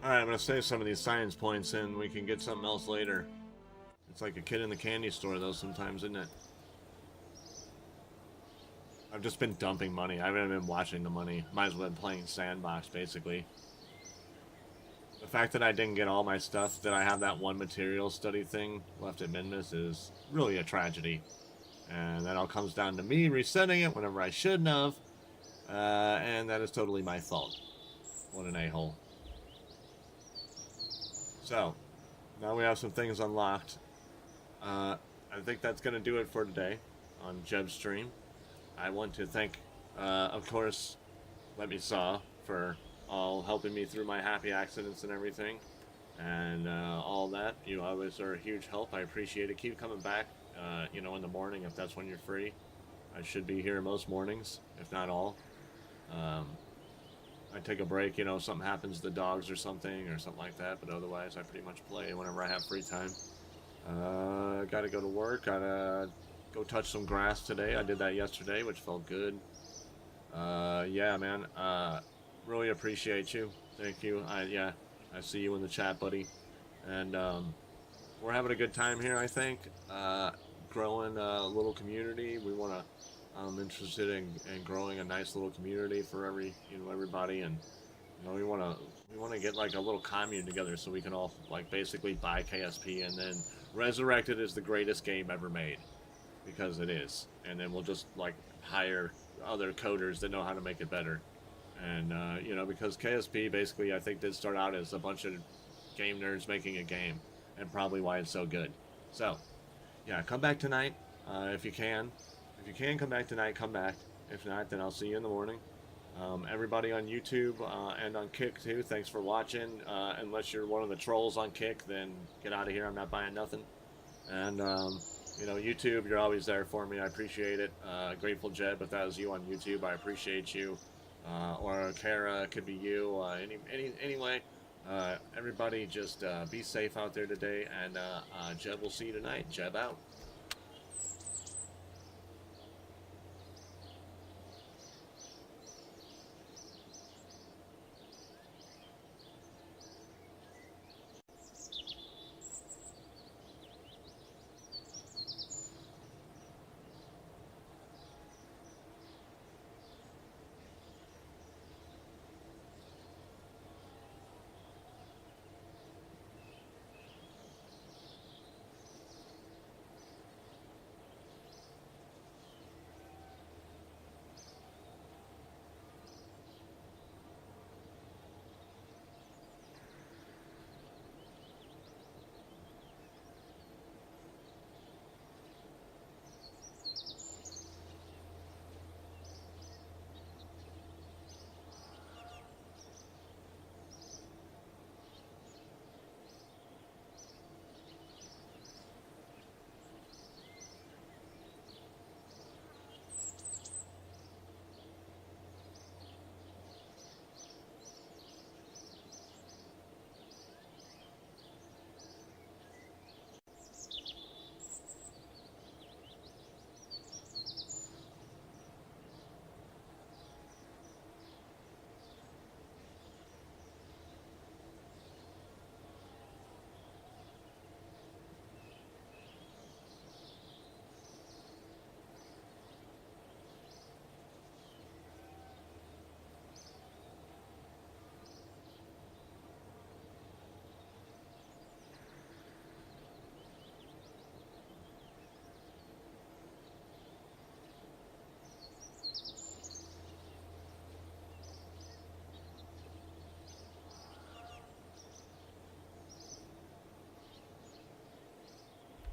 Alright, I'm gonna save some of these science points and we can get something else later. It's like a kid in the candy store though sometimes, isn't it? I've just been dumping money. I haven't been watching the money. Might as well been playing sandbox basically. The fact that I didn't get all my stuff, that I have that one material study thing left at Minmus is really a tragedy. And that all comes down to me resetting it whenever I shouldn't have. And that is totally my fault. What an a-hole. So, now we have some things unlocked. I think that's going to do it for today on Jeb's stream. I want to thank, of course, Let Me Saw for all helping me through my happy accidents and everything. And all that. You always are a huge help. I appreciate it. Keep coming back, you know, in the morning if that's when you're free. I should be here most mornings, if not all. I take a break, you know, if something happens to the dogs or something like that. But otherwise, I pretty much play whenever I have free time. Gotta go to work. Gotta go touch some grass today. I did that yesterday, which felt good. Yeah, man. Really appreciate you. Thank you. Yeah, I see you in the chat, buddy. And we're having a good time here. I think growing a little community. We want to. I'm interested in growing a nice little community for everybody, and we want to get like a little commune together so we can all like basically buy KSP and then Resurrected is the greatest game ever made because it is, and then we'll just like hire other coders that know how to make it better. And because KSP basically I think did start out as a bunch of game nerds making a game, and probably why it's so good. So yeah, come back tonight if you can. If you can come back tonight, come back. If not, then I'll see you in the morning. Everybody on YouTube and on Kick too, thanks for watching. Unless you're one of the trolls on Kick, then get out of here. I'm not buying nothing. And YouTube, you're always there for me. I appreciate it. Grateful Jeb, if that was you on YouTube, I appreciate you. Or Kara, it could be you. Anyway, everybody just be safe out there today. And Jeb, will see you tonight. Jeb out.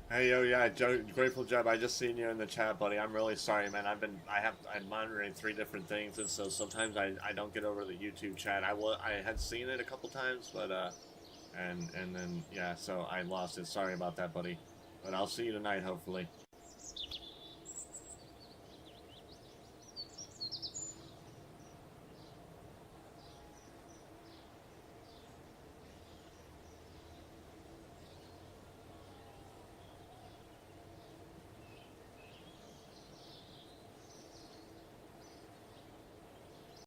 Hey yo, yeah, Grateful Job. I just seen you in the chat, buddy. I'm really sorry, man. I'm monitoring three different things, and so sometimes I don't get over the YouTube chat. I had seen it a couple times, but and then yeah, so I lost it. Sorry about that, buddy. But I'll see you tonight, hopefully.